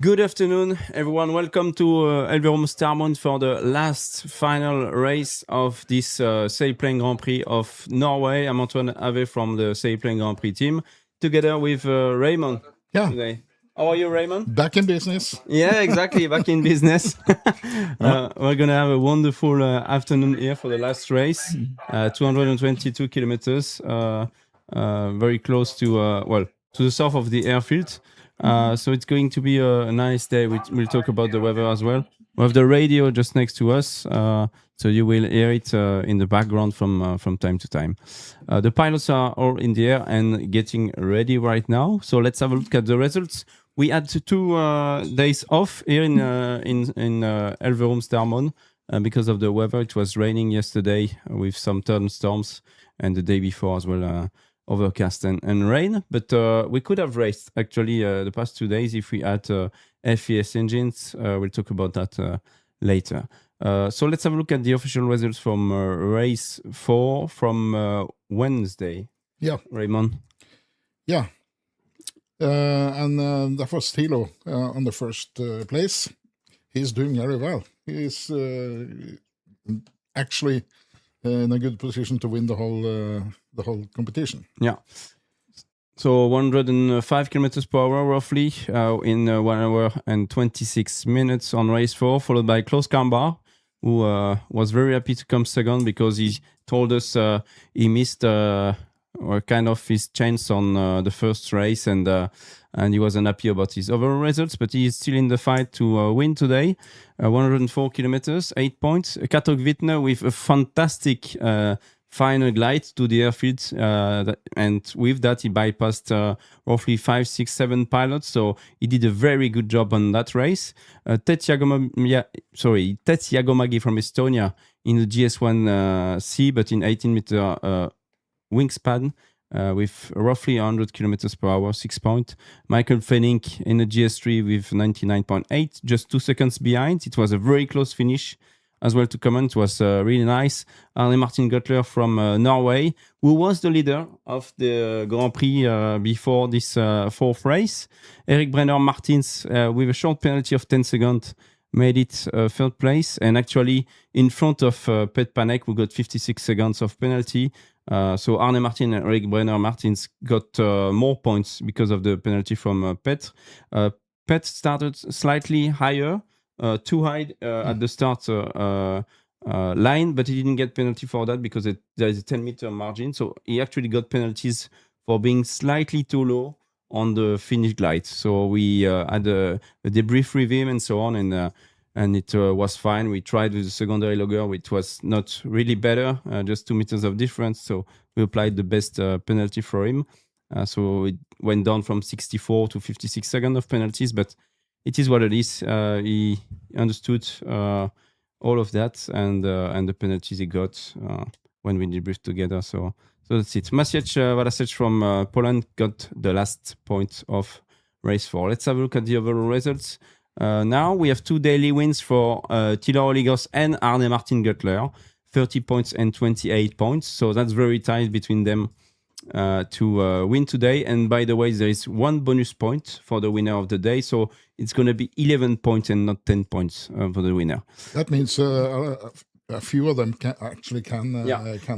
Good afternoon, everyone. Welcome to Elverum Starmont for the last final race of this Sailplane Grand Prix of Norway. I'm Antoine Ave from the Sailplane Grand Prix team, together with Raymond today. How are you, Raymond? Back in business. Yeah, exactly. Back in business. We're going to have a wonderful afternoon here for the last race. 222 kilometers, very close to the south of the airfield. So it's going to be a nice day. We'll talk about the weather as well. We have the radio just next to us, so you will hear it in the background from time to time. The pilots are all in the air and getting ready right now. So let's have a look at the results. We had 2 days off here in Elverum Starmont because of the weather. It was raining yesterday with some thunderstorms, and the day before as well. Overcast and rain, but we could have raced actually the past 2 days if we had FES engines. We'll talk about that later. So let's have a look at the official results from race 4 from Wednesday. Yeah, Raymond. Yeah, and that was Thilo on the first place. He's doing very well. He's actually in a good position to win the whole competition. Yeah. So 105 kilometers per hour roughly in 1 hour and 26 minutes on race 4, followed by Klaus Kambar, who was very happy to come second because he told us he missed or kind of his chance on the first race, and he wasn't happy about his overall results, but he is still in the fight to win today. 104 kilometers, 8 points. Kato Wittner with a fantastic final glide to the airfield, and with that he bypassed roughly 5, 6, 7 pilots, so he did a very good job on that race. Tet Jagomagi from Estonia in the GS1C, but in 18-meter wingspan with roughly 100 kilometers per hour, 6 points. Michael Fenink in the GS3 with 99.8, just 2 seconds behind. It was a very close finish as well to comment. It was really nice. Arne Martin Göttler from Norway, who was the leader of the Grand Prix before this fourth race. Erik Brenner Martins with a short penalty of 10 seconds made it third place, and actually in front of Pet Panek, who got 56 seconds of penalty. So Arne Martin and Erik Brenner Martins got more points because of the penalty from Pet. Pet started slightly higher, too high at the start line, but he didn't get penalty for that because there is a 10-meter margin. So he actually got penalties for being slightly too low on the finish glide. So we had a debrief with him and so on, and it was fine. We tried with the secondary logger, which was not really better, just 2 meters of difference. So we applied the best penalty for him. So it went down from 64 to 56 seconds of penalties, but it is what it is. He understood all of that and the penalties he got when we debriefed together. So that's it. Maciej Walasek from Poland got the last point of race 4. Let's have a look at the overall results. Now we have 2 daily wins for Thilo Oligos and Arne Martin Göttler, 30 points and 28 points. So that's very tight between them to win today. And by the way, there is 1 bonus point for the winner of the day. So it's going to be 11 points and not 10 points for the winner. That means a few of them can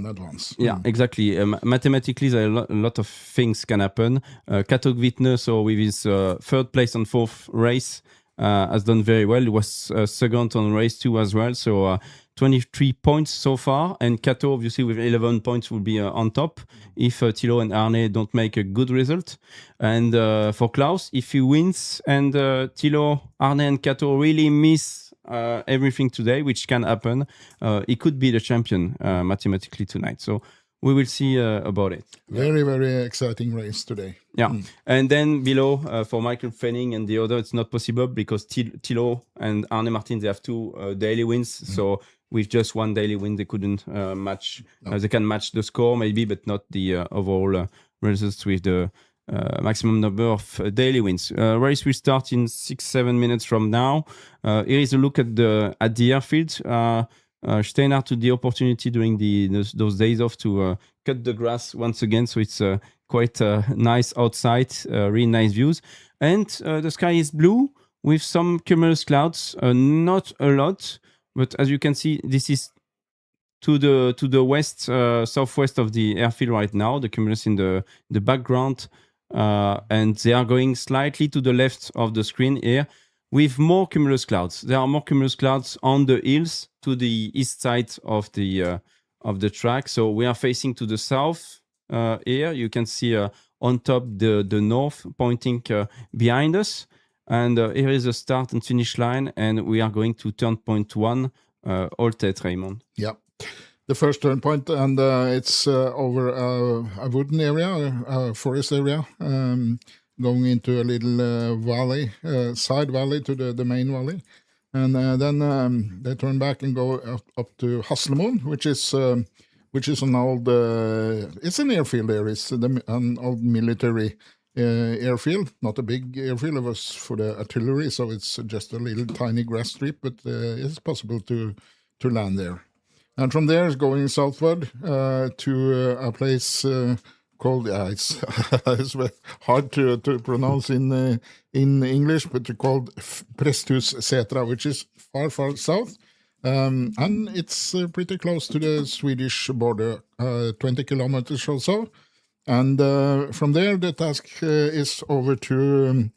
advance. Yeah, exactly. Mathematically, there are a lot of things can happen. Kato Wittner, so with his third place on fourth race, has done very well. He was second on race 2 as well. So 23 points so far. And Kato, obviously, with 11 points will be on top if Thilo and Arne don't make a good result. And for Klaus, if he wins and Thilo, Arne and Kato really miss everything today, which can happen, he could be the champion mathematically tonight. So we will see about it. Very, very exciting race today. Yeah. And then below for Michael Fenning and the other, it's not possible because Thilo and Arne Martin, they have 2 daily wins. So with just 1 daily win, they couldn't match. They can match the score maybe, but not the overall results with the maximum number of daily wins. Race will start in 6-7 minutes from now. Here is a look at the airfield. Steinar took the opportunity during those days off to cut the grass once again, so it's quite nice outside, really nice views. And the sky is blue with some cumulus clouds, not a lot, but as you can see, this is to the west, southwest of the airfield right now. The cumulus in the background, and they are going slightly to the left of the screen here with more cumulus clouds. There are more cumulus clouds on the hills to the east side of the track. So we are facing to the south here. You can see on top the north pointing behind us. And here is the start and finish line, and we are going to turn point 1, Altet, Raymond. Yeah. The first turn point, and it's over a wooden area, a forest area, going into a little valley, side valley to the main valley. And then they turn back and go up to Haslemoen, which is an old, it's an airfield there. It's an old military airfield, not a big airfield. It was for the artillery, so it's just a little tiny grass strip, but it's possible to land there. And from there, it's going southward to a place called, it's hard to pronounce in English, but called Presthussetra, which is far, far south. And it's pretty close to the Swedish border, 20 kilometers or so. And from there, the task is over to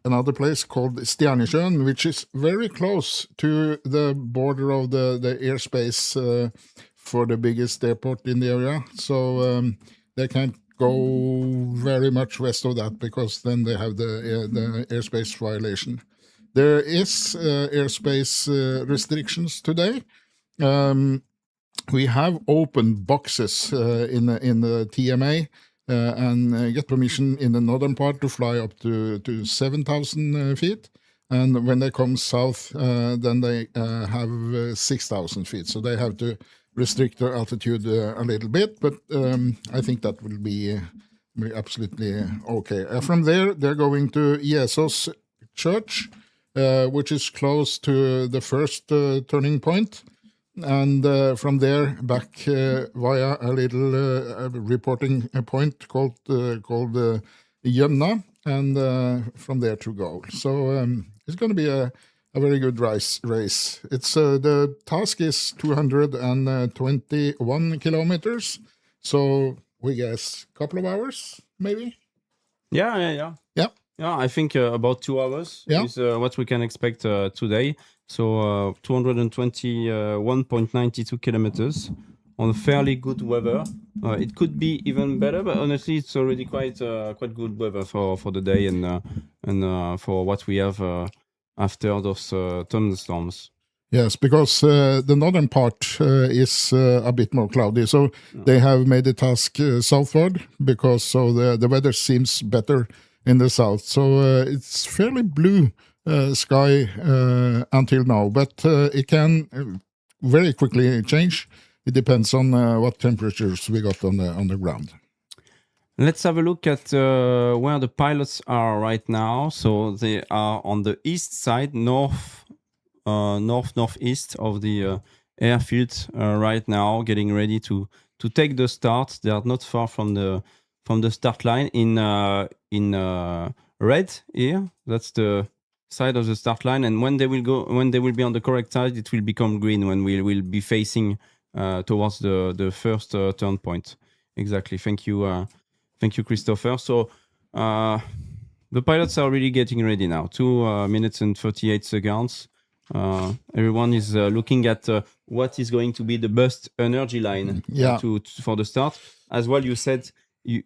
another place called Stjernesjøen, which is very close to the border of the airspace for the biggest airport in the area. So they can't go very much west of that, because then they have the airspace violation. There is airspace restrictions today. We have open boxes in the TMA, and get permission in the northern part to fly up to 7,000 feet. And when they come south, then they have 6,000 feet. So they have to restrict their altitude a little bit, but I think that will be absolutely okay. From there, they're going to Jesus Church, which is close to the first turning point. And from there back via a little reporting point called Gjønna, and from there to go. So it's going to be a very good race. It's the task is 221 kilometers, so we guess a couple of hours, maybe. Yeah. I think about 2 hours is what we can expect today. So 221.92 kilometers on fairly good weather. It could be even better, but honestly, it's already quite good weather for the day and for what we have after those thunderstorms. Yes, because the northern part is a bit more cloudy, so they have made the task southward, because so the weather seems better in the south. So it's fairly blue sky until now, but it can very quickly change. It depends on what temperatures we got on the ground. Let's have a look at where the pilots are right now. So they are on the east side, northeast of the airfield right now, getting ready to take the start. They are not far from the start line in red here. That's the side of the start line, and when they will be on the correct side, it will become green when we will be facing towards the first turn point. Exactly. Thank you, Christopher. So the pilots are really getting ready now. 2 minutes and 38 seconds. Everyone is looking at what is going to be the best energy line for the start. As well, you said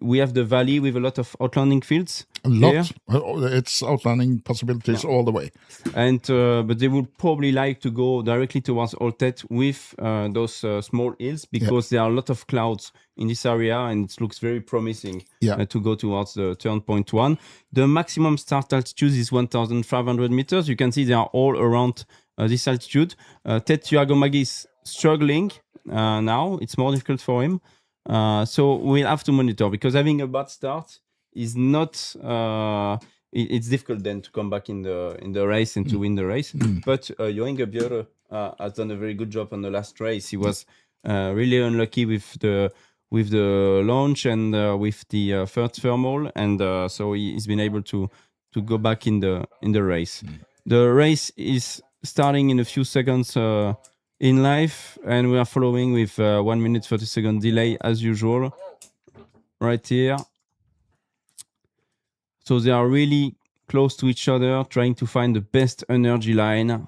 we have the valley with a lot of outlanding fields. A lot. It's outlanding possibilities all the way. And but they would probably like to go directly towards Altet with those small hills, because there are a lot of clouds in this area, and it looks very promising to go towards the turn point 1. The maximum start altitude is 1,500 meters. You can see they are all around this altitude. Tet Tuagomagi is struggling now. It's more difficult for him. So we'll have to monitor, because having a bad start is not it's difficult then to come back in the race and to win the race. But Jo Inge Bjøre has done a very good job on the last race. He was really unlucky with the launch and with the third thermal, and so he's been able to go back in the race. The race is starting in a few seconds in live, and we are following with 1 minute 30 second delay as usual right here. So they are really close to each other, trying to find the best energy line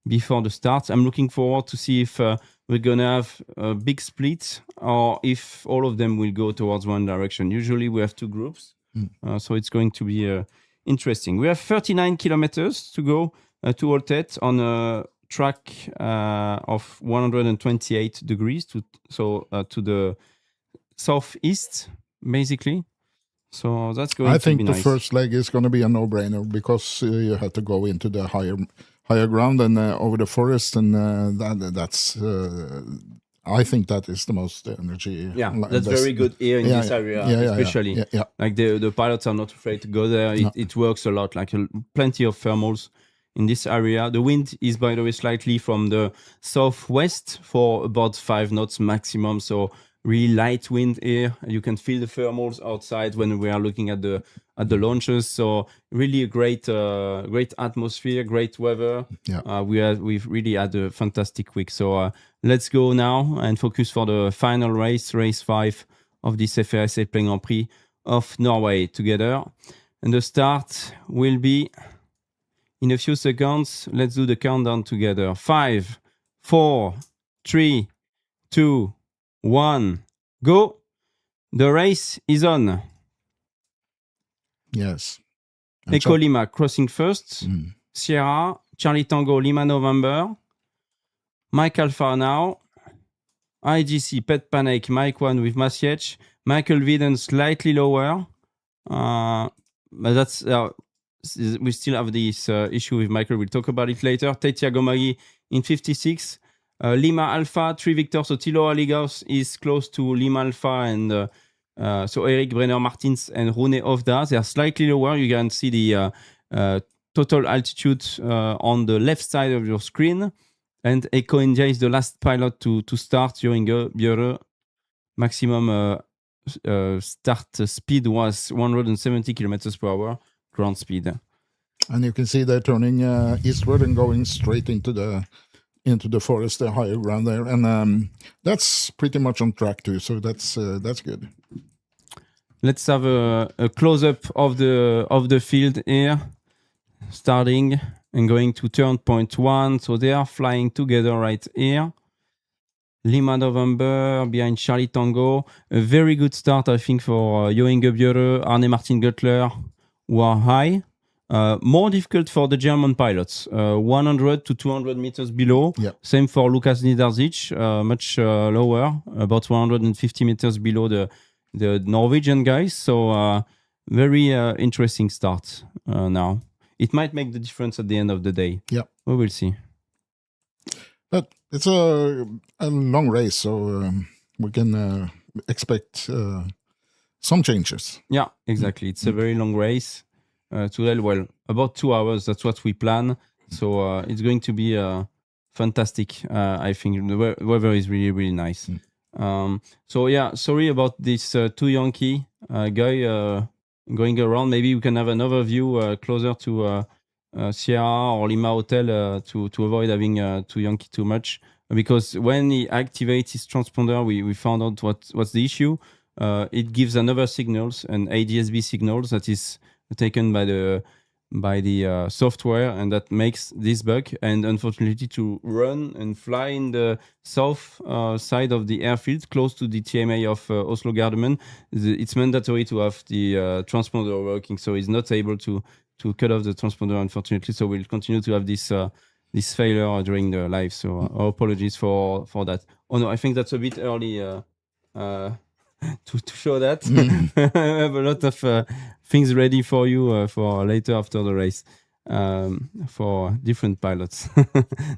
before the start. I'm looking forward to see if we're gonna have a big split or if all of them will go towards one direction. Usually we have two groups, so it's going to be interesting. We have 39 kilometers to go to Oltet on a track of 128 degrees to the southeast, basically. So that's going to be nice. I think the first leg is going to be a no-brainer because you have to go into the higher ground and over the forest, and that's. I think that is the most energy. Yeah, that's very good here in this area, especially. Yeah. Like the pilots are not afraid to go there. It works a lot. Like plenty of thermals in this area. The wind is, by the way, slightly from the southwest for about 5 knots maximum. So really light wind here. You can feel the thermals outside when we are looking at the launches. So really a great atmosphere, great weather. Yeah. We've really had a fantastic week. So let's go now and focus for the final race 5 of this FAI Sailplane Grand Prix of Norway together. And the start will be in a few seconds. Let's do the countdown together. 5, 4, 3, 2, 1, go. The race is on. Yes. Echo Lima crossing first. Sierra, Charlie Tango, Lima November. Mike Alpha now. IGC, Pet Panic, Mike 1 with Masiech. Michael Viden slightly lower. But that's we still have this issue with Michael. We'll talk about it later. Tetia Gomagi in 56. Lima Alpha, 3 Victor. So Tilo Aligaus is close to Lima Alpha, and so Eric Brenner Martins and Rune Ovda. They are slightly lower. You can see the total altitude on the left side of your screen. And Echo India is the last pilot to start during Björre. Maximum start speed was 170 kilometers per hour, ground speed. And you can see they're turning eastward and going straight into the forest, the higher ground there, and that's pretty much on track too. So that's good. Let's have a close up of the field here, starting and going to turn point 1. So they are flying together right here. Lima November behind Charlie Tango. A very good start, I think, for Jo Inge Björre, Arne Martin Göttler, who are high. More difficult for the German pilots. 100 to 200 meters below. Yep. Same for Lukas Niederzic, much lower, about 150 meters below the Norwegian guys. So very interesting start now. It might make the difference at the end of the day. Yeah, we will see. But it's a long race, so we can expect some changes. Yeah, exactly. It's a very long race. Well, about 2 hours. That's what we plan. So it's going to be fantastic. I think the weather is really, really nice. So yeah, sorry about this two Yankee guy going around. Maybe we can have another view closer to Sierra or Lima Hotel to avoid having two Yankee too much. Because when he activates his transponder, we found out what's the issue. It gives another signals, an ADSB signals that is taken by the software, and that makes this bug. And unfortunately, to run and fly in the south side of the airfield, close to the TMA of Oslo Gardermoen, it's mandatory to have the transponder working. So he's not able to cut off the transponder, unfortunately. So we'll continue to have this failure during the live. So our apologies for that. Oh no, I think that's a bit early to show that. I have a lot of things ready for you for later after the race for different pilots,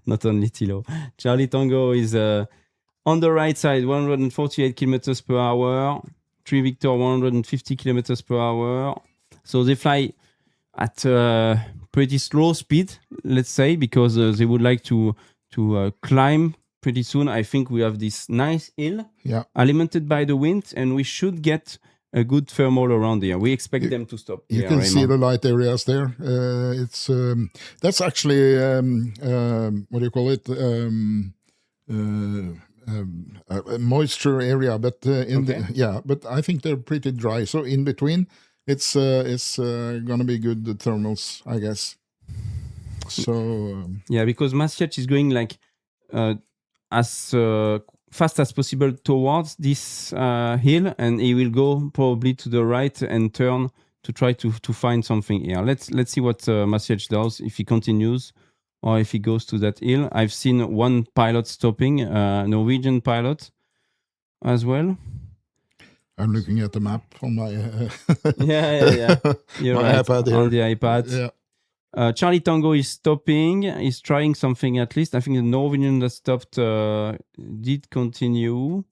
not only Tilo. Charlie Tango is on the right side, 148 kilometers per hour. 3 Victor, 150 kilometers per hour. So they fly at pretty slow speed, let's say, because they would like to climb pretty soon. I think we have this nice hill alimented by the wind, and we should get a good thermal around here. We expect them to stop. You can see the light areas there. It's that's actually what do you call it? A moisture area, but but I think they're pretty dry. So in between, it's gonna be good thermals, I guess. So because Maastricht is going like as fast as possible towards this hill, and he will go probably to the right and turn to try to find something here. Let's see what Maastricht does, if he continues or if he goes to that hill. I've seen one pilot stopping, Norwegian pilot as well. I'm looking at the map on my yeah. You're my right, iPad here. on the iPad. Yeah. Charlie Tango is stopping. He's trying something at least. I think the Norwegian that stopped did continue.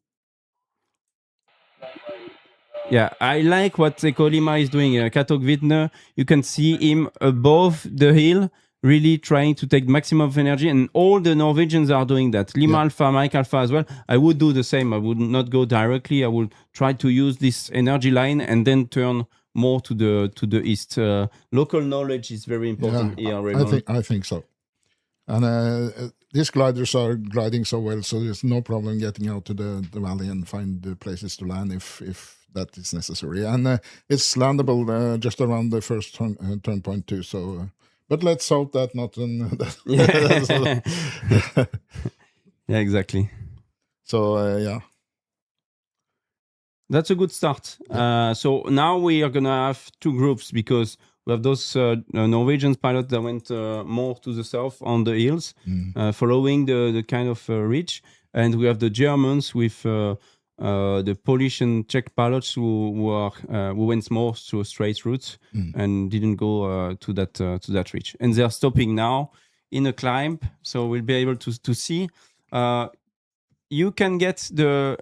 Yeah, I like what Eko Lima is doing. Katok Wittner, you can see him above the hill, really trying to take maximum of energy, and all the Norwegians are doing that. Lima Alpha, Mike Alpha as well. I would do the same. I would not go directly. I would try to use this energy line and then turn more to the east. Local knowledge is very important here, Raymond. I think so. And these gliders are gliding so well, so there's no problem getting out to the valley and find the places to land if that is necessary. And it's landable just around the first turn point too. So, but let's hope that not. Yeah, exactly. So yeah. That's a good start. So now we are going to have two groups, because we have those Norwegian pilots that went more to the south on the hills, following the kind of ridge. And we have the Germans with the Polish and Czech pilots who went more through a straight route and didn't go to that ridge. And they're stopping now in a climb, so we'll be able to see. You can get the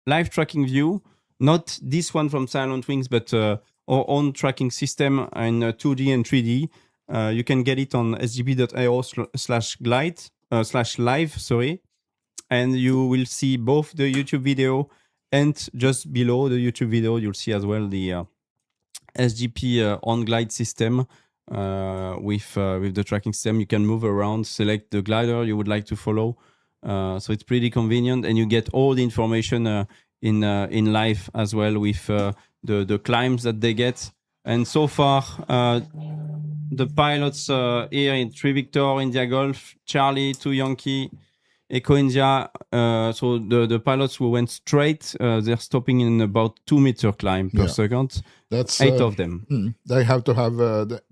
live tracking view. Not this one from Silent Wings, but our own tracking system in 2D and 3D. You can get it on sgp.io/glide/live, and you will see both the YouTube video, and just below the YouTube video, you'll see as well the SGP on glide system with the tracking system. You can move around, select the glider you would like to follow. So it's pretty convenient, and you get all the information in live as well, with the climbs that they get. And so far, the pilots here in 3 Victor, India Golf, Charlie, 2 Yankee, Echo India. So the pilots who went straight, they're stopping in about 2 meter climb per second. That's 8 of them. They have to have a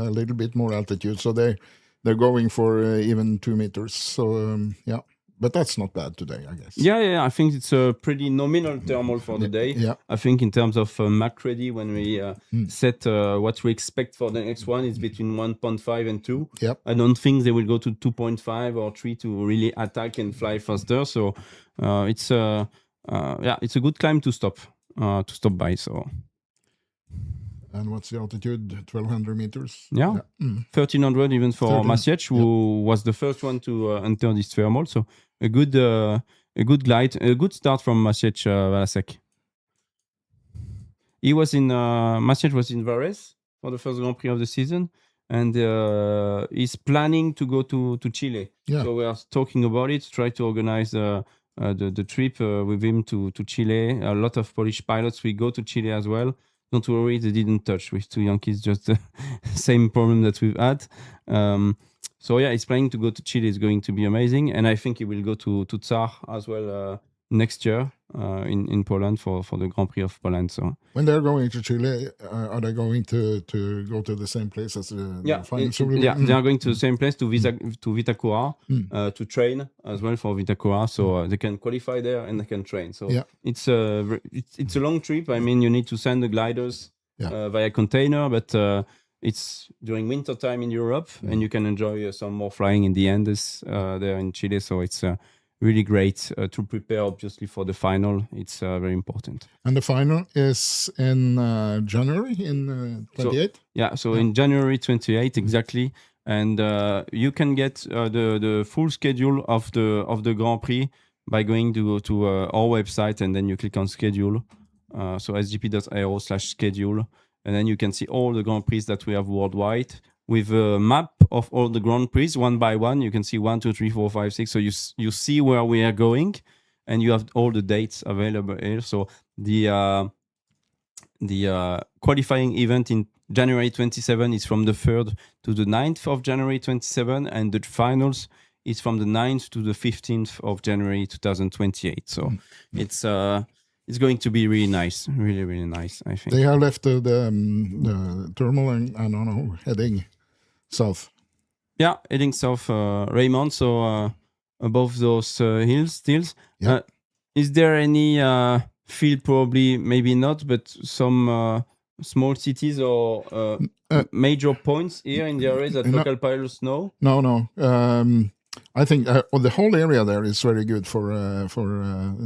little bit more altitude, so they're going for even 2 meters. So yeah. But that's not bad today, I guess. Yeah. I think it's a pretty nominal thermal for the day. Yeah. I think in terms of Mach ready, when we set what we expect for the next one, it's between 1.5 and 2. Yep. I don't think they will go to 2.5 or 3 to really attack and fly faster. So it's a good climb to stop by. So. And what's the altitude? 1,200 meters? Yeah. 1,300 even for Maastricht, who was the first one to enter this thermal. So a good glide, a good start from Maastricht Valasek. He was in Maastricht was in Varese for the first Grand Prix of the season, and he's planning to go to Chile. Yeah. So we are talking about it, try to organize the trip with him to Chile. A lot of Polish pilots will go to Chile as well. Don't worry, they didn't touch with 2 Yankees, just the same problem that we've had. So yeah, he's planning to go to Chile. It's going to be amazing. And I think he will go to Tsar as well next year in Poland for the Grand Prix of Poland. So when they're going to Chile, are they going to go to the same place as the final? They are going to the same place, to Vitacura, to train as well for Vitacura. So they can qualify there and they can train. So it's a long trip. I mean, you need to send the gliders via container, but it's during winter time in Europe, and you can enjoy some more flying in the Andes there in Chile. So it's really great to prepare, obviously, for the final. It's very important. And the final is in January, in 28? So in January 28, exactly. And you can get the full schedule of the Grand Prix by going to our website, and then you click on schedule. So sgp.aero/schedule, and then you can see all the Grand Prix that we have worldwide with a map of all the Grand Prix one by one. You can see 1, 2, 3, 4, 5, 6. So you see where we are going, and you have all the dates available here. So the qualifying event in January 27 is from the 3rd to the 9th of January 27, and the finals is from the 9th to the 15th of January 2028. So it's going to be really nice, really, really nice, I think. They have left the terminal and, I don't know, heading south. Yeah, heading south, Raymond, so above those hills. Yeah. Is there any field? Probably, maybe not, but some small cities or major points here in the area that local pilots know? No. I think the whole area there is very good for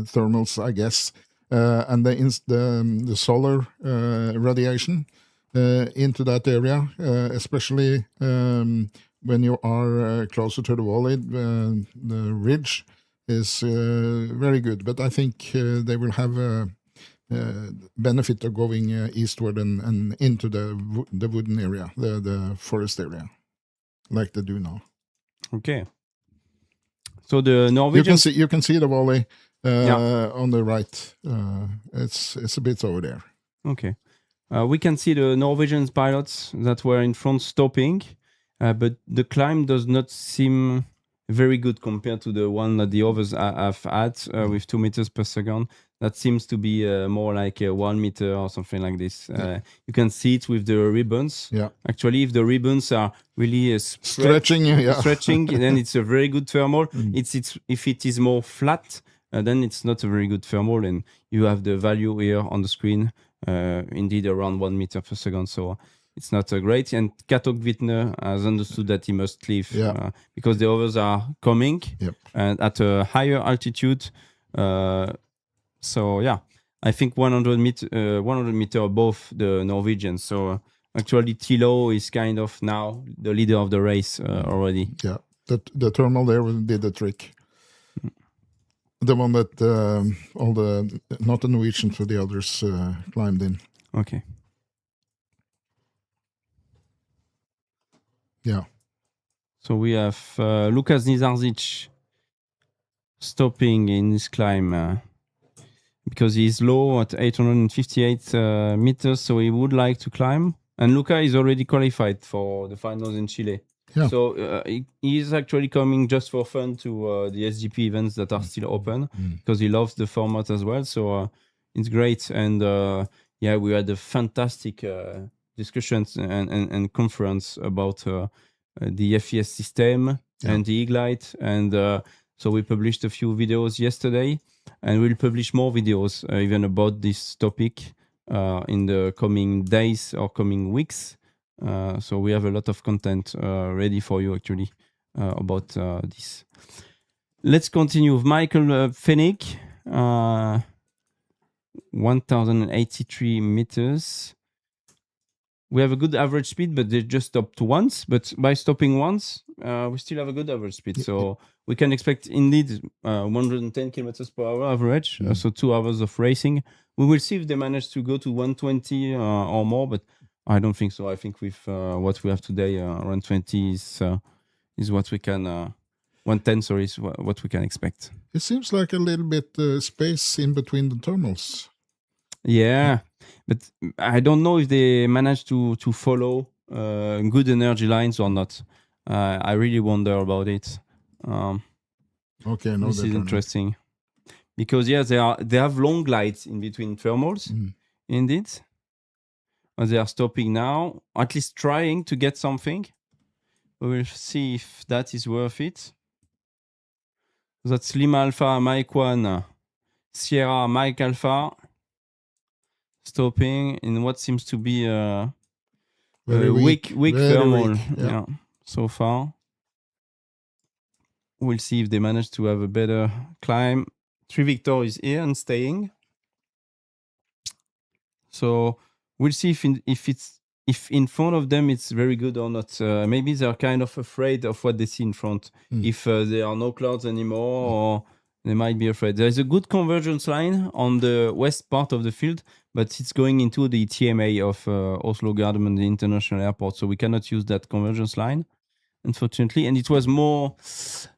thermals, I guess, and the solar radiation into that area, especially when you are closer to the valley, the ridge is very good. But I think they will have a benefit of going eastward and into the wooden area, the forest area, like they do now. Okay. So the Norwegian, you can see the valley on the right. It's a bit over there. Okay. We can see the Norwegian pilots that were in front stopping, but the climb does not seem very good compared to the one that the others have had with 2 meters per second. That seems to be more like 1 meter or something like this. You can see it with the ribbons. Yeah. Actually, if the ribbons are really stretching, then it's a very good thermal. If it is more flat, then it's not a very good thermal, and you have the value here on the screen. Indeed, around 1 meter per second. So it's not great. And Katok Wittner has understood that he must leave because the others are coming and at a higher altitude. So yeah, I think 100 meter above the Norwegians. So actually, Thilo is kind of now the leader of the race already. Yeah, the thermal there did the trick. The one that all the not the Norwegians but the others climbed in. Okay. Yeah. So we have Lukas Nizarzic stopping in this climb because he's low at 858 meters, so he would like to climb. And Luca is already qualified for the finals in Chile. Yeah. So he is actually coming just for fun to the SGP events that are still open because he loves the format as well. So it's great. And we had a fantastic discussions and conference about the FES system and the Iglite. And so we published a few videos yesterday, and we'll publish more videos even about this topic in the coming days or coming weeks. So we have a lot of content ready for you actually about this. Let's continue with Michael Fennick, 1083 meters. We have a good average speed, but they just stopped once. But by stopping once, we still have a good average speed. So we can expect indeed 110 kilometers per hour average. So 2 hours of racing. We will see if they manage to go to 120 or more, but I don't think so. I think with what we have today, 120 is what we can. 110, sorry, is what we can expect. It seems like a little bit space in between the terminals. Yeah, but I don't know if they manage to follow good energy lines or not. I really wonder about it. Okay, no, this is interesting because they have long glides in between thermals, indeed. But they are stopping now, at least trying to get something. We will see if that is worth it. That's Lima Alpha, Mike 1, Sierra, Mike Alpha. Stopping in what seems to be a weak thermal. Yeah, so far. We'll see if they manage to have a better climb. 3 Victor is here and staying. So we'll see if in front of them it's very good or not. Maybe they're kind of afraid of what they see in front. If there are no clouds anymore, or They might be afraid. There is a good convergence line on the west part of the field, but it's going into the TMA of Oslo Gardermoen, the international airport. So we cannot use that convergence line, unfortunately. And it was more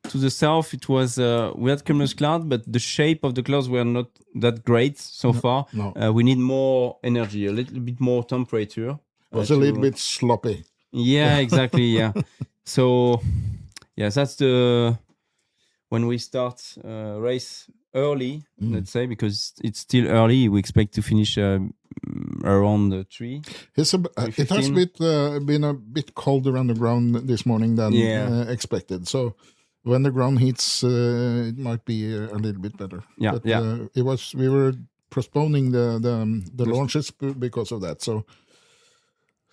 to the south. It was we had cumulus cloud, but the shape of the clouds were not that great so far. No. We need more energy, a little bit more temperature. It was a little bit sloppy. Yeah, exactly. Yeah. So, yes, that's the when we start race early, let's say, because it's still early. We expect to finish around 3. It has been a bit colder on the ground this morning than expected. So when the ground heats, it might be a little bit better. Yeah, but we were postponing the launches because of that.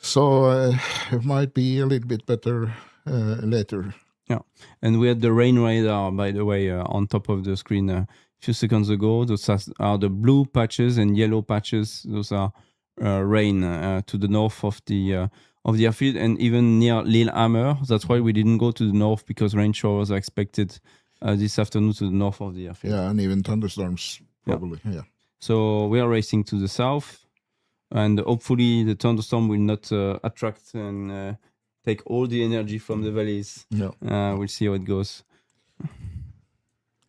So it might be a little bit better later. Yeah, and we had the rain radar, by the way, on top of the screen a few seconds ago. Those are the blue patches and yellow patches. Those are rain to the north of the airfield and even near Lillehammer. That's why we didn't go to the north, because rain showers are expected this afternoon to the north of the airfield. Yeah, and even thunderstorms probably. Yeah. So we are racing to the south, and hopefully the thunderstorm will not attract and take all the energy from the valleys. Yeah. We'll see how it goes.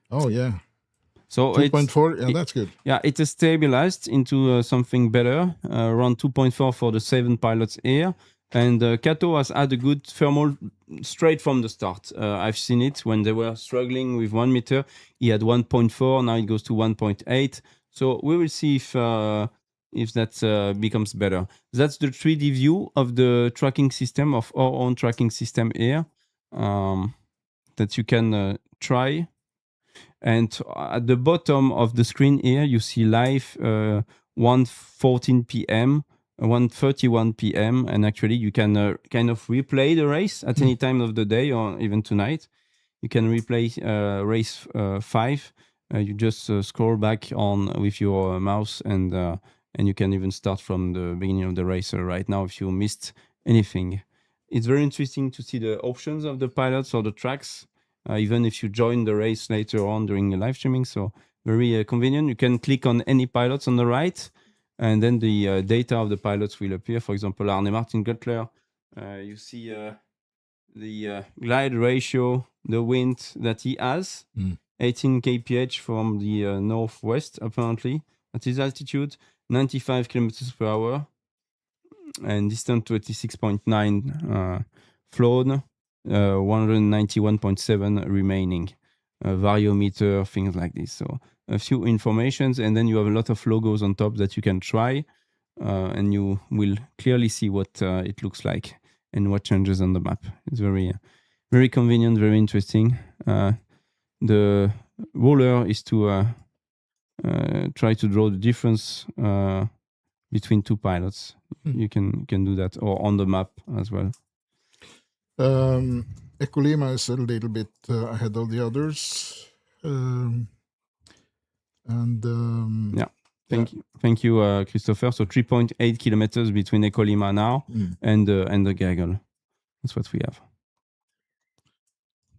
Oh, yeah. So 2.4, yeah, that's good. Yeah, it is stabilized into something better, around 2.4 for the 7 pilots here. And Kato has had a good thermal straight from the start. I've seen it when they were struggling with 1 meter. He had 1.4, now it goes to 1.8. So we will see if that becomes better. That's the 3D view of the tracking system, of our own tracking system here, that you can try. And at the bottom of the screen here, you see live 1:14 p.m., 1:31 p.m. And actually, you can kind of replay the race at any time of the day or even tonight. You can replay race 5. You just scroll back on with your mouse, and you can even start from the beginning of the race right now if you missed anything. It's very interesting to see the options of the pilots or the tracks, even if you join the race later on during the live streaming. So very convenient. You can click on any pilots on the right, and then the data of the pilots will appear. For example, Arne Martin Guttler, you see the glide ratio, the wind that he has, 18 kph from the northwest, apparently, at his altitude, 95 kilometers per hour, and distance 26.9 flown, 191.7 remaining, variometer, things like this. So a few informations, and then you have a lot of logos on top that you can try, and you will clearly see what it looks like and what changes on the map. It's very, very convenient, very interesting. The ruler is to try to draw the difference between 2 pilots. You can do that, or on the map as well. Ecolima is a little bit ahead of the others. Thank you, Christopher. So 3.8 kilometers between Ecolima now and the Gaggle. That's what we have.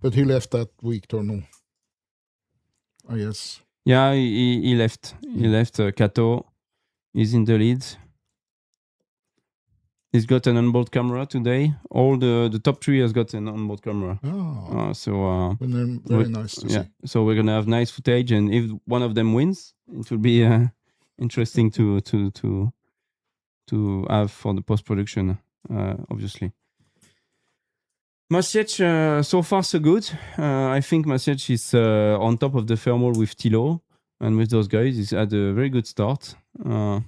But he left that week, Torno. I guess. Yeah, he left. He left. Kato is in the lead. He's got an onboard camera today. All the top 3 has got an onboard camera. So very nice to see. So we're gonna have nice footage, and if one of them wins, it will be interesting to have for the post production, obviously. Masiec, so far so good. I think Masiec is on top of the thermal with Thilo and with those guys. He's had a very good start,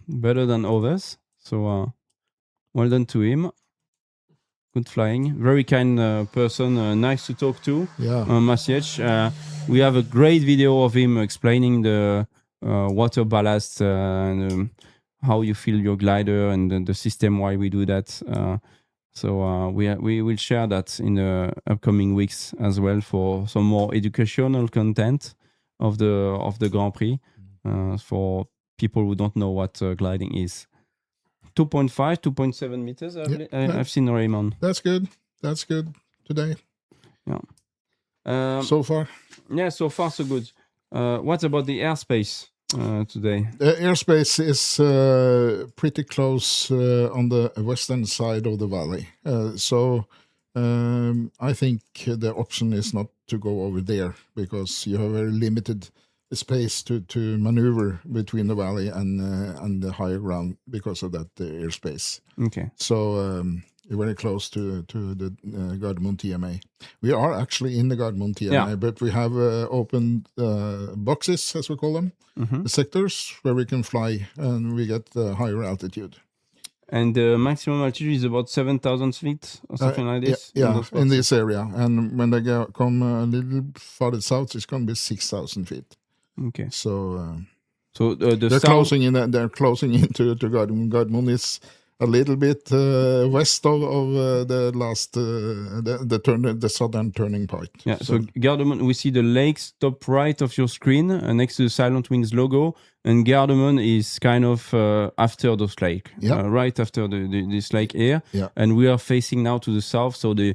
better than others. So well done to him. Good flying. Very kind person. Nice to talk to. Yeah. Masiec. We have a great video of him explaining the water ballast and how you feel your glider and the system, why we do that. So we will share that in the upcoming weeks as well for some more educational content of the Grand Prix for people who don't know what gliding is. 2.5, 2.7 meters. I've seen Raymond. That's good. That's good today. Yeah. So far. Yeah, so far so good. What about the airspace today? The airspace is pretty close on the western side of the valley. So I think the option is not to go over there because you have very limited space to maneuver between the valley and the higher ground because of that airspace. Okay. So you're very close to the Gardermoen TMA. We are actually in the Gardermoen TMA, but we have opened boxes, as we call them, the sectors where we can fly and we get higher altitude. And the maximum altitude is about 7,000 feet or something like this? Yeah, in this area. And when they come a little farther south, it's going to be 6,000 feet. Okay. So they're closing in. They're closing into Gardermoen. Gardermoen is a little bit west of the last the southern turning point. Yeah. So Gardermoen, we see the lakes top right of your screen next to the Silent Wings logo, and Gardermoen is kind of after those lake, right after this lake here. Yeah. And we are facing now to the south. So the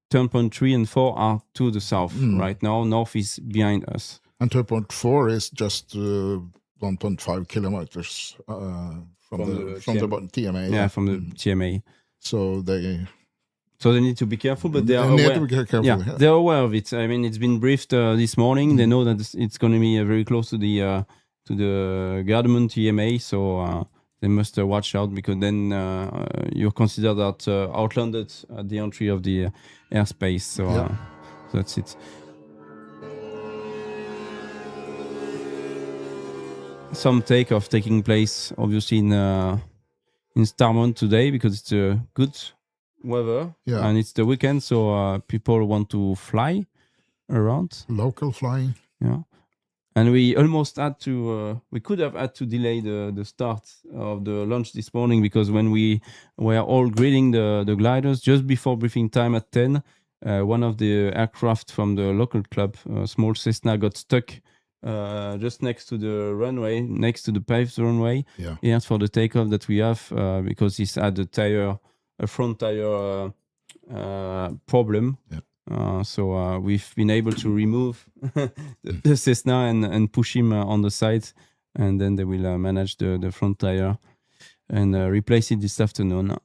turn point 3 and 4 are to the south right now. North is behind us. And turn point 4 is just 1.5 kilometers from the TMA. Yeah, from the TMA. So they need to be careful, but they are need aware. to be careful. Yeah, they're aware of it. I mean, it's been briefed this morning. They know that it's going to be very close to the Gardermoen TMA, so they must watch out because then you're considered that outlanded at the entry of the airspace. So that's it. Some takeoff taking place, obviously in Starmont today because it's good weather and it's the weekend, so people want to fly around. Local flying. Yeah, and we almost had to. We could have had to delay the start of the launch this morning because when we were all grilling the gliders just before briefing time at 10, one of the aircraft from the local club, small Cessna, got stuck. Just next to the runway, next to the paved runway, here for the takeoff that we have, because he's had a front tire problem. Yeah. So we've been able to remove the Cessna and push him on the side, and then they will manage the front tire and replace it this afternoon.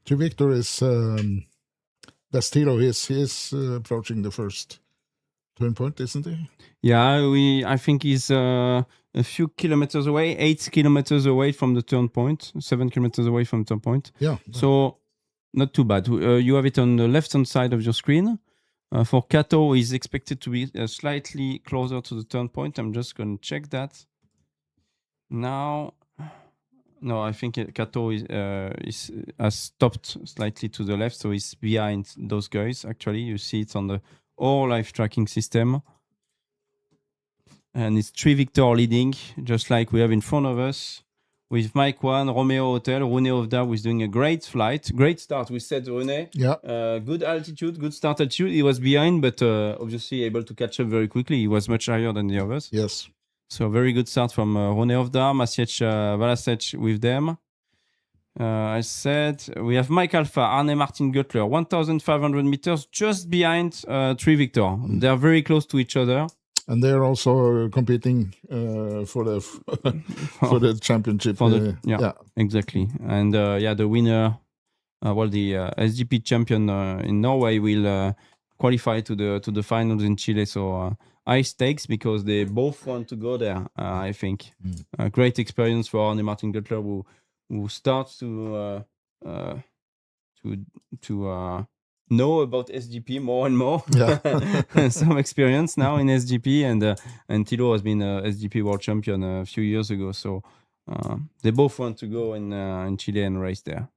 To Victor is Bastilo. He's approaching the first turn point, isn't he? Yeah, I think he's a few kilometers away, 8 kilometers away from the turn point, 7 kilometers away from the turn point. Yeah. So not too bad. You have it on the left-hand side of your screen. For Kato, he's expected to be slightly closer to the turn point. I'm just going to check that. Now, no, I think Kato has stopped slightly to the left, so he's behind those guys. Actually, you see it on the all-life tracking system. And it's 3 Victor leading, just like we have in front of us, with Mike 1, Romeo Hotel, Rune Ovda, who is doing a great flight. Great start, we said, Rune. Yeah. Good altitude, good start altitude. He was behind, but obviously able to catch up very quickly. He was much higher than the others. Yes. So very good start from Rune Ovda, Maciej Valasec with them. I said we have Mike Alpha, Arne Martin Göttler, 1,500 meters just behind 3 Victor. They are very close to each other. And they're also competing for the championship. Exactly. And the winner, the SGP champion in Norway will qualify to the finals in Chile. So high stakes because they both want to go there. I think great experience for Arne Martin Göttler, who starts to know about SGP more and more. Yeah. Some experience now in SGP, and Tilo has been a SGP world champion a few years ago. So they both want to go in Chile and race there.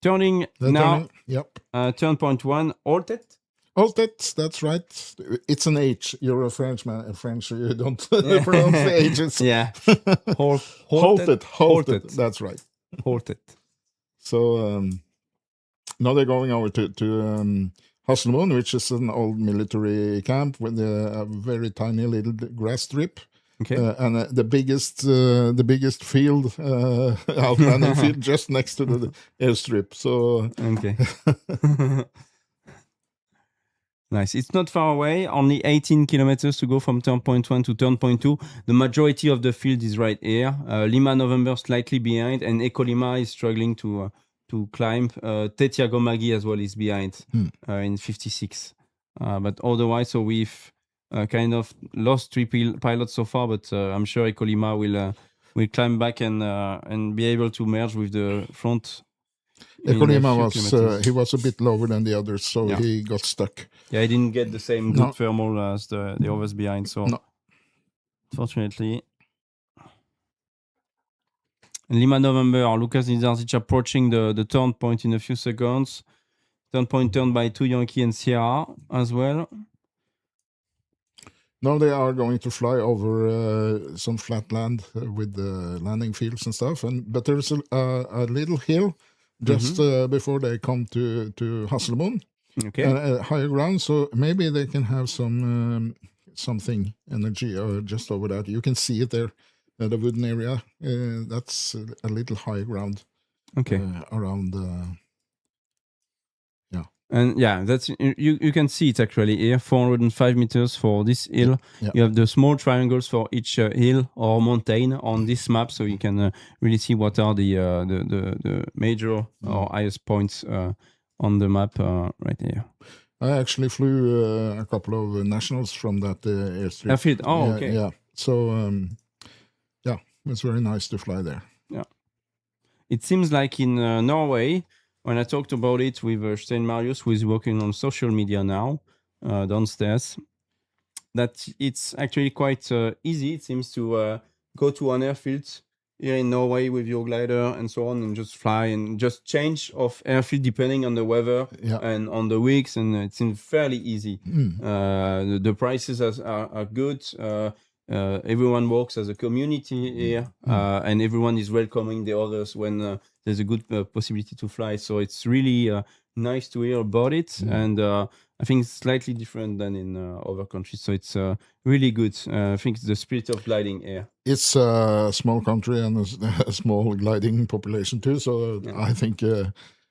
Turning now. Yep. Turn point 1, Altet. Altet, that's right. It's an H. You're a Frenchman. French, you don't pronounce the H's. Yeah. Halted. That's right. Halted. So now they're going over to Hasselmoen, which is an old military camp with a very tiny little grass strip. Okay. And the biggest field, outlanding field, just next to the airstrip. So okay. Nice. It's not far away. Only 18 kilometers to go from turn point 1 to turn point 2. The majority of the field is right here. Lima November slightly behind, and Eco Lima is struggling to climb. Tetiago Maggi as well is behind in 56. But otherwise, so we've kind of lost 3 pilots so far. But I'm sure Eco Lima will climb back and be able to merge with the front. Eco Lima was a bit lower than the others, so he got stuck. Yeah, he didn't get the same good thermal as the others behind. So, fortunately. Lima November, Lucas Nizarzic approaching the turn point in a few seconds. Turn point turned by 2 Yankee and Sierra as well. Now they are going to fly over some flat land with the landing fields and stuff. But there's a little hill just before they come to Hasselmoen. Okay. Higher ground, so maybe they can have something energy just over that. You can see it there, the wooden area. That's a little high ground. Okay. Around. And yeah, that's you can see it actually here. 405 meters for this hill. Yeah. You have the small triangles for each hill or mountain on this map, so you can really see what are the major or highest points on the map right here. I actually flew a couple of nationals from that airstrip. Airfield. Oh, okay. Yeah. So it's very nice to fly there. Yeah. It seems like in Norway. When I talked about it with Stein Marius, who is working on social media now downstairs, that it's actually quite easy, it seems, to go to an airfield here in Norway with your glider and so on and just fly and just change of airfield depending on the weather and on the weeks, and it seems fairly easy. The prices are good. Everyone works as a community here, and everyone is welcoming the others when there's a good possibility to fly. So it's really nice to hear about it, and I think it's slightly different than in other countries. So it's really good. I think it's the spirit of gliding here. It's a small country and a small gliding population too. So I think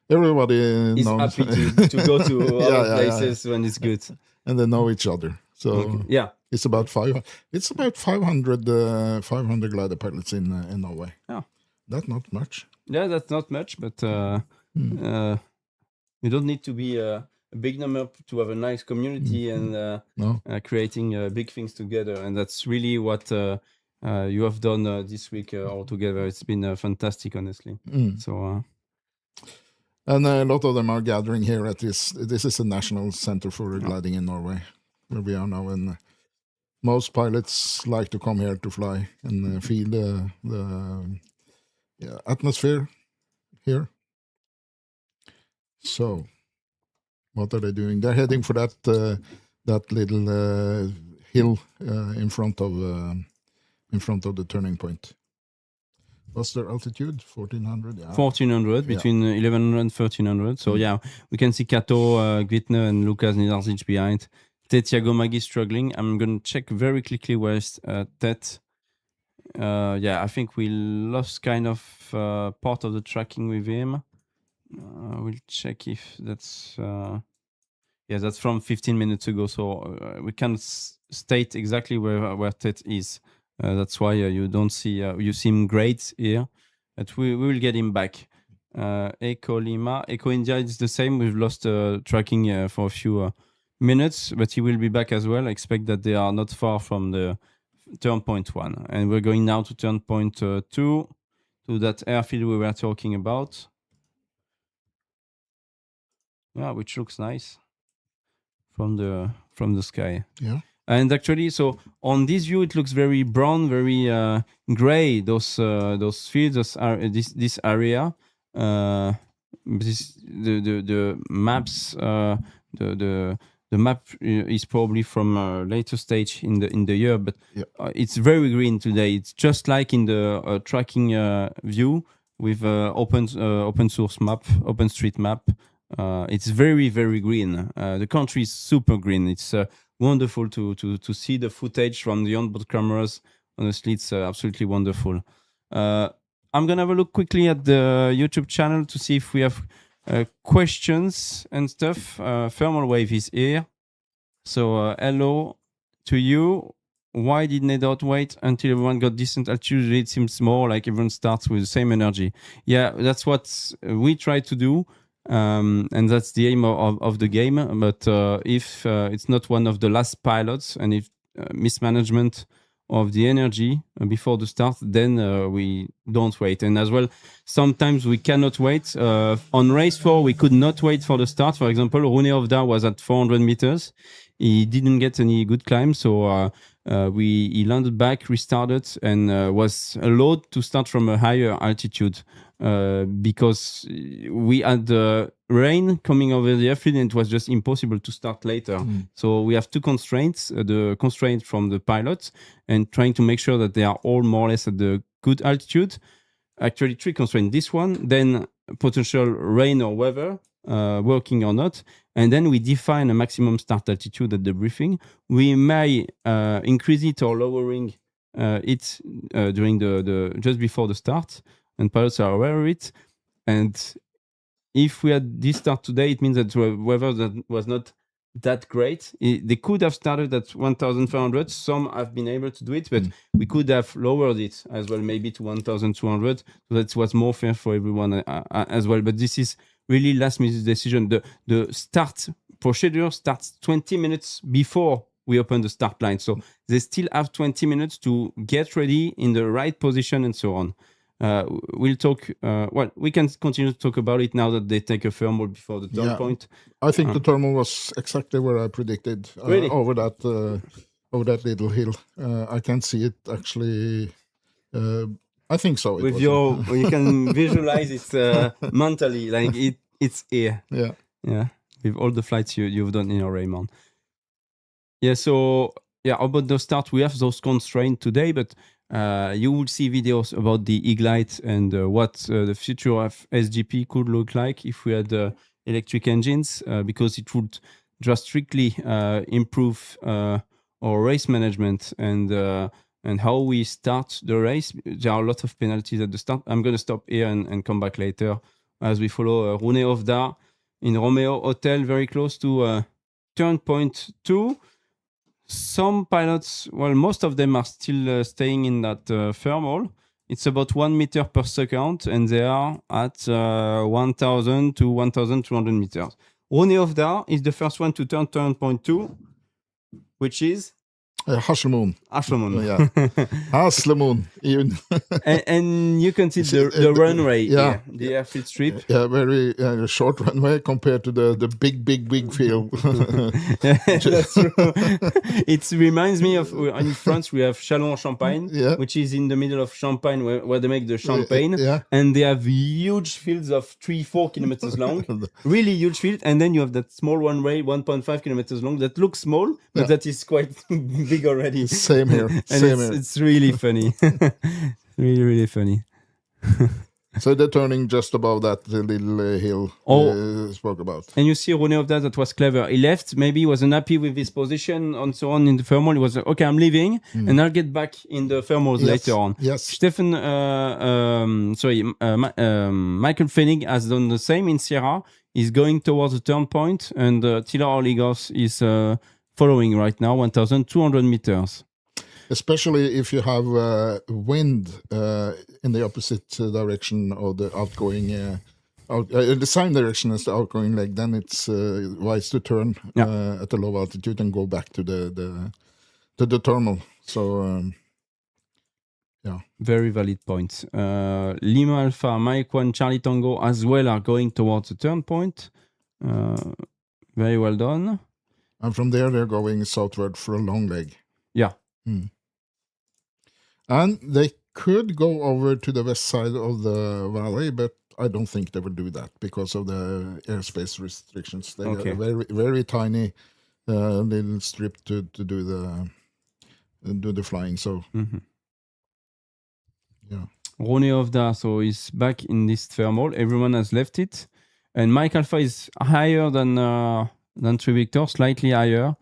everybody is happy to go to other places when it's good, and they know each other. So it's about 500 glider pilots in Norway. Yeah, that's not much. Yeah, that's not much, but you don't need to be a big number to have a nice community and creating big things together. And that's really what you have done this week all together. It's been fantastic, honestly. So. And a lot of them are gathering here at this. This is the National Center for Gliding in Norway, where we are now, and most pilots like to come here to fly and feel the atmosphere here. So, what are they doing? They're heading for that little hill in front of the turning point. What's their altitude? 1400. Yeah. 1400 between 1100 and 1300. So we can see Kato, Gwittner, and Lucas Nizarzic behind. Tetiago Maggi struggling. I'm going to check very quickly where's Tet. I think we lost kind of part of the tracking with him. We'll check if that's... that's from 15 minutes ago, so we can't state exactly where Tet is. That's why you don't see... you see him great here, but we will get him back. Eco Lima. Eco India is the same. We've lost tracking for a few... minutes, but he will be back as well. I expect that they are not far from the turn point 1. And we're going now to turn point 2, to that airfield we were talking about. Yeah, which looks nice from the sky. Yeah. And actually, so on this view, it looks very brown, very gray. Those fields, this area. The maps. The map is probably from a later stage in the year, but it's very green today. It's just like in the tracking view with open source map, OpenStreetMap. It's very, very green. The country is super green. It's wonderful to see the footage from the onboard cameras. Honestly, it's absolutely wonderful. I'm gonna have a look quickly at the YouTube channel to see if we have questions and stuff. Thermal wave is here. So hello to you. Why did Nedot wait until everyone got decent altitude? It seems more like everyone starts with the same energy. Yeah, that's what we try to do. And that's the aim of the game. But if it's not one of the last pilots, and if mismanagement of the energy before the start, then we don't wait. And as well, sometimes we cannot wait. On race 4, we could not wait for the start. For example, Rune Ovda was at 400 meters. He didn't get any good climb, so he landed back, restarted, and was allowed to start from a higher altitude because we had rain coming over the airfield, and it was just impossible to start later. So we have two constraints: the constraint from the pilots and trying to make sure that they are all more or less at the good altitude. Actually, three constraints: this one, then potential rain or weather, working or not, and then we define a maximum start altitude at the briefing. We may increase it or lowering it during the just before the start, and pilots are aware of it. And if we had this start today, it means that weather that was not that great. They could have started at 1,500. Some have been able to do it, but we could have lowered it as well, maybe to 1,200. So that was more fair for everyone as well. But this is really last minute decision. The start procedure starts 20 minutes before we open the start line. So they still have 20 minutes to get ready in the right position and so on. We'll talk. We can continue to talk about it now that they take a thermal before the turn point. I think the thermal was exactly where I predicted. Really? Over that little hill. I can see it actually. I think so. With you can visualize it mentally, like it's here. Yeah. With all the flights you've done in Raymond. Yeah. So about the start, we have those constraints today, but. You will see videos about the Iglite and what the future of SGP could look like if we had electric engines, because it would drastically improve our race management and how we start the race. There are a lot of penalties at the start. I'm going to stop here and come back later as we follow Rune Ovda in Romeo Hotel, very close to turn point 2. Some pilots, most of them are still staying in that thermal. It's about 1 meter per second, and they are at 1,000 to 1,200 meters. Rune Ovda is the first one to turn point 2, which is Hasselmoon. Yeah. Hasselmoon. and you can see the runway, the airfield strip. Yeah, very short runway compared to the big field. That's true. It reminds me of, in France, we have Châlons-Champagne, which is in the middle of Champagne, where they make the champagne. And they have huge fields of 3-4 kilometers long, really huge field. And then you have that small runway, 1.5 kilometers long, that looks small, but that is quite big already. Same here. It's really funny. Really, really funny. So they're turning just above that little hill spoke about. And you see Rune Ovda, that was clever. He left, maybe he wasn't happy with his position and so on in the thermal. He was like, okay, I'm leaving and I'll get back in the thermals later on. Yes. Stefan, Michael Fennig has done the same in Sierra. He's going towards the turn point, and Tila Orligos is following right now, 1,200 meters. Especially if you have wind in the opposite direction of the outgoing, the same direction as the outgoing leg, then it's wise to turn at a low altitude and go back to the thermal. So, Very valid point. Lima Alpha, Mike 1, Charlie Tango as well are going towards the turn point. Very well done. And from there, they're going southward for a long leg. Yeah. And they could go over to the west side of the valley, but I don't think they will do that because of the airspace restrictions. They are very, very tiny little strip to do the flying. So, Rune Ovda, so he's back in this thermal. Everyone has left it, and Mike Alpha is higher than Tree Victor, slightly higher.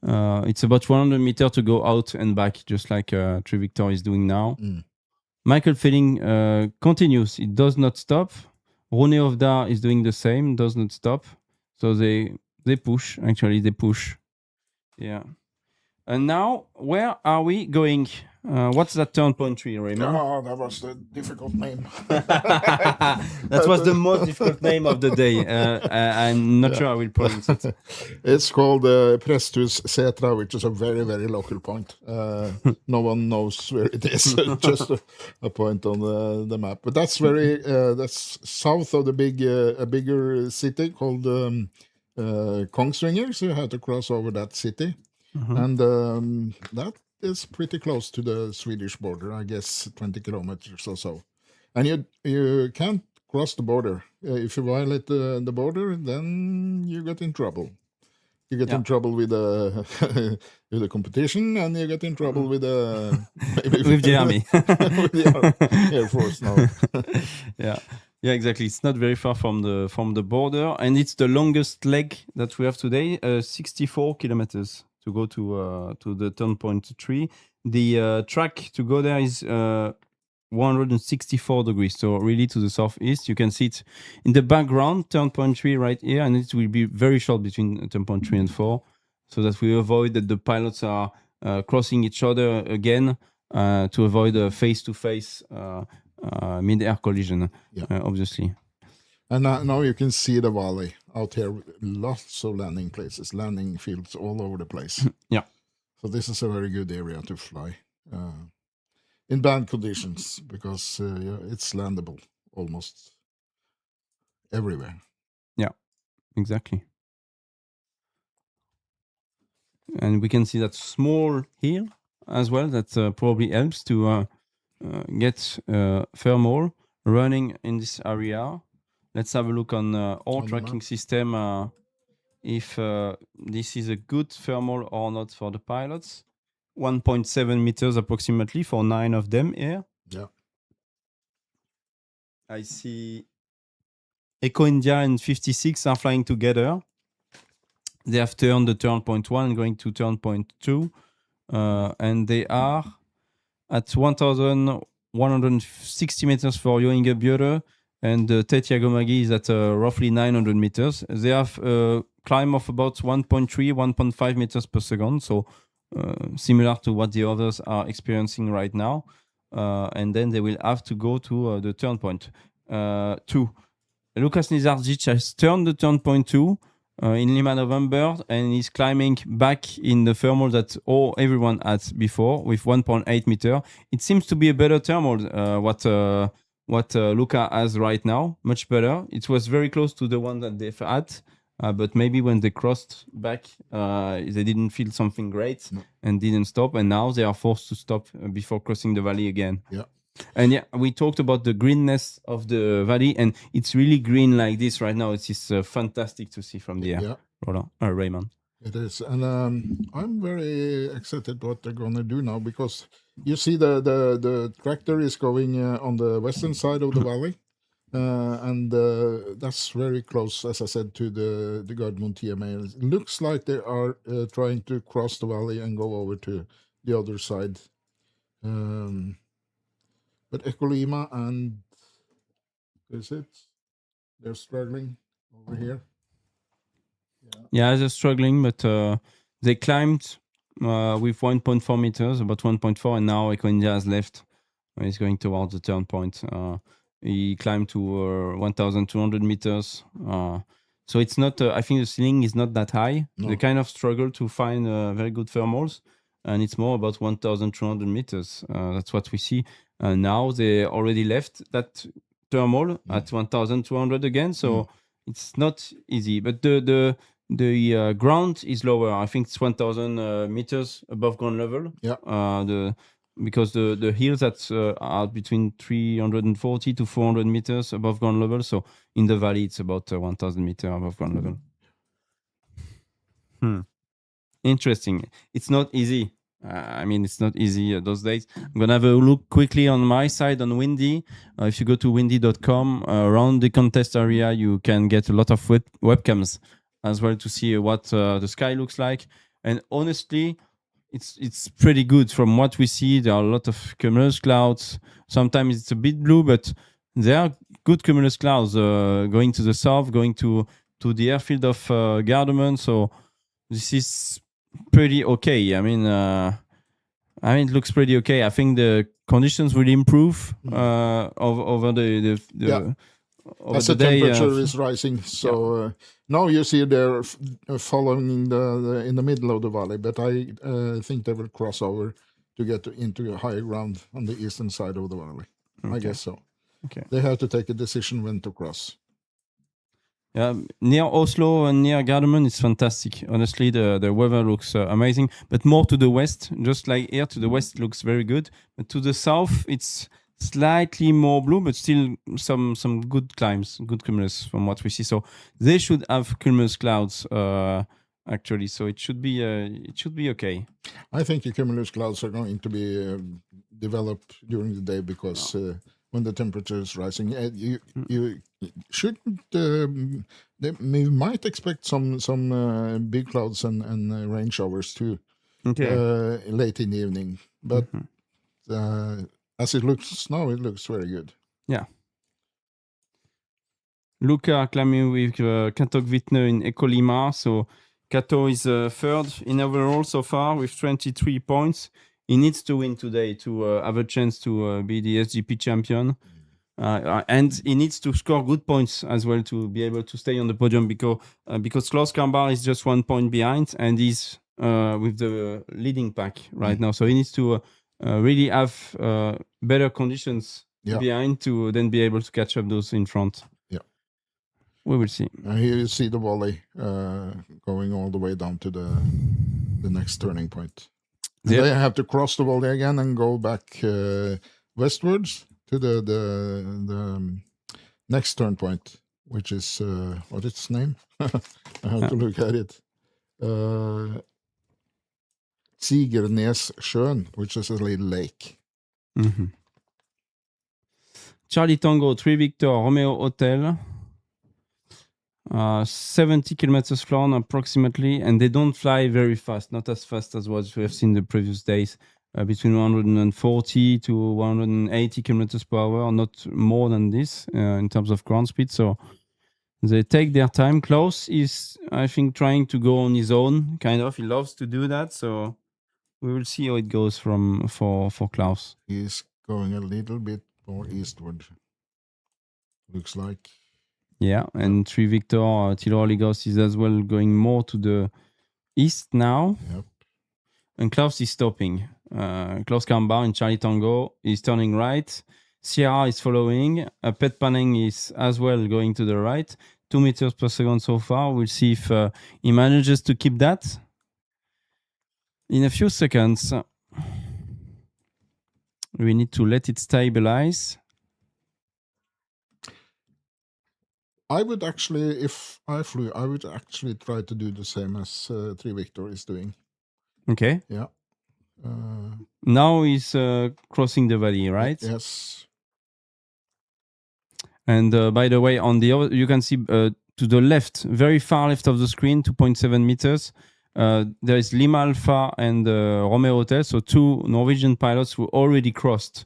It's about 100 meters to go out and back, just like Tree Victor is doing now. Michael Felling continues. It does not stop. Rune Ovda is doing the same, does not stop. So they push. Actually, they push. Yeah. And now, where are we going? What's that turn point 3, Raymond? Oh, that was the difficult name. That was the most difficult name of the day. I'm not sure I will pronounce it. It's called Presthus Setra, which is a very, very local point. No one knows where it is, just a point on the map. But that's that's south of the a bigger city called Kongsvinger, so you have to cross over that city. And that is pretty close to the Swedish border, I guess 20 kilometers or so. And you can't cross the border. If you violate the border, then you get in trouble. You get in trouble with with the competition, and you get in trouble with with the army, with the Air Force now. Yeah, exactly. It's not very far from the border, and it's the longest leg that we have today, 64 kilometers to go to the turn point 3. The track to go there is 164 degrees, so really to the southeast. You can see it in the background, turn point 3 right here, and it will be very short between turn point 3 and 4, so that we avoid that the pilots are crossing each other again, to avoid a face-to-face mid-air collision, obviously. And now you can see the valley out here, lots of landing places, landing fields all over the place. Yeah. So this is a very good area to fly. In bad conditions, because it's landable almost everywhere. Yeah, exactly. And we can see that small hill as well. That probably helps to get thermal running in this area. Let's have a look on our tracking system, if this is a good thermal or not for the pilots. 1.7 meters approximately for 9 of them here. Yeah. I see Eco India and 56 are flying together. They have turned the turn point 1 and going to turn point 2. And they are at 1,160 meters for Yoinge Björre, and Tetiago Magi is at roughly 900 meters. They have a climb of about 1.3, 1.5 meters per second, so similar to what the others are experiencing right now. And then they will have to go to the turn point 2. Lukas Nizardzic has turned the turn point 2 in Lima, November, and he's climbing back in the thermal that everyone had before with 1.8 meter. It seems to be a better thermal, what Luca has right now, much better. It was very close to the one that they've had, but maybe when they crossed back, they didn't feel something great and didn't stop, and now they are forced to stop before crossing the valley again. Yeah. And we talked about the greenness of the valley, and it's really green like this right now. It's just fantastic to see from the air. Raymond. It is, and I'm very excited what they're going to do now, because you see the tractor is going on the western side of the valley, and that's very close, as I said, to the Gardermoen TMA. It looks like they are trying to cross the valley and go over to the other side. But Ecolima and they're struggling over here. Yeah, they're struggling, but they climbed with 1.4 meters, about 1.4, and now Eco India has left. He's going towards the turn point. He climbed to 1,200 meters. So it's not, I think the ceiling is not that high. No. They kind of struggle to find very good thermals, and it's more about 1,200 meters. That's what we see. Now they already left that thermal at 1,200 again, so it's not easy. But the ground is lower. I think it's 1,000 meters above ground level. Yeah. Because the hills that are between 340 to 400 meters above ground level. So in the valley, it's about 1,000 meters above ground level. Interesting. It's not easy. It's not easy those days. I'm going to have a look quickly on my side on Windy. If you go to windy.com, around the contest area, you can get a lot of webcams as well to see what the sky looks like. And honestly, it's pretty good from what we see. There are a lot of cumulus clouds. Sometimes it's a bit blue, but there are good cumulus clouds going to the south, going to the airfield of Gardermoen. So this is pretty okay. I mean, it looks pretty okay. I think the conditions will improve over the Yeah. over As the the day. temperature is rising, so now you see they're following in the middle of the valley. But I think they will cross over to get into higher ground on the eastern side of the valley. I Okay. guess so. Okay. They have to take a decision when to cross. Yeah, near Oslo and near Gardermoen, it's fantastic. Honestly, the weather looks amazing. But more to the west, just like here to the west, it looks very good. But to the south, it's slightly more blue, but still some good climbs, good cumulus from what we see. So they should have cumulus clouds actually. So it should be okay. I think the cumulus clouds are going to be developed during the day because when the temperature is rising, you shouldn't. We might expect some big clouds and rain showers too late in the evening. But as it looks now, it looks very good. Yeah. Luca climbing with Kato Gvitne in Eco Lima. So Kato is third in overall so far with 23 points. He needs to win today to have a chance to be the SGP champion. And he needs to score good points as well to be able to stay on the podium because Klaus Kambar is just 1 point behind and he's with the leading pack right now. So he needs to really have better conditions behind to then be able to catch up those in front. We will see. Here you see the valley going all the way down to the next turning point. And they have to cross the valley again and go back westwards to the next turn point, which is what is its name? I have to look at it. Sigernessjøen, which is a little lake. Charlie Tango, 3 Victor, Romeo Hotel. 70 kilometers per hour approximately, and they don't fly very fast, not as fast as what we have seen the previous days, between 140 to 180 kilometers per hour, not more than this in terms of ground speed. So they take their time. Klaus is, I think, trying to go on his own, kind of. He loves to do that, so we will see how it goes for Klaus. He's going a little bit more eastward, looks like. Yeah, and 3 Victor, Tilo Oligos is as well going more to the east now. Yep. And Klaus is stopping. Klaus Kambar in Charlie Tango is turning right. Sierra is following. Pet Panning is as well going to the right. 2 meters per second so far. We'll see if he manages to keep that in a few seconds. We need to let it stabilize. I would actually, if I flew, I would actually try to do the same as 3 Victor is doing. Okay. Yeah. Now he's crossing the valley, right? Yes. And by the way, on the other, you can see to the left, very far left of the screen, 2.7 meters, there is Lima Alpha and Romeo Hotel, so 2 Norwegian pilots who already crossed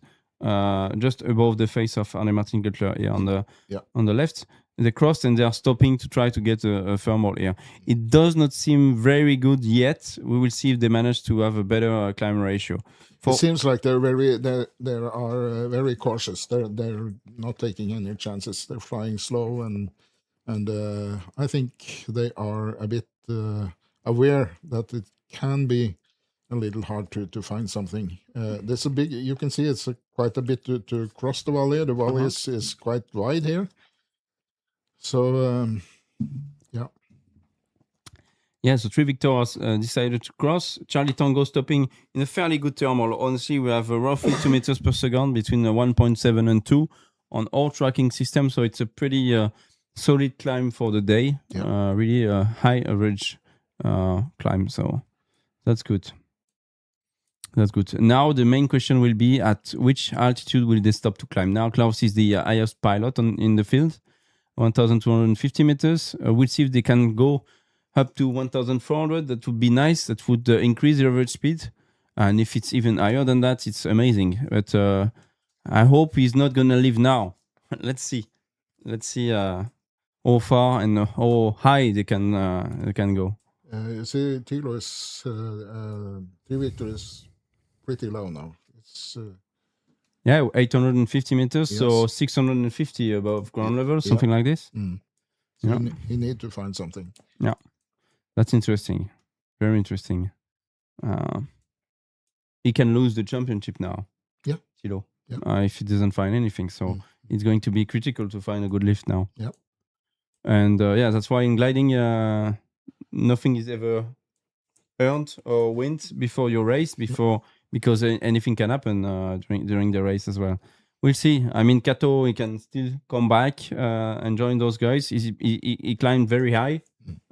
just above the face of Arne Martin Gutler here on the left. They crossed and they are stopping to try to get a thermal here. It does not seem very good yet. We will see if they manage to have a better climb ratio. It seems like they are very cautious. They're not taking any chances. They're flying slow and I think they are a bit aware that it can be a little hard to find something. There's a big. You can see it's quite a bit to cross the valley. The valley is quite wide here. So, yeah. Yeah, so 3 Victor has decided to cross. Charlie Tango stopping in a fairly good thermal. Honestly, we have roughly 2 meters per second between 1.7 and 2 on all tracking systems. So it's a pretty solid climb for the day. Yeah. Really a high average climb. So that's good. That's good. Now the main question will be at which altitude will they stop to climb? Now Klaus is the highest pilot in the field. 1,250 meters. We'll see if they can go up to 1,400. That would be nice. That would increase the average speed. And if it's even higher than that, it's amazing. But I hope he's not going to leave now. Let's see. Let's see how far and how high they can go. You see, Tilo is 3 Victor is pretty low now. It's Yeah, 850 meters, so Yes. 650 above ground level, something like this. So Yeah. he need to find something. Yeah, that's interesting. Very interesting. He can lose the championship now. Yeah. Tilo. Yeah. If he doesn't find anything, so it's going to be critical to find a good lift now. Yeah. And yeah, that's why in gliding, nothing is ever earned or wins before your race, because anything can happen during the race as well. We'll see. I mean, Kato, he can still come back and join those guys. He climbed very high,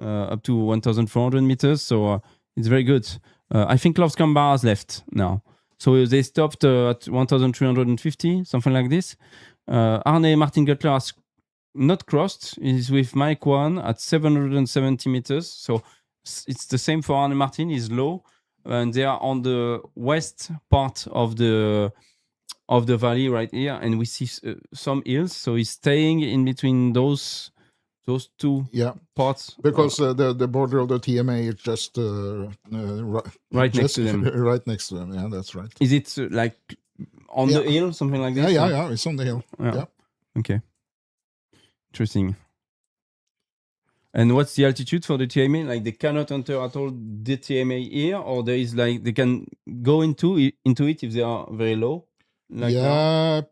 up to 1,400 meters, so it's very good. I think Klaus Kambar has left now. So they stopped at 1,350, something like this. Arne Martin Guttler has not crossed. He's with Mike 1 at 770 meters. So it's the same for Arne Martin. He's low. And they are on the west part of the valley right here. And we see some hills. So he's staying in between those two parts. Because the border of the TMA is just right next to them. Right next to them, yeah, that's right. Is it like on the hill, something like this? Yeah, it's on the hill. Yeah. Okay. Interesting. And what's the altitude for the TMA? Like they cannot enter at all the TMA here, or there is like they can go into it if they are very low? Like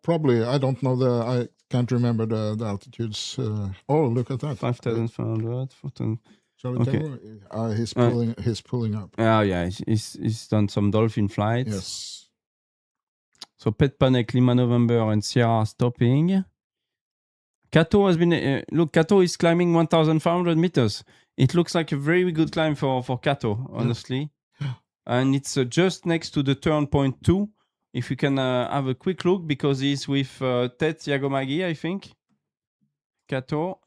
probably. I don't know I can't remember the altitudes. Oh, look at that. 5,500, 4,000. Shall we tell him? He's pulling up. Oh, yeah. He's done some dolphin flights. Yes. So Pet Panek, Lima November, and Sierra stopping. Kato has been... look, Kato is climbing 1,500 meters. It looks like a very good climb for Kato, honestly. Yeah. And it's just next to the turn point 2. If you can have a quick look, because he's with Tet Yagomagi, I think. Kato.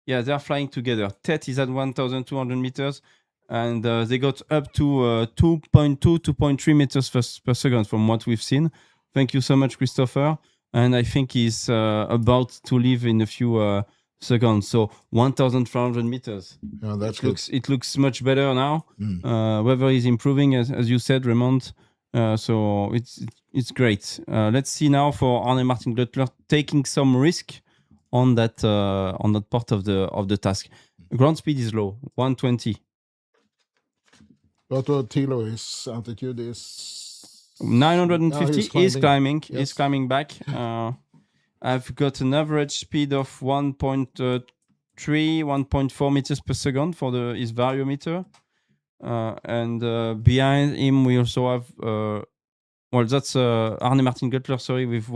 Yeah, they're flying together. Tet is at 1,200 meters, and they got up to 2.2, 2.3 meters per second from what we've seen. Thank you so much, Christopher. And I think he's about to leave in a few seconds. So 1,400 meters. Yeah, that's good. It looks much better now. Weather is improving, as you said, Raymond. So it's great. Let's see now for Arne Martin Guttler taking some risk on that part of the task. Ground speed is low, 120. But Tilo, his altitude is 950. He's climbing. Yes. He's climbing back. I've got an average speed of 1.3, 1.4 meters per second for his variometer. And behind him, we also have, that's Arne Martin Guttler, sorry, with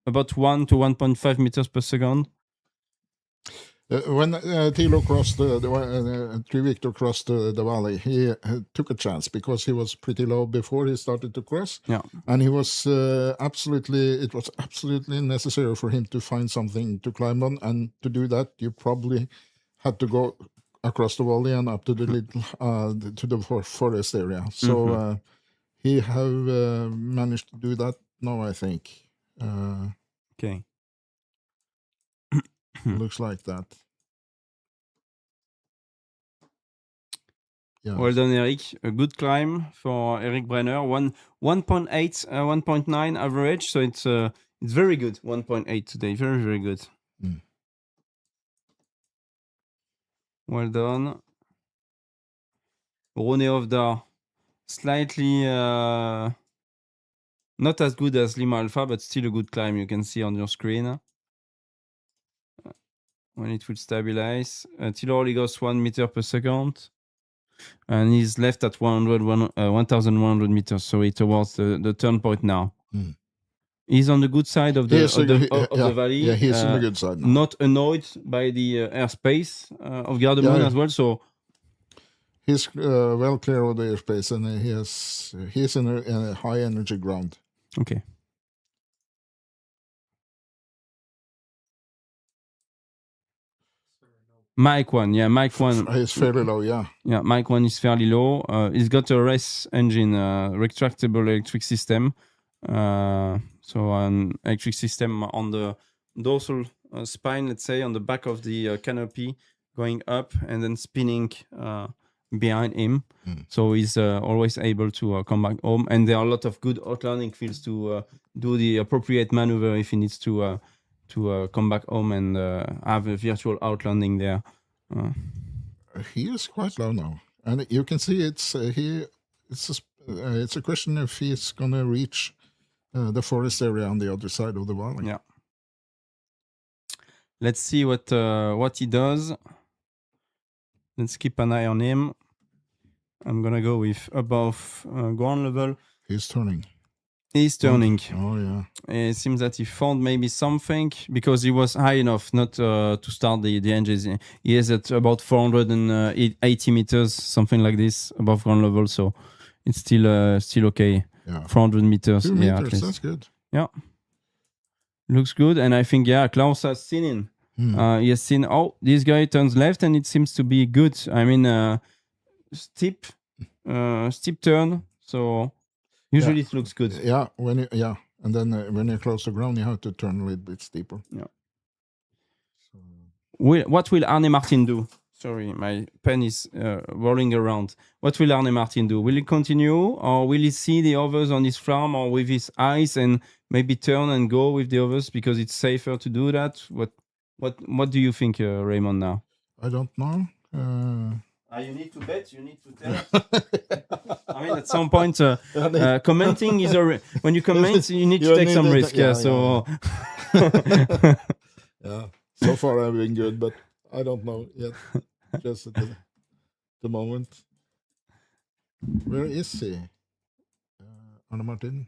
about 1 to 1.5 meters per second. When Tilo crossed Prix Victor crossed the valley, he took a chance because he was pretty low before he started to cross. Yeah. And it was absolutely necessary for him to find something to climb on. And to do that, you probably had to go across the valley and up to the little to the forest area. So he have managed to do that now, I think. Okay. Looks like that. Yeah. Well done, Eric. A good climb for Eric Brenner. 1.8, 1.9 average. So it's very good. 1.8 today. Very, very good. Well done. Rone Ovdar. Slightly not as good as Lima Alpha, but still a good climb. You can see on your screen. When it will stabilize. Tilo only goes 1 meter per second. And he's left at 1,100 meters. So it's towards the turn point now. He's on the good side of the valley. Yeah, he's on the good side now. Not annoyed by the airspace of Gardermoen as well. So he's well clear of the airspace, and he's in a high energy ground. Okay. Mike 1, Mike 1. He's fairly low, yeah. Yeah, Mike 1 is fairly low. He's got a race engine, retractable electric system. So an electric system on the dorsal spine, let's say, on the back of the canopy, going up and then spinning behind him. So he's always able to come back home. And there are a lot of good outlanding fields to do the appropriate maneuver if he needs to come back home and have a virtual outlanding there. He is quite low now, and you can see it's a question if he's gonna reach the forest area on the other side of the valley. Yeah. Let's see what he does. Let's keep an eye on him. I'm gonna go with above ground level. He's turning. He's turning. Oh yeah. It seems that he found maybe something because he was high enough not to start the engines. He is at about 480 meters, something like this, above ground level. So it's still okay. Yeah. 400 meters. 2 yeah, meters. That's good. Yeah. Looks good. And I think, Klaus has seen him. He has seen, this guy turns left and it seems to be good. I mean, steep turn. So usually it looks good. Yeah, and then when you're close to ground, you have to turn a little bit steeper. Yeah. So. What will Arne Martin do? Sorry, my pen is rolling around. What will Arne Martin do? Will he continue, or will he see the others on his farm, or with his eyes, and maybe turn and go with the others because it's safer to do that? What do you think, Raymond? Now I don't know. you need to bet. You need to tell. I mean, at some point, commenting is when you comment, you need to take some risk. So. Yeah. So far, I've been good, but I don't know yet. Just at the moment. Where is he? Arne Martin?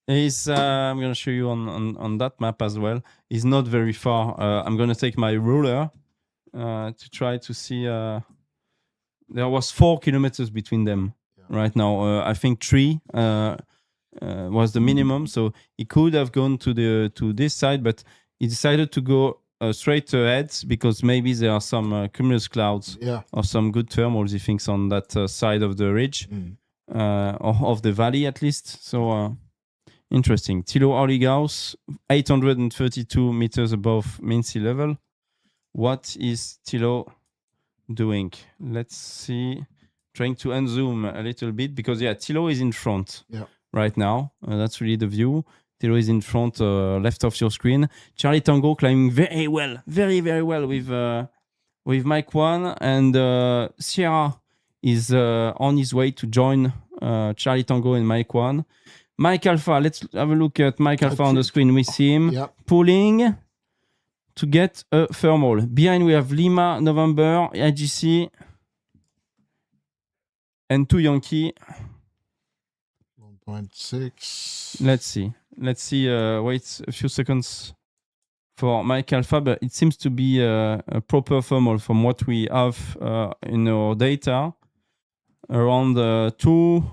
He's. I'm gonna show you on that map as well. He's not very far. I'm gonna take my ruler to try to see. There was 4 kilometers between them right now. I think 3 was the minimum, so he could have gone to this side, but he decided to go straight ahead because maybe there are some cumulus clouds or some good thermals, he thinks, on that side of the ridge or of the valley at least. So interesting. Thilo Orligaus, 832 meters above mean sea level. What is Thilo doing? Let's see. Trying to unzoom a little bit because Thilo is in front right now. That's really the view. Thilo is in front, left of your screen. Charlie Tango climbing very well, very, very well with Mike 1. And Sierra is on his way to join Charlie Tango and Mike 1. Mike Alpha, let's have a look at Mike Alpha on the screen. We see him pulling to get a thermal. Behind we have Lima, November, IGC, and 2 Yankee. 1.6. Let's see. Wait a few seconds for Mike Alpha, but it seems to be a proper thermal from what we have in our data. Around 2,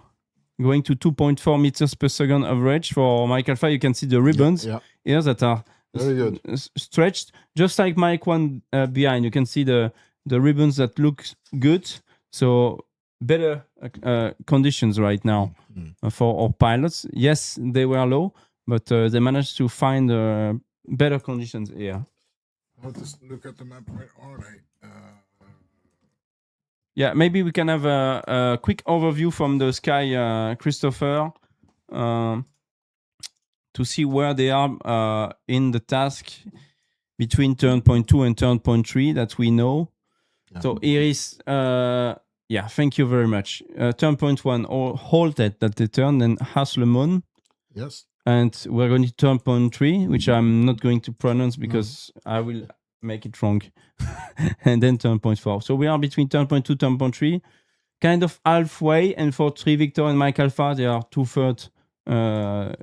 going to 2.4 meters per second average for Mike Alpha. You can see the ribbons here that are very good. Stretched, just like Mike 1 behind. You can see the ribbons that look good. So better conditions right now for our pilots. Yes, they were low, but they managed to find better conditions here. I'll just look at the map. Where are they? Maybe we can have a quick overview from the sky, Christopher, to see where they are in the task between turn point 2 and turn point 3 that we know. So here is... thank you very much. Turn point 1, halted that they turned, and Haslemon. Yes. And we're going to turn point 3, which I'm not going to pronounce because I will make it wrong. And then turn point 4. So we are between turn point 2, turn point 3, kind of halfway. And for 3 Victor and Mike Alpha, they are 2/3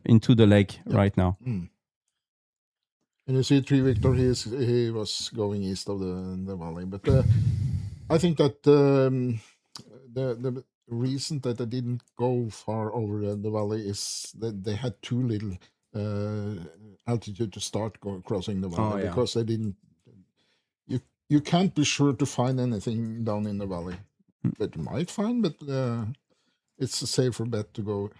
into the lake right now. And you see 3 Victor, he was going east of the valley. But I think that the reason that they didn't go far over the valley is that they had too little altitude to start crossing the valley because they didn't. You can't be sure to find anything down in the valley, but you might find. But it's a safer bet to go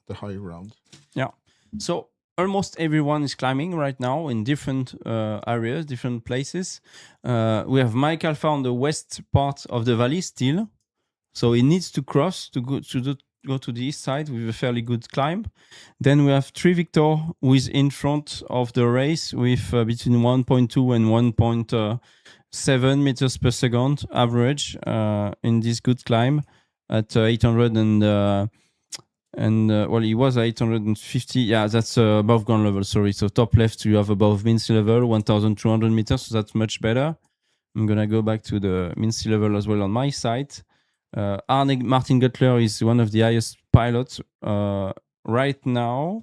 the higher ground. Yeah. So almost everyone is climbing right now in different areas, different places. We have Mike Alpha on the west part of the valley still. So he needs to cross to go to the east side with a fairly good climb. Then we have 3 Victor, who is in front of the race with between 1.2 and 1.7 meters per second average in this good climb at 800 well, he was 850. Yeah, that's above ground level. Sorry. So top left, you have above mean sea level, 1,200 meters. So that's much better. I'm gonna go back to the mean sea level as well on my side. Arne Martin Guttler is one of the highest pilots right now.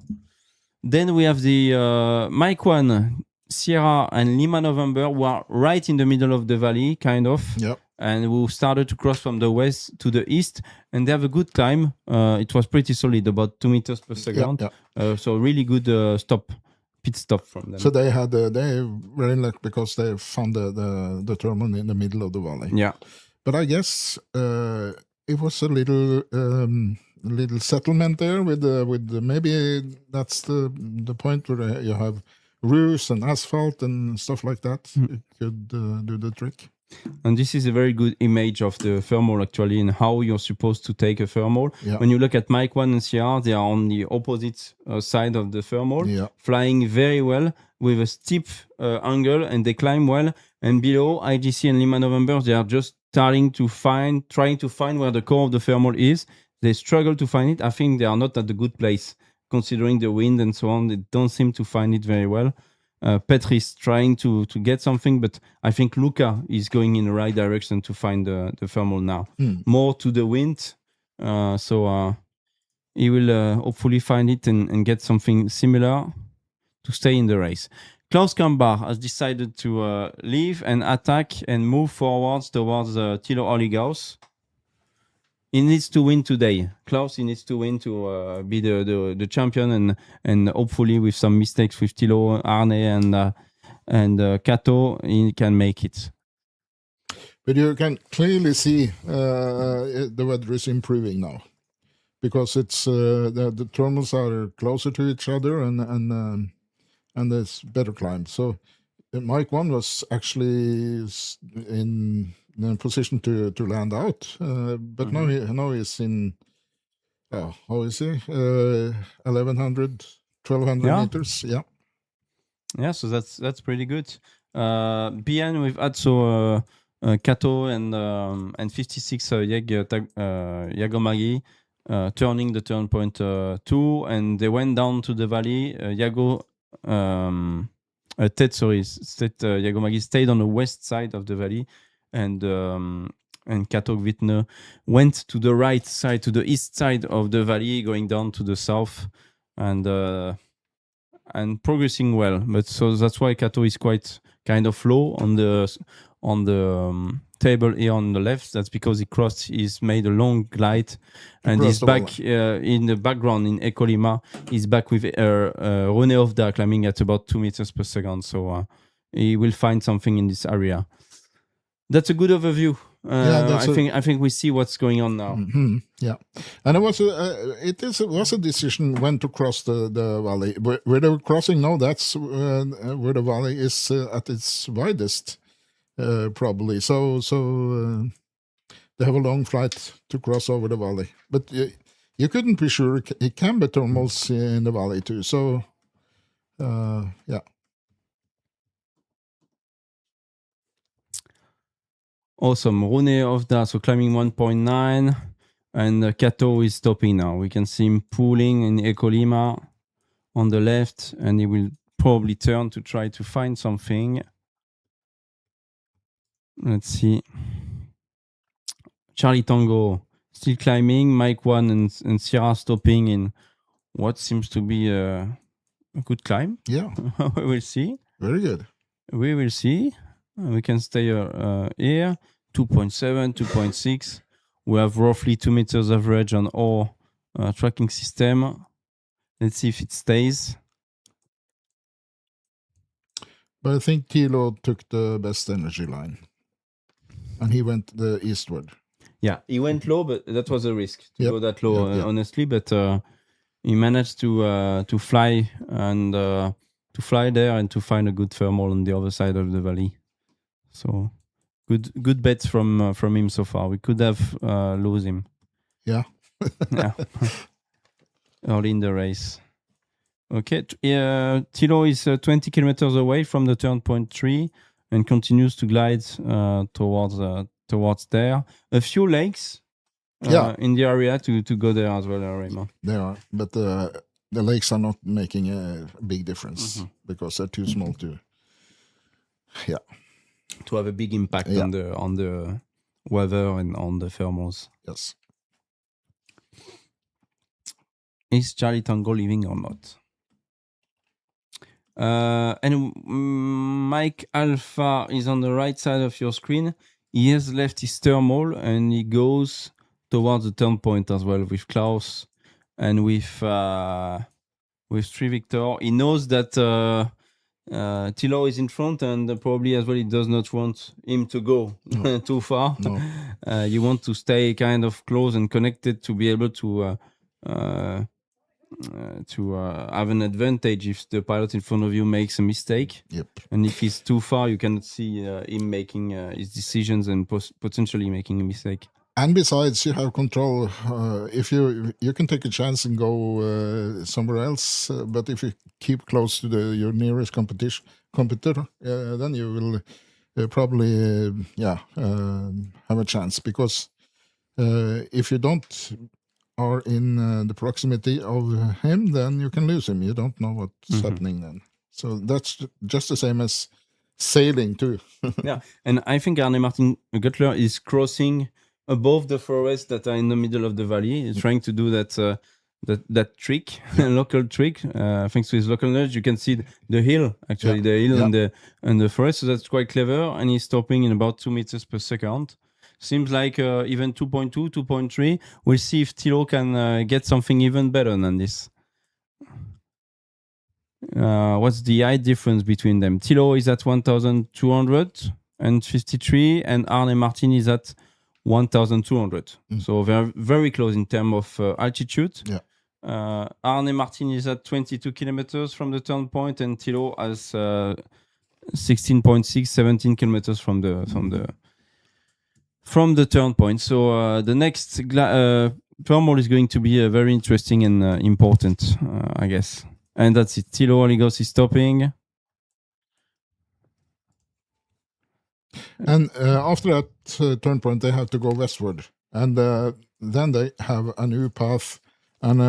Then we have the Mike 1, Sierra, and Lima November, who are right in the middle of the valley, kind of. Yep. And who started to cross from the west to the east, and they have a good climb. It was pretty solid, about 2 meters per second. Yeah. So really good pit stop from them. So they had they very lucky because they found the terminal in the middle of the valley. Yeah, but I guess it was a little settlement there with maybe that's the point where you have roofs and asphalt and stuff like that. It could do the trick. And this is a very good image of the thermal actually, and how you're supposed to take a thermal. Yeah. When you look at Mike 1 and Sierra, they are on the opposite side of the thermal, flying very well with a steep angle, and they climb well. And below, IGC and Lima November, they are just trying to find where the core of the thermal is. They struggle to find it. I think they are not at the good place, considering the wind and so on. They don't seem to find it very well. Petri is trying to get something, but I think Luca is going in the right direction to find the thermal now. More to the wind. So he will hopefully find it and get something similar to stay in the race. Klaus Kambar has decided to leave and attack and move forwards towards Thilo Oligaus. He needs to win today. Klaus, he needs to win to be the champion, and hopefully with some mistakes with Thilo, Arne, and Kato, he can make it. But you can clearly see the weather is improving now, because it's the terminals are closer to each other, and there's better climb. So Mike 1 was actually in position to land out, but now he's in how is he 1,100, 1,200 meters. Yeah, so that's pretty good. BN with also Kato and 56 Yagomagi turning the turn point 2, and they went down to the valley. Yagomagi stayed on the west side of the valley, and Kato Gvitne went to the right side, to the east side of the valley, going down to the south, and progressing well. But so that's why Kato is quite kind of low on the table here on the left. That's because he's made a long glide, and he's back in the background in Ecolima. He's back with Rune Ovda climbing at about 2 meters per second. So he will find something in this area. That's a good overview. I think we see what's going on now. Mm-hmm. Yeah, and it was a decision when to cross the valley. Where they were crossing now, that's where the valley is at its widest, probably. So they have a long flight to cross over the valley, but you couldn't be sure. It can be thermals in the valley too. So yeah. Awesome. Rune Ovda, so climbing 1.9, and Kato is stopping now. We can see him pulling in Ecolima on the left, and he will probably turn to try to find something. Let's see. Charlie Tango still climbing. Mike 1 and Sierra stopping in what seems to be a good climb. Yeah. We will see. Very good. We will see. We can stay here. 2.7, 2.6. We have roughly 2 meters average on our tracking system. Let's see if it stays. But I think Thilo took the best energy line, and he went the eastward. Yeah, he went low, but that was a risk to go that low, honestly. But he managed to fly and to fly there and to find a good thermal on the other side of the valley. So Good bets from him so far. We could have lose him. Yeah. Yeah. Early in the race. Okay. Thilo is 20 kilometers away from the turn point 3 and continues to glide towards there. A few lakes in the area to go there as well, Raymond. They are, but the lakes are not making a big difference because they're too small to have a big impact on the weather and on the thermals. Yes. Is Charlie Tango leaving or not? And Mike Alpha is on the right side of your screen. He has left his thermal and he goes towards the turn point as well with Klaus and with Tri Victor. He knows that Thilo is in front and probably as well he does not want him to go too far. No. You want to stay kind of close and connected to be able to have an advantage if the pilot in front of you makes a mistake. Yep. And if he's too far, you cannot see him making his decisions and potentially making a mistake. And besides, you have control. If you can take a chance and go somewhere else, but if you keep close to your nearest competitor, then you will probably have a chance. Because if you don't are in the proximity of him, then you can lose him. You don't know what's happening then. So that's just the same as sailing too. Yeah, and I think Arne Martin Guttler is crossing above the forests that are in the middle of the valley. He's trying to do that trick, local trick. Thanks to his local knowledge, you can see the hill, actually, the hill and the forest. So that's quite clever. And he's stopping in about 2 meters per second. Seems like even 2.2, 2.3. We'll see if Thilo can get something even better than this. What's the height difference between them? Thilo is at 1,253 and Arne Martin is at 1,200. So they're very close in terms of altitude. Yeah. Arne Martin is at 22 kilometers from the turn point and Thilo has 16.6, 17 kilometers from the turn point. So the next thermal is going to be very interesting and important, I guess. And that's it. Thilo Oligos is stopping. And after that turn point, they have to go westward. And then they have a new path. And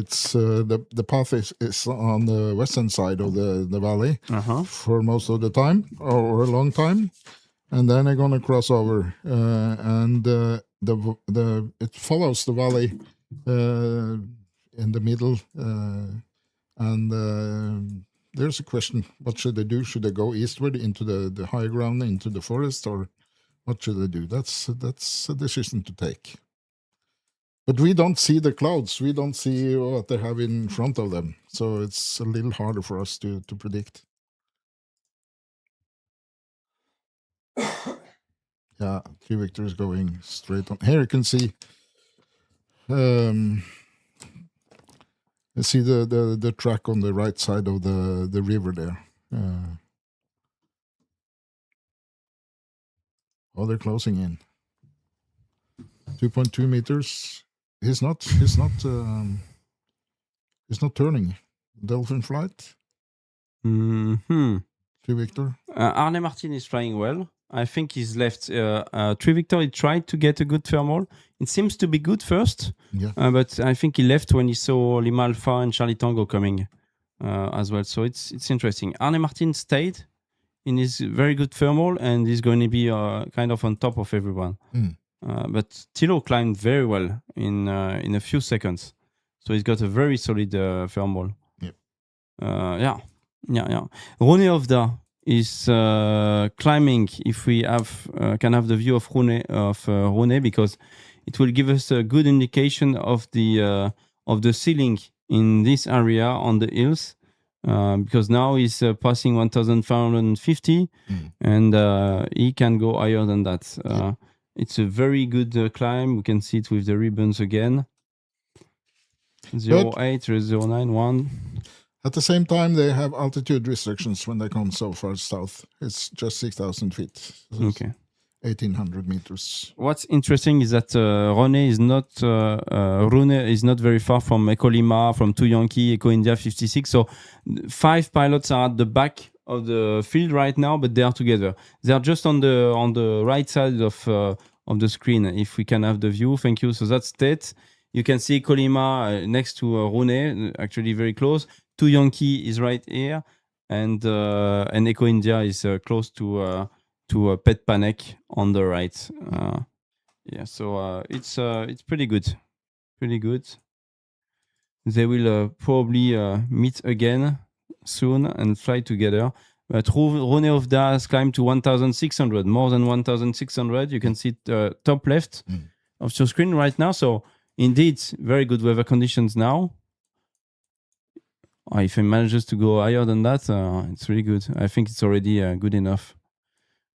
it's the path is on the western side of the valley for most of the time, or a long time. And then they're going to cross over, and it follows the valley in the middle. And there's a question: what should they do? Should they go eastward into the high ground, into the forest, or what should they do? That's a decision to take. But we don't see the clouds. We don't see what they have in front of them, so it's a little harder for us to predict. Yeah, Tri Victor is going straight on. Here you can see, you see the track on the right side of the river there. They're closing in. 2.2 meters. He's not turning. Dolphin flight. Tri Victor. Arne Martin is flying well. I think he's left. Tri Victor, he tried to get a good thermal. It seems to be good first, but I think he left when he saw Lima Alpha and Charlie Tango coming as well. So it's interesting. Arne Martin stayed in his very good thermal and he's going to be kind of on top of everyone. But Thilo climbed very well in a few seconds. So he's got a very solid thermal. Yep. Yeah. Rone Ovda is climbing. If we can have the view of Rone, because it will give us a good indication of the ceiling in this area on the hills, because now he's passing 1,550 and he can go higher than that. It's a very good climb. We can see it with the ribbons again. 08, 091. At the same time, they have altitude restrictions when they come so far south. It's just 6,000 feet. Okay. 1800 meters. What's interesting is that Rune is not very far from Eco Lima, from 2 Yankee, Eco India 56. So 5 pilots are at the back of the field right now, but they are together. They are just on the right side of the screen. If we can have the view, thank you. So that's Tet. You can see Eco Lima next to Rune, actually very close. 2 Yankee is right here, and Eco India is close to Pet Panic on the right. So it's pretty good. Pretty good. They will probably meet again soon and fly together. But Rune of Da has climbed to 1,600, more than 1,600. You can see it top left of your screen right now. So indeed, very good weather conditions now. If he manages to go higher than that, it's really good. I think it's already good enough.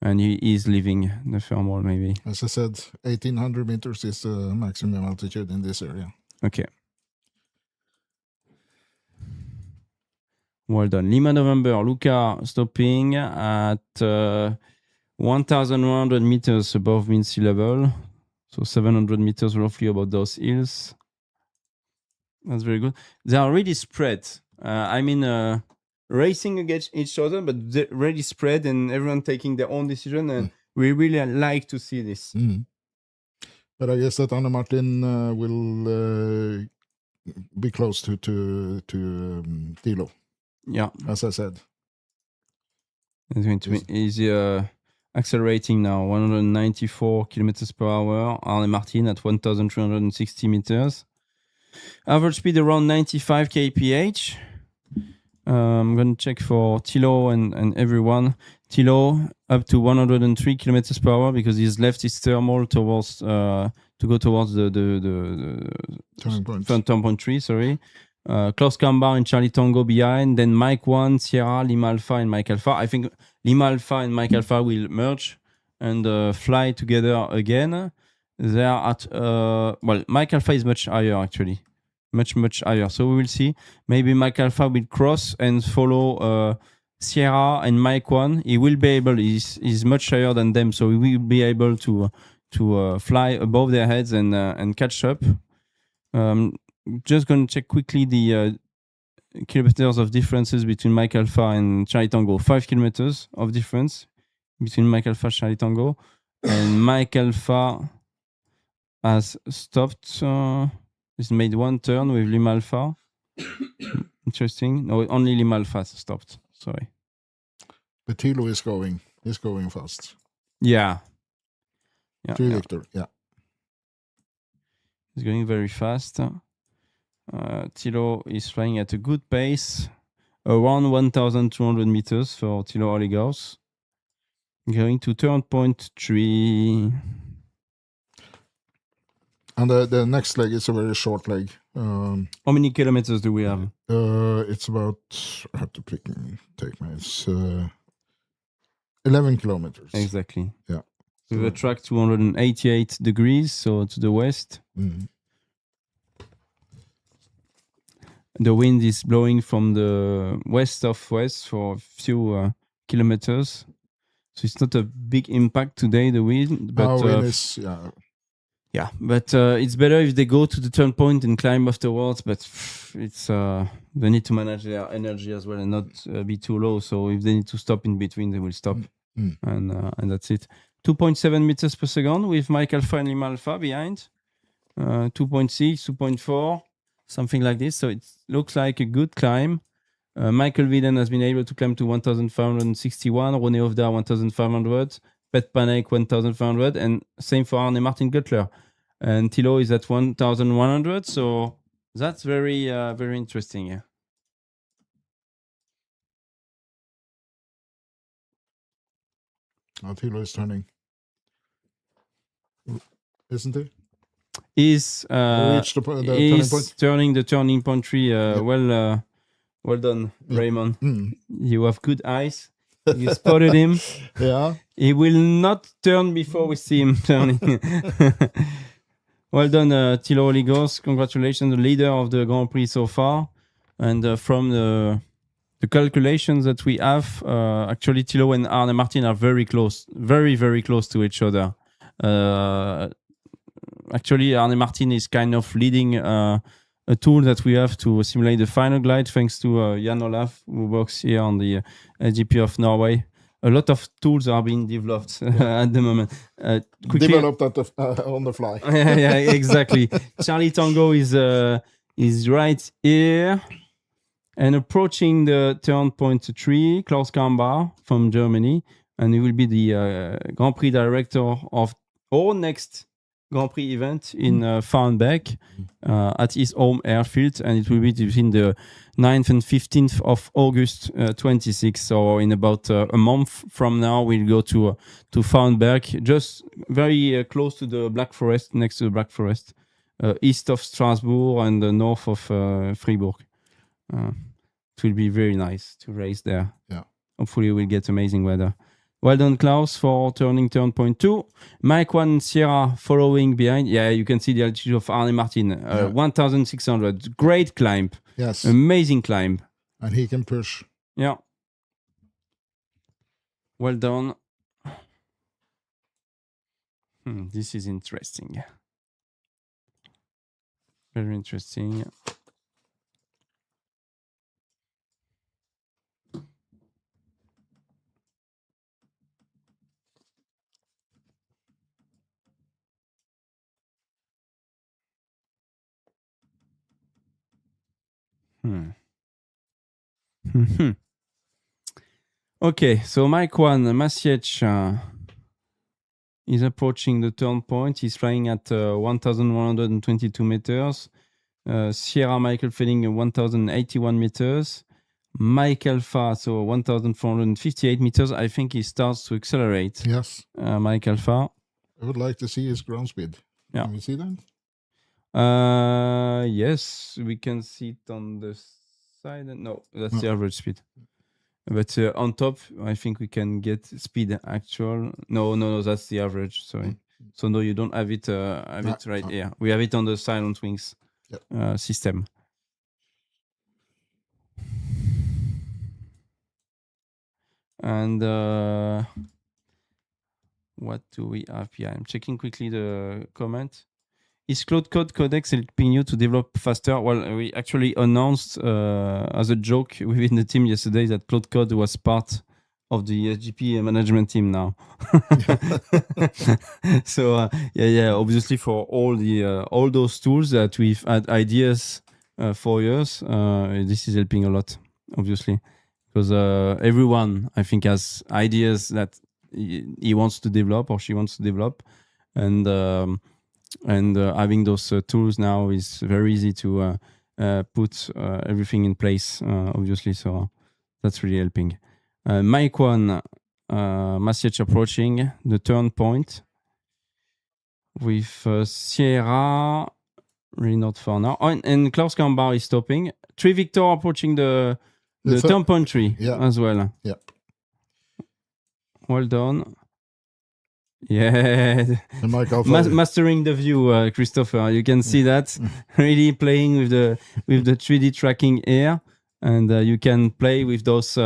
And he is leaving the thermal, maybe. As I said, 1800 meters is the maximum altitude in this area. Okay. Well done. Lima November, Luca stopping at 1,100 meters above mean sea level. So 700 meters roughly above those hills. That's very good. They are really spread. Racing against each other, but they're really spread and everyone taking their own decision. And we really like to see this. But I guess that Anna Martin will be close to Tilo. Yeah. As I said. It's going to be easy. Accelerating now, 194 kilometers per hour. Arne Martin at 1,360 meters. Average speed around 95 kph. I'm going to check for Tilo and everyone. Tilo up to 103 kilometers per hour because he's left his thermal towards to go towards the turn point 3. Sorry. Klaus Kambar and Charlie Tango behind. Then Mike 1, Sierra, Lima Alpha, and Mike Alpha. I think Lima Alpha and Mike Alpha will merge and fly together again. They are at Mike Alpha is much higher actually. Much higher. So we will see. Maybe Mike Alpha will cross and follow Sierra and Mike 1. He will be able. He's much higher than them, so he will be able to fly above their heads and catch up. Just going to check quickly the kilometers of differences between Mike Alpha and Charlie Tango. 5 kilometers of difference between Mike Alpha and Charlie Tango, and Mike Alpha has stopped. He's made one turn with Lima Alpha. Interesting. No, only Lima Alpha stopped. Sorry. But Tilo is going. He's going fast. Yeah. Victor. Yeah. He's going very fast. Tilo is flying at a good pace. Around 1,200 meters for Tilo Oligos. Going to turn point 3. And the next leg is a very short leg. How many kilometers do we have? It's about, I have to take my, it's 11 kilometers. Exactly. Yeah. With a track 288 degrees, so to the west. The wind is blowing from the west of west for a few kilometers. So it's not a big impact today, the wind. But wind is, yeah, but it's better if they go to the turn point and climb afterwards. But it's they need to manage their energy as well and not be too low. So if they need to stop in between, they will stop, and that's it. 2.7 meters per second with Mike Alpha and Lima Alpha behind. 2.6, 2.4, something like this. So it looks like a good climb. Michael Viden has been able to climb to 1,561. Rune Ovda 1,500. Pet Panic 1,500, and same for Arne Martin Guttler. And Tilo is at 1,100, so that's very interesting. Yeah. Tilo is turning, isn't he? He's turning the turning point 3. Well done, Raymond. You have good eyes. You spotted him. Yeah. He will not turn before we see him turning. Well done, Tilo Oligos. Congratulations, the leader of the Grand Prix so far. And from the the calculations that we have, actually Thilo and Arne Martin are very close, very, very close to each other. Actually, Arne Martin is kind of leading a tool that we have to simulate the final glide, thanks to Jan Olaf, who works here on the SGP of Norway. A lot of tools are being developed at the moment. Developed on the fly. Yeah, exactly. Charlie Tango is right here and approaching the turn point 3, Klaus Kambar from Germany, and he will be the Grand Prix director of our next Grand Prix event in Farnbach at his home airfield, and it will be between the 9th and 15th of August 26. So in about a month from now, we'll go to Farnbach, just very close to the Black Forest, next to the Black Forest, east of Strasbourg and north of Fribourg. It will be very nice to race there. Yeah. Hopefully we'll get amazing weather. Well done, Klaus, for turning turn point 2. Mike 1 Sierra following behind. Yeah, you can see the altitude of Arne Martin. 1,600. Great climb. Yes. Amazing climb. And he can push. Yeah. Well done. This is interesting. Very interesting. Okay, so Mike 1, Masiec is approaching the turn point. He's flying at 1,122 meters. Sierra Michael Felling 1,081 meters. Mike Alpha, so 1,458 meters. I think he starts to accelerate. Yes. Mike Alpha. I would like to see his ground speed. Yeah. Can you see that? Yes, we can see it on the side. No, that's the average speed. But on top, I think we can get speed actual. No, that's the average. Sorry. So no, you don't have it. It right here. We have it on the silent wings system. And what do we have here? I'm checking quickly the comment. Is Cloud Code Codex helping you to develop faster? Well, we actually announced as a joke within the team yesterday that Cloud Code was part of the SGP management team now. So obviously for all those tools that we've had ideas for years, this is helping a lot, obviously, because everyone I think has ideas that he wants to develop or she wants to develop, and having those tools now is very easy to put everything in place, obviously. So that's really helping. Mike 1, Masiec approaching the turn point with Sierra, really not far now. Oh, and Klaus Kambar is stopping. 3 Victor approaching the turn point 3 as well. Yep. Well done. Yeah, mastering the view, Christopher. You can see that really playing with the 3D tracking here, and you can play with those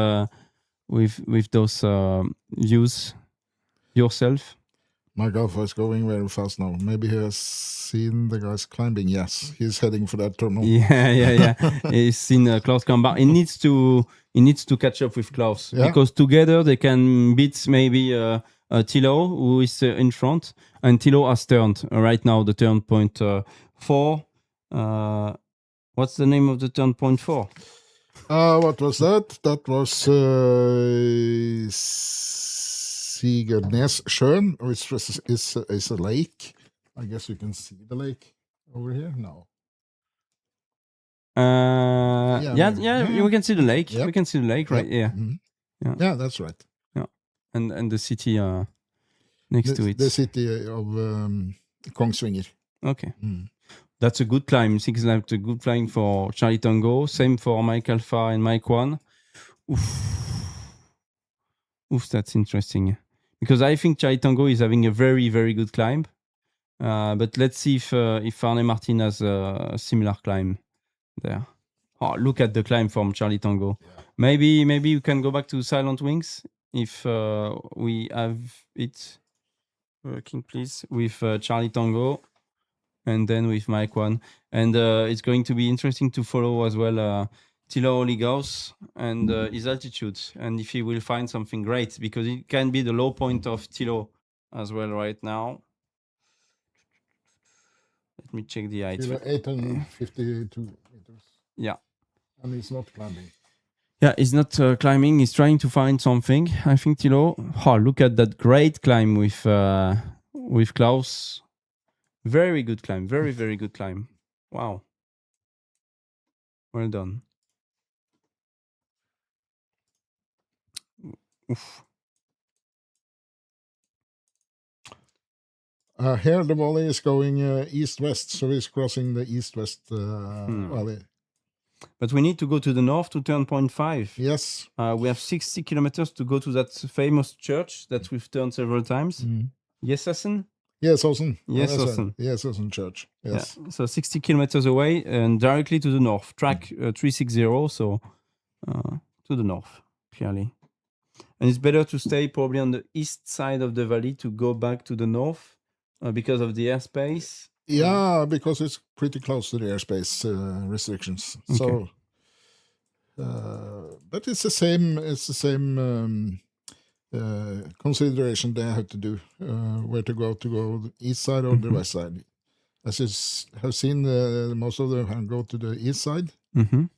views yourself. Mike Alpha is going very fast now. Maybe he has seen the guys climbing. Yes, he's heading for that terminal. Yeah. He's seen Klaus Kambar. He needs to catch up with Klaus because together they can beat maybe. Thilo, who is in front, and Thilo has turned right now the turn point 4. What's the name of the turn point 4? What was that? That was Sigurdnessjøen, which is a lake. I guess you can see the lake over here. No. We can see the lake. Yep. We can see the lake right here. Mm-hmm. Yeah, that's right. And the city next to it. The city of Kongsvinger. Okay. That's a good climb. 6 laps, a good climb for Charlie Tango. Same for Mike Alpha and Mike 1. Oof, that's interesting. Because I think Charlie Tango is having a very, very good climb. But let's see if Arne Martin has a similar climb there. Oh, look at the climb from Charlie Tango. Maybe you can go back to Silent Wings if we have it working, please, with Charlie Tango and then with Mike One. And it's going to be interesting to follow as well Tilo Oligaus and his altitude, and if he will find something great, because it can be the low point of Tilo as well right now. Let me check the height. 852 meters. Yeah. And he's not climbing. Yeah, he's not climbing. He's trying to find something. I think Tilo. Oh, look at that great climb with Klaus. Very good climb. Very, very good climb. Wow. Well done. Oof. Here the valley is going east-west, so he's crossing the east-west valley. But we need to go to the north to turn point 5. Yes. We have 60 kilometers to go to that famous church that we've turned several times. Jesassen? Jesassen. Jesassen. Jesassen Church. Yes. Yeah. So 60 kilometers away and directly to the north. Track 360, so to the north, clearly. And it's better to stay probably on the east side of the valley to go back to the north because of the airspace. Yeah, because it's pretty close to the airspace restrictions. Okay. So, but it's the same. It's the same consideration they have to do where to go the east side or the west side. As you have seen, most of them go to the east side, and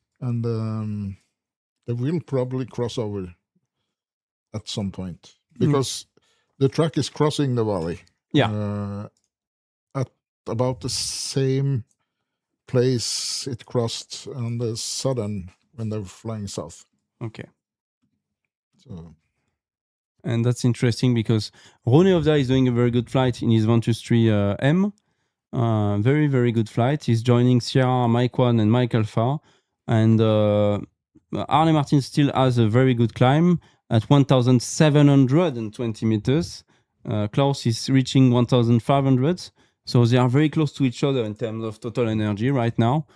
they will probably cross over at some point because the track is crossing the valley. Yeah. At about the same place it crossed on the southern when they're flying south. Okay. So. And that's interesting because Rone Ovda is doing a very good flight in his Ventus 3 M. Very, very good flight. He's joining Sierra, Mike 1 and Mike Alpha. And Arne Martin still has a very good climb at 1,720 meters. Klaus is reaching 1,500. So they are very close to each other in terms of total energy right now.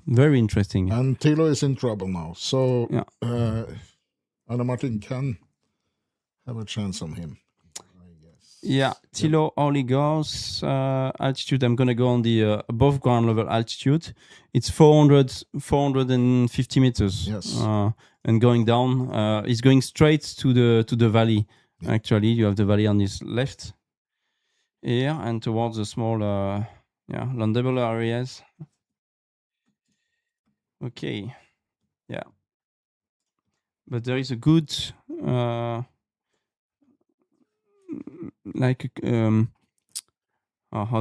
Very interesting. And Tilo is in trouble now. So Arne Martin can have a chance on him, I guess. Yeah, Tilo only goes altitude. I'm going to go on the above ground level altitude. It's 450 meters. Yes. And going down, it's going straight to the valley. Yeah. Actually, you have the valley on his left here and towards the small landable areas. Okay. Yeah. But there is a good how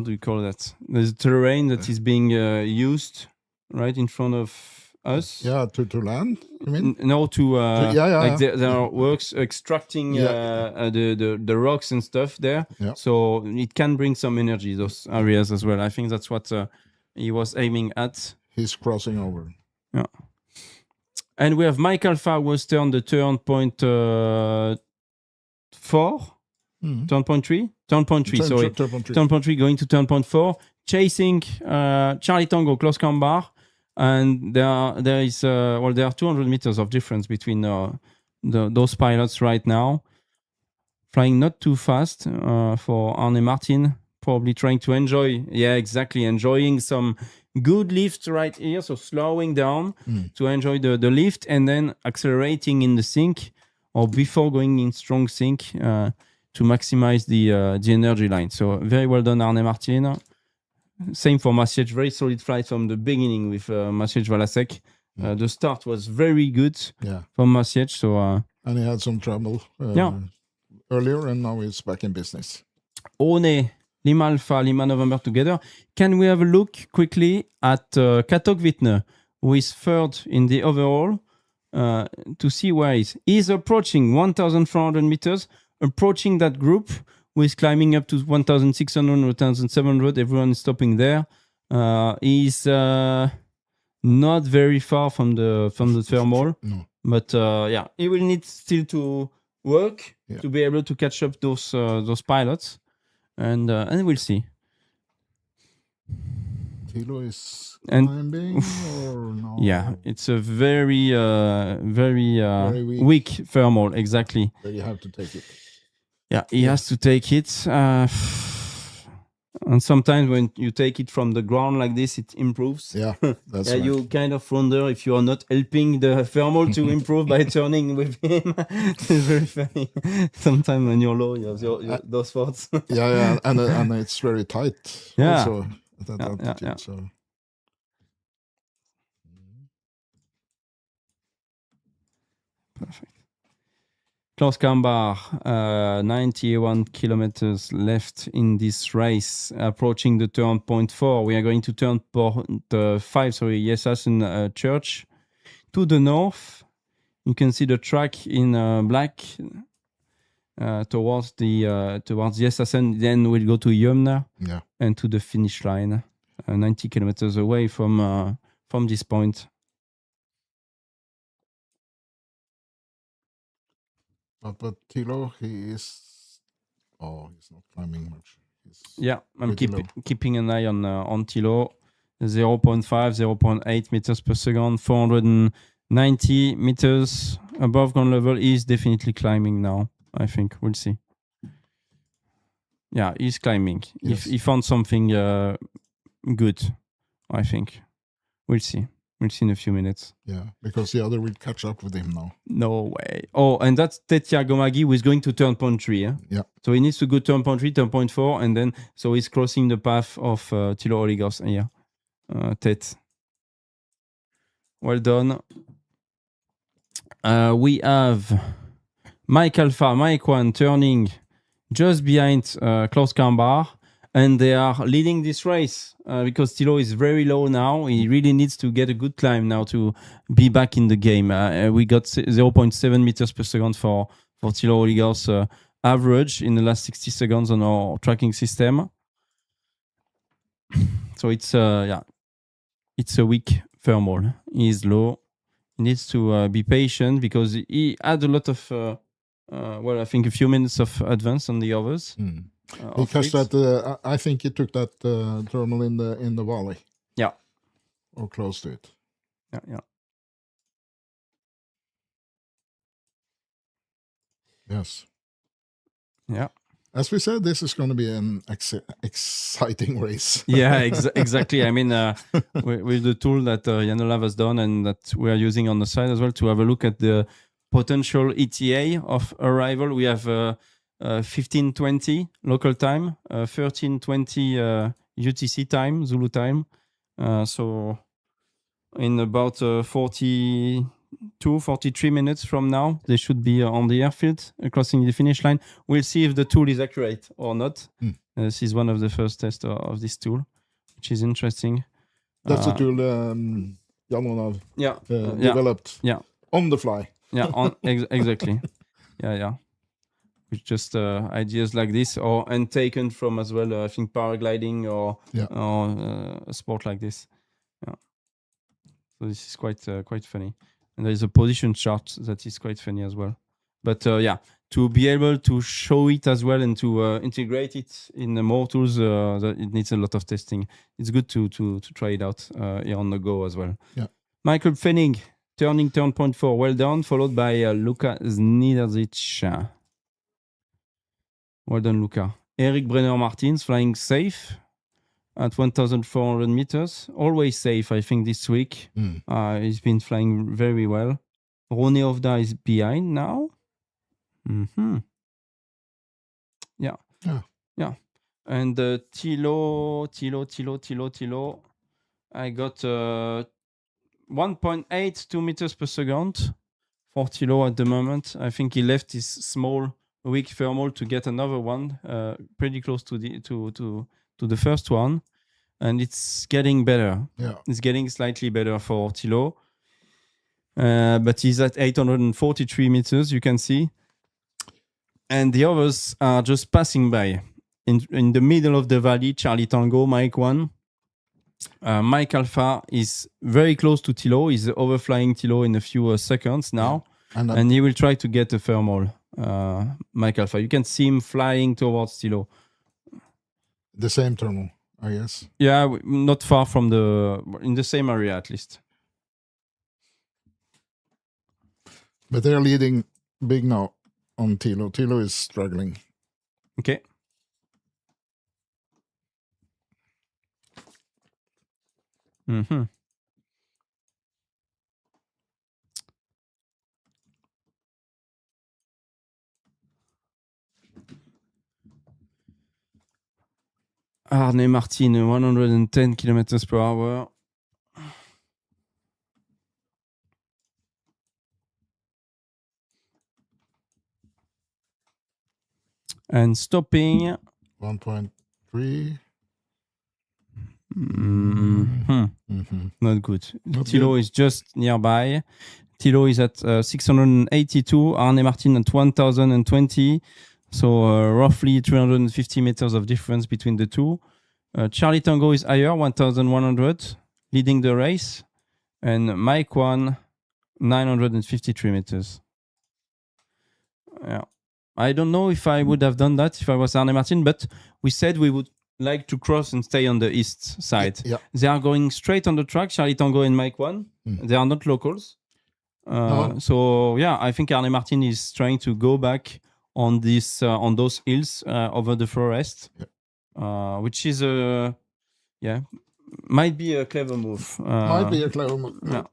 do we call that? There's a terrain that is being used right in front of us. Yeah, to land, you mean? No, like there are works extracting the rocks and stuff there. Yeah. So it can bring some energy, those areas as well. I think that's what he was aiming at. He's crossing over. Yeah. And we have Mike Alpha was turned the turn point 4. Turn point 3? Turn point 3, sorry. Turn point 3 going to turn point 4. Chasing Charlie Tango, close camber. And there are 200 meters of difference between those pilots right now. Flying not too fast for Arne Martin. Probably trying to enjoying some good lift right here. So slowing down to enjoy the lift and then accelerating in the sink or before going in strong sink to maximize the energy line. So very well done, Arne Martin. Same for Maciej, very solid flight from the beginning with Maciej Walasek. The start was very good from Maciej. So, and he had some trouble earlier, and now he's back in business. Rone, Lima Alpha, Lima November together. Can we have a look quickly at Katok Wittner, who is third in the overall, to see where he is. He's approaching 1,400 meters, approaching that group, who is climbing up to 1,600, 1,700. Everyone is stopping there. He's not very far from the thermal, but he will need still to work to be able to catch up those pilots, and we'll see. Tilo is And- climbing or no? Yeah, it's a very Very weak thermal, exactly. So you have to take it. Yeah, he Yeah. has to take it. And sometimes when you take it from the ground like this, it improves. Yeah, that's Yeah, right. you kind of wonder if you are not helping the thermal to improve by turning with him. It's very funny. Sometimes when you're low, you have those thoughts. Yeah, and it's very tight. Yeah. Also at that Yeah, altitude. yeah. So Perfect. Klaus Kambar, 91 kilometers left in this race, approaching the turn point 4. We are going to turn point 5, Yesassen Church. To the north, you can see the track in black towards Yesassen. Then we'll go to Yumna yeah. and to the finish line, 90 kilometers away from this point. But Tilo, he's not climbing much. Yeah, I'm pretty low. keeping an eye on Tilo. 0.5, 0.8 meters per second, 490 meters above ground level. He's definitely climbing now, I think. We'll see. Yeah, he's climbing. Yes. He found something good, I think. We'll see. We'll see in a few minutes. Yeah, because the other will catch up with him now. No way. Oh, and that's Tetya Gomagi who is going to turn point 3. Yeah. So he needs to go turn point 3, turn point 4, and then so he's crossing the path of Tilo Oligos. Yeah. Tet. Well done. We have Mike Alpha, Mike 1 turning just behind Klaus Kambar, and they are leading this race because Tilo is very low now. He really needs to get a good climb now to be back in the game. We got 0.7 meters per second for Tilo Oligos average in the last 60 seconds on our tracking system. So it's it's a weak thermal. He is low. He needs to be patient because he had a lot of, I think a few minutes of advance on the others. He catch that. I think he took that thermal in the valley. Yeah. Or close to it. Yeah. Yes. Yeah. As we said, this is going to be an exciting race. Yeah, exactly. I mean, with the tool that Jan Olav has done and that we are using on the side as well to have a look at the potential ETA of arrival, we have 15:20 local time, 13:20 UTC time, Zulu time. So in about 43 minutes from now, they should be on the airfield crossing the finish line. We'll see if the tool is accurate or not. This is one of the first tests of this tool, which is interesting. That's a tool Jan Olav developed on the fly. Yeah, exactly. Yeah. With just ideas like this, and taken from as well, I think paragliding or a sport like this. Yeah. So this is quite funny. And there is a position chart that is quite funny as well. But to be able to show it as well and to integrate it in more tools, it needs a lot of testing. It's good to try it out here on the go as well. Yeah. Michael Fenning, turning turn point 4, well done, followed by Luka Znidarzic. Well done, Luca. Eric Brenner Martins flying safe at 1,400 meters. Always safe, I think, this week. He's been flying very well. Rone Ovda is behind now. Yeah. And Tilo. I got 1.82 meters per second for Tilo at the moment. I think he left his small weak thermal to get another one, pretty close to the first one, and it's getting better. Yeah, it's getting slightly better for Tilo, but he's at 843 meters. You can see, and the others are just passing by. In the middle of the valley, Charlie Tango, Mike 1. Mike Alpha is very close to Tilo. He's overflying Tilo in a few seconds now, and he will try to get a thermal. Mike Alpha, you can see him flying towards Tilo. The same thermal. I guess. Yeah, not far from in the same area at least. But they're leading big now on Tilo. Tilo is struggling. Okay. Mm-hmm. Arne Martin, 110 kilometers per hour. And stopping. 1.3. Not good. Not Tilo good. is just nearby. Tilo is at 682. Arne Martin at 1020. So roughly 350 meters of difference between the two. Charlie Tango is higher, 1100, leading the race. And Mike 1, 953 meters. Yeah. I don't know if I would have done that if I was Arne Martin, but we said we would like to cross and stay on the east side. Yeah. They are going straight on the track, Charlie Tango and Mike 1. They are not locals. No. So yeah, I think Arne Martin is trying to go back on this on those hills over the forest, which is might be a clever move. Might be a clever move. Yeah.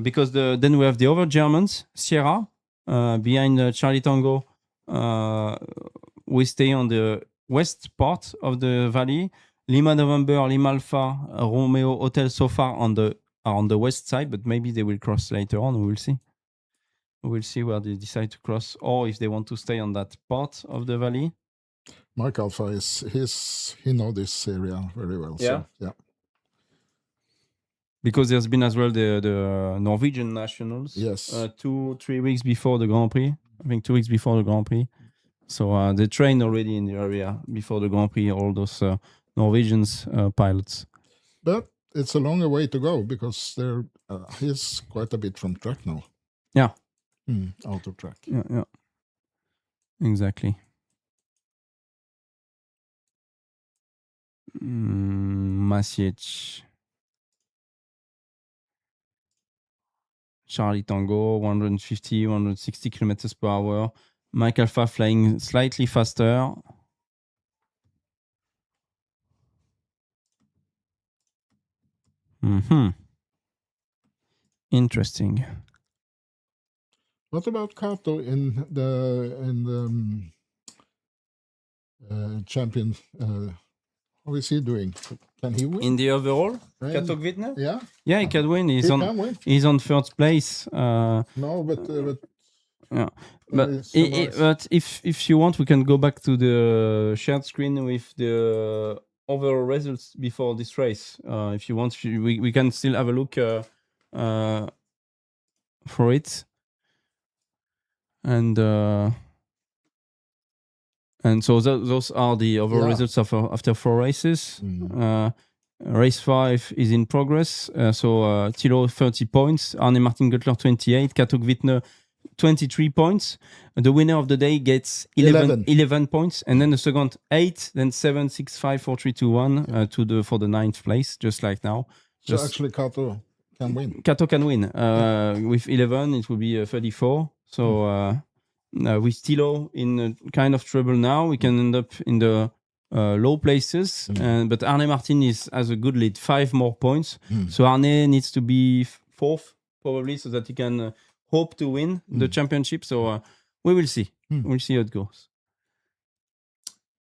Because then we have the other Germans, Sierra, behind Charlie Tango. We stay on the west part of the valley. Lima November, Lima Alpha, Romeo Hotel so far are on the west side, but maybe they will cross later on. We will see. We'll see where they decide to cross, or if they want to stay on that part of the valley. Mark Alpha he knows this area very well. Yeah. So, yeah. Because there's been as well the Norwegian nationals. Yes. 2-3 weeks before the Grand Prix. I think 2 weeks before the Grand Prix. So they trained already in the area before the Grand Prix, all those Norwegians pilots. But it's a longer way to go because he's quite a bit from track now. Yeah. Out of track. Yeah. Exactly. Masic. Charlie Tango, 150, 160 kilometers per hour. Mike Alpha flying slightly faster. Interesting. What about Kato in the champion? How is he doing? Can he win? In the overall, Kato Gvidner? Yeah. Yeah, he can win. He can win. He's on third place. No, but yeah. But if you want, we can go back to the shared screen with the overall results before this race. If you want, we can still have a look for it. And so those are the overall results after 4 races. Race 5 is in progress. So Tilo 30 points, Arne Martin Göttler 28, Kato Gvidner 23 points. The winner of the day gets 11 points, and then the second 8, then 7, 6, 5, 4, 3, 2, 1 for the 9th place, just like now. So actually Kato can win. Kato can win. With 11, it will be 34. So with Tilo in kind of trouble now, we can end up in the low places. But Arne Martin has a good lead, 5 more points. So Arne needs to be 4th probably, so that he can hope to win the championship. So we will see. We'll see how it goes.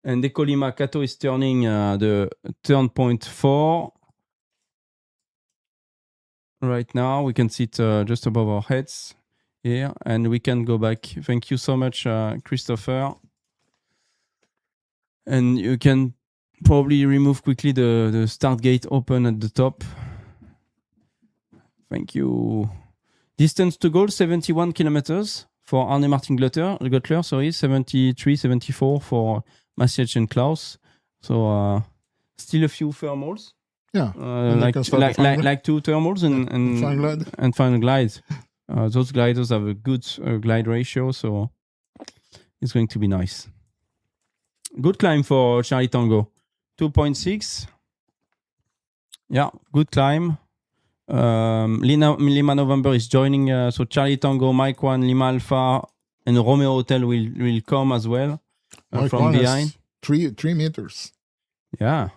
And Decolima Kato is turning the turn point 4. Right now, we can see it just above our heads here, and we can go back. Thank you so much, Christopher. And you can probably remove quickly the start gate open at the top. Thank you. Distance to goal, 71 kilometers for Arne Martin Göttler, 73, 74 for Masic and Klaus. So still a few thermals. Yeah, like 2 thermals and final glide. Those gliders have a good glide ratio, so it's going to be nice. Good climb for Charlie Tango. 2.6. Yeah, good climb. Lima November is joining. So Charlie Tango, Mike 1, Lima Alpha, and Romeo Hotel will come as well Mike from 1 behind. has 3 meters. Yeah.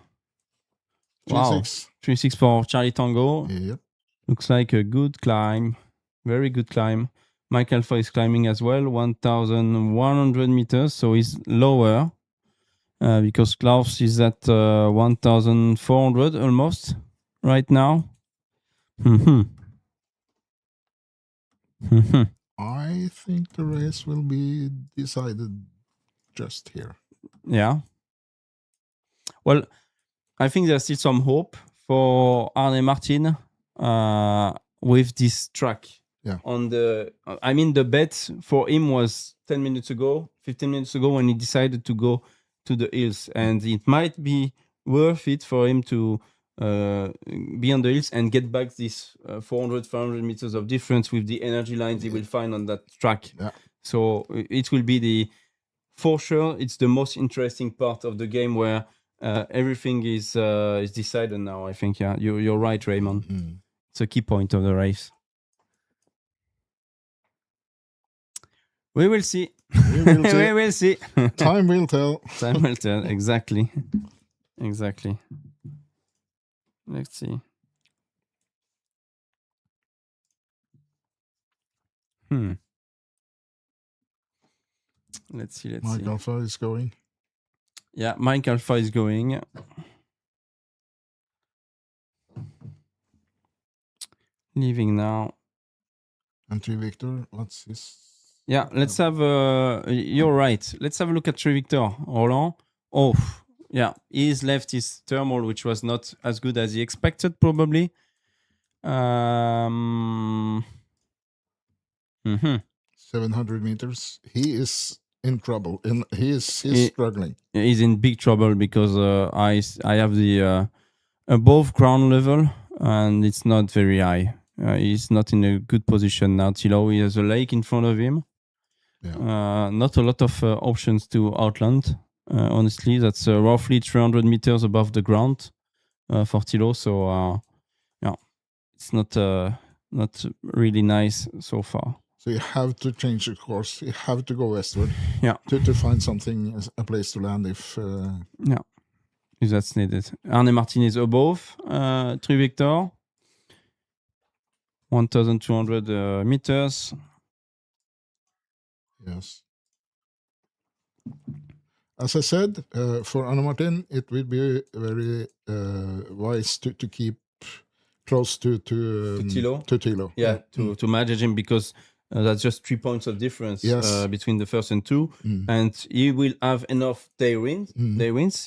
3.6. Wow. 3.6 for Charlie Tango. Yep. Looks like a good climb. Very good climb. Mike Alpha is climbing as well, 1,100 meters. So he's lower because Klaus is at 1,400 almost right now. I think the race will be decided just here. Yeah. Well, I think there's still some hope for Arne Martin with this track. Yeah. The bet for him was 10 minutes ago, 15 minutes ago when he decided to go to the hills. And it might be worth it for him to be on the hills and get back this 400, 500 meters of difference with the energy lines he will find on that track. Yeah. So it will be for sure, it's the most interesting part of the game where everything is decided now. I think, yeah, you're right, Raymond. Mm. It's a key point of the race. We will see. We will see. Time will tell. Time will tell. Exactly. Exactly. Let's see. Let's see. Mike Alpha is going. Yeah, Mike Alpha is going. Leaving now. And Tri Victor, what's his? Yeah, let's have. You're right. Let's have a look at Tri Victor. Roland. Oh, yeah. He's left his thermal, which was not as good as he expected, probably. 700 meters. He is in trouble. He's struggling. He's in big trouble because I have the above ground level and it's not very high. He's not in a good position now. Thilo, he has a lake in front of him. Yeah. Not a lot of options to outland. Honestly, that's roughly 300 meters above the ground for Thilo. So yeah, it's not really nice so far. So you have to change the course. You have to go westward. Yeah. To find something, a place to land if that's needed. Arne Martin is above Tri Victor. 1,200 meters. Yes. As I said, for Arne Martin, it will be very wise to keep close to Thilo. Yeah, to manage him because that's just 3 points of difference between the first and two. And he will have enough day wins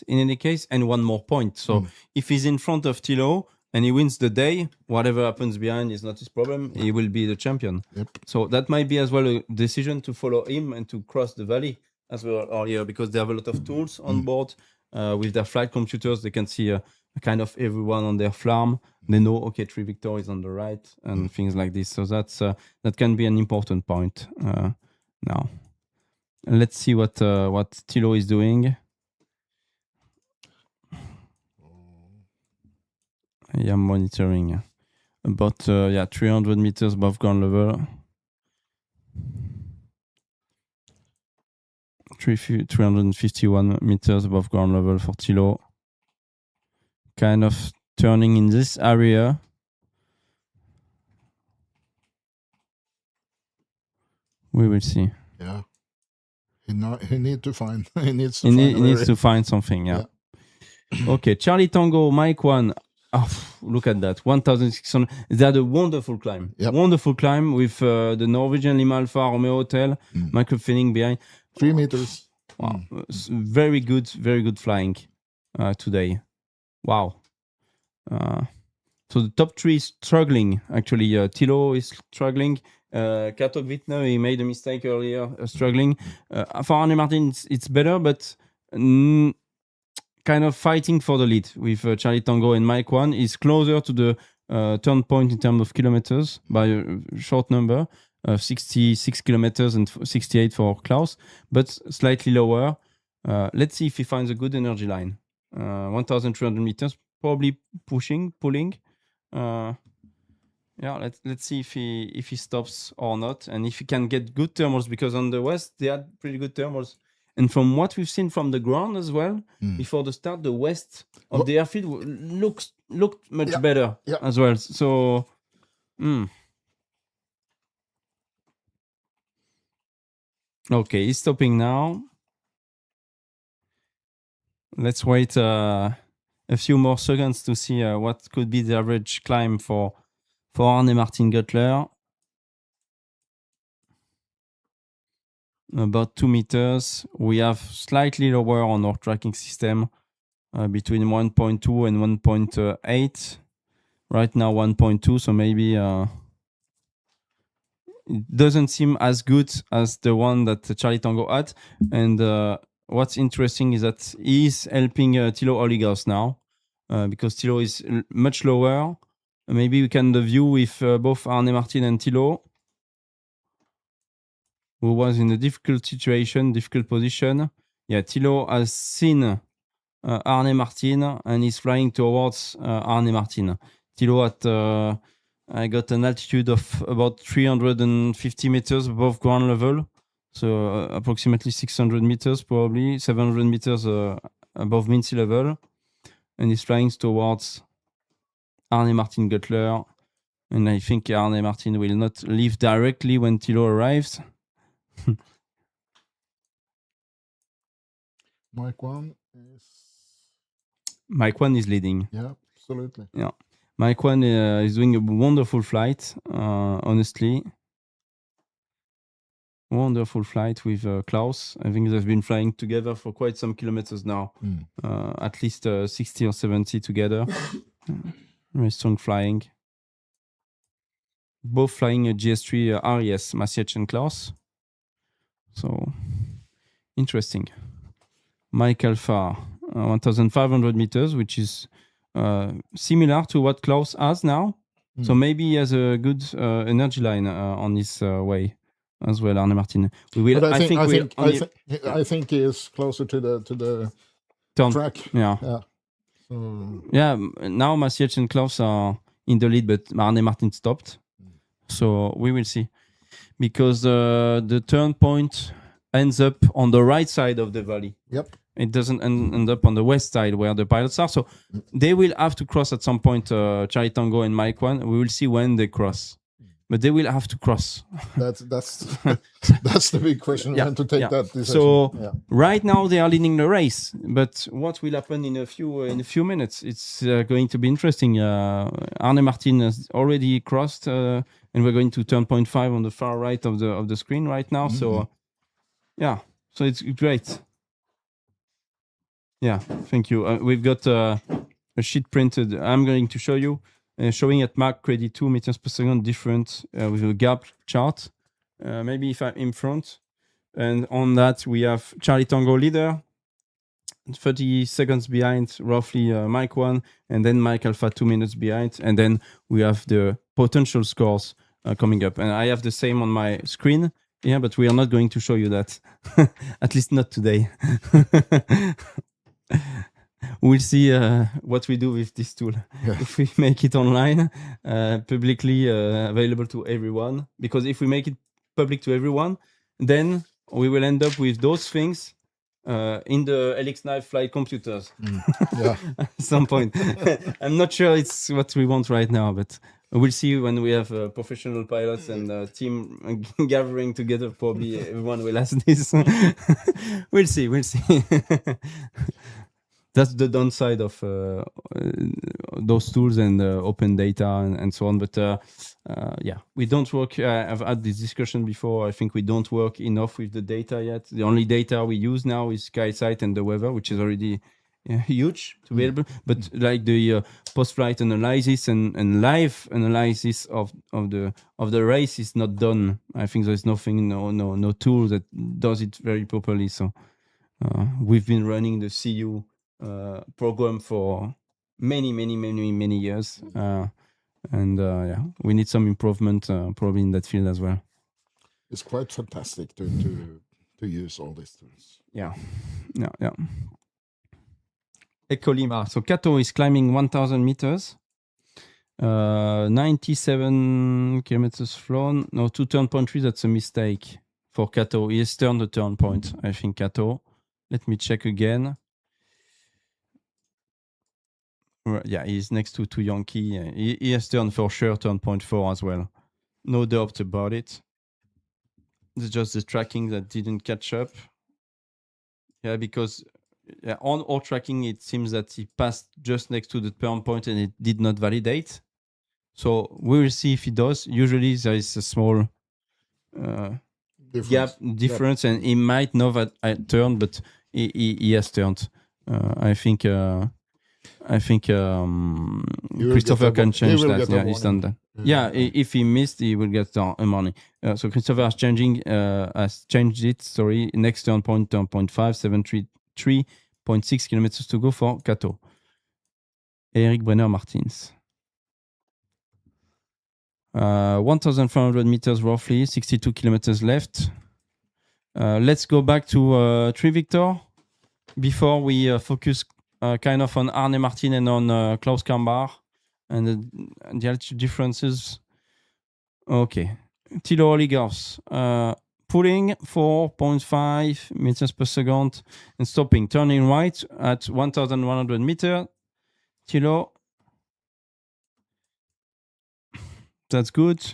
in any case and one more point. So if he's in front of Thilo and he wins the day, whatever happens behind is not his problem. He will be the champion. Yep. So that might be as well a decision to follow him and to cross the valley as well earlier because they have a lot of tools on board. With their flight computers, they can see kind of everyone on their farm. They know, okay, Tri Victor is on the right and things like this. So that can be an important point now. Let's see what Thilo is doing. I am monitoring about 300 meters above ground level. 351 meters above ground level for Thilo. Kind of turning in this area. We will see. Yeah. He needs to find something. Yeah. Okay, Charlie Tango, Mike 1. Oh, look at that, 1,600. They had a wonderful climb. Yep. Wonderful climb with the Norwegian Lima Alpha Romeo Hotel, Michael Fenning behind. 3 meters. Wow, very good flying today. Wow. So the top three is struggling. Actually, Thilo is struggling. Kato Wittner, he made a mistake earlier, struggling. For Arne Martin, it's better, but kind of fighting for the lead with Charlie Tango and Mike 1 is closer to the turn point in terms of kilometers by a short number, 66 kilometers and 68 for Klaus, but slightly lower. Let's see if he finds a good energy line. 1,300 meters, probably pulling. Yeah, let's see if he stops or not, and if he can get good thermals, because on the west they had pretty good thermals, and from what we've seen from the ground as well, before the start, the west of the airfield looked much better as well. So, okay, he's stopping now. Let's wait a few more seconds to see what could be the average climb for Arne Martin Guttler. About 2 meters. We have slightly lower on our tracking system, between 1.2 and 1.8. Right now 1.2, so maybe it doesn't seem as good as the one that Charlie Tango had. And what's interesting is that he's helping Thilo Oligaus now, because Thilo is much lower. Maybe we can view with both Arne Martin and Thilo, who was in a difficult situation, difficult position. Yeah, Thilo has seen Arne Martin and is flying towards Arne Martin. Thilo I got an altitude of about 350 meters above ground level, so approximately 600 meters, probably 700 meters above mean sea level, and he's flying towards Arne Martin Guttler. And I think Arne Martin will not leave directly when Thilo arrives. Mike 1 is leading. Yeah, absolutely. Yeah. Mike 1 is doing a wonderful flight, honestly. Wonderful flight with Klaus. I think they've been flying together for quite some kilometers now. At least 60 or 70 together. Very strong flying. Both flying a GS3 RES, Maciej and Klaus. So, interesting. Mike Alpha, 1,500 meters, which is similar to what Klaus has now. So maybe he has a good energy line on his way as well, Arne Martin. We will. But I think he is closer to the track. Yeah. So yeah. Now Maciej and Klaus are in the lead, but Arne Martin stopped. So we will see, because the turn point ends up on the right side of the valley. Yep. It doesn't end up on the west side where the pilots are. So they will have to cross at some point, Charlie Tango and Mike 1. We will see when they cross. But they will have to cross. That's the big question. When to take that decision. So right now they are leading the race. But what will happen in a few minutes? It's going to be interesting. Arne Martin has already crossed, and we're going to turn point 5 on the far right of the screen right now. So so it's great. Yeah, thank you. We've got a sheet printed. I'm going to show you, showing at Mach credit 2 meters per second different with a gap chart. Maybe if I'm in front. And on that, we have Charlie Tango leader, 30 seconds behind, roughly Mike 1, and then Mike Alpha 2 minutes behind. And then we have the potential scores coming up. And I have the same on my screen. Yeah, but we are not going to show you that. At least not today. We'll see what we do with this tool. If we make it online, publicly available to everyone. Because if we make it public to everyone, then we will end up with those things in the LX9 flight computers. At some point. I'm not sure it's what we want right now, but we'll see when we have professional pilots and team gathering together. Probably everyone will ask this. We'll see. That's the downside of those tools and open data and so on. But we don't work. I've had this discussion before. I think we don't work enough with the data yet. The only data we use now is SkySight and the weather, which is already huge to be able. But like the post-flight analysis and live analysis of the race is not done. I think there's nothing, no tool that does it very properly. So we've been running the CU program for many years, and we need some improvement probably in that field as well. It's quite fantastic to use all these tools. Yeah. Echo Lima. So Kato is climbing 1,000 meters. 97 kilometers flown. No, 2 turn point 3. That's a mistake for Kato. He has turned the turn point, I think, Kato. Let me check again. Yeah, he's next to Yankee. He has turned for sure turn point 4 as well. No doubt about it. It's just the tracking that didn't catch up. Yeah, because on our tracking, it seems that he passed just next to the turn point and it did not validate. So we will see if he does. Usually there is a small difference, and he might know that I turned, but he has turned. I think Christopher can change that. Yeah, he's done that. Yeah, if he missed, he will get a money. So Christopher has changed it. Sorry, next turn point 5, 733.6 kilometers to go for Kato. Eric Brenner Martins. 1,400 meters roughly, 62 kilometers left. Let's go back to Tree Victor before we focus kind of on Arne Martin and on Klaus Kambar and the altitude differences. Okay. Thilo Oligers. Pulling 4.5 meters per second and stopping, turning right at 1,100 meters. Thilo. That's good.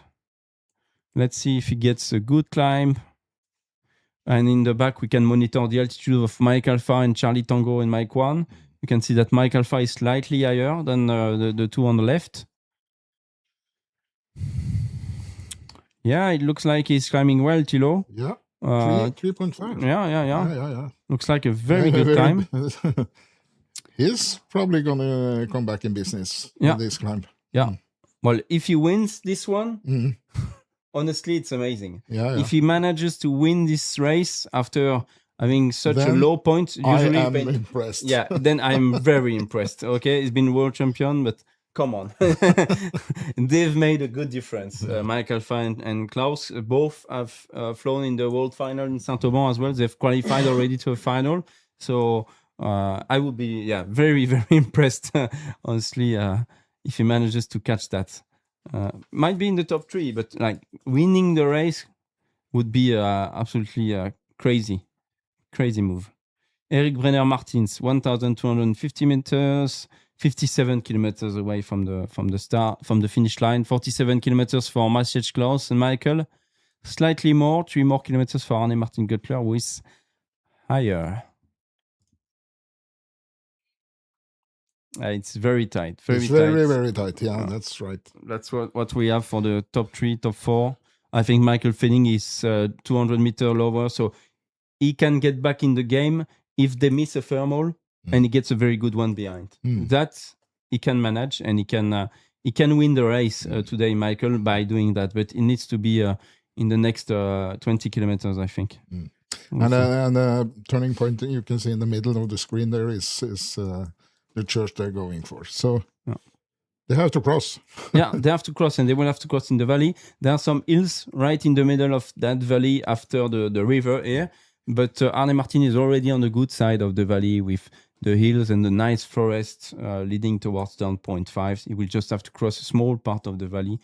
Let's see if he gets a good climb. And in the back, we can monitor the altitude of Mike Alpha and Charlie Tango and Mike 1. You can see that Mike Alpha is slightly higher than the two on the left. Yeah, it looks like he's climbing well, Thilo. Yeah, 3.5. Yeah. Looks like a very good time. He's probably going to come back in business with this climb. Yeah. Well, if he wins this one, honestly, it's amazing. Yeah. If he manages to win this race after having such a low point, usually I am impressed. Yeah, then I'm very impressed. Okay, he's been world champion, but come on. They've made a good difference. Mike Alpha and Klaus both have flown in the world final in Saint-Auban as well. They've qualified already to a final. So I would be very, very impressed, honestly, if he manages to catch that. Might be in the top 3, but like winning the race would be absolutely crazy move. Eric Brenner Martins, 1,250 meters, 57 kilometers away from the finish line. 47 kilometers for Maciej Klaus and Michael. Slightly more, 3 more kilometers for Arne Martin Göttler, who is higher. It's very tight. Very tight. Yeah, that's right. That's what we have for the top 3, top 4. I think Michael Fenning is 200 meters lower, so he can get back in the game if they miss a thermal and he gets a very good one behind. That he can manage, and he can win the race today, Michael, by doing that. But it needs to be in the next 20 kilometers, I think. And the turning point you can see in the middle of the screen there is the church they're going for. So they have to cross. Yeah, they have to cross, and they will have to cross in the valley. There are some hills right in the middle of that valley after the river here. But Arne Martin is already on the good side of the valley with the hills and the nice forest leading towards turn point 5. He will just have to cross a small part of the valley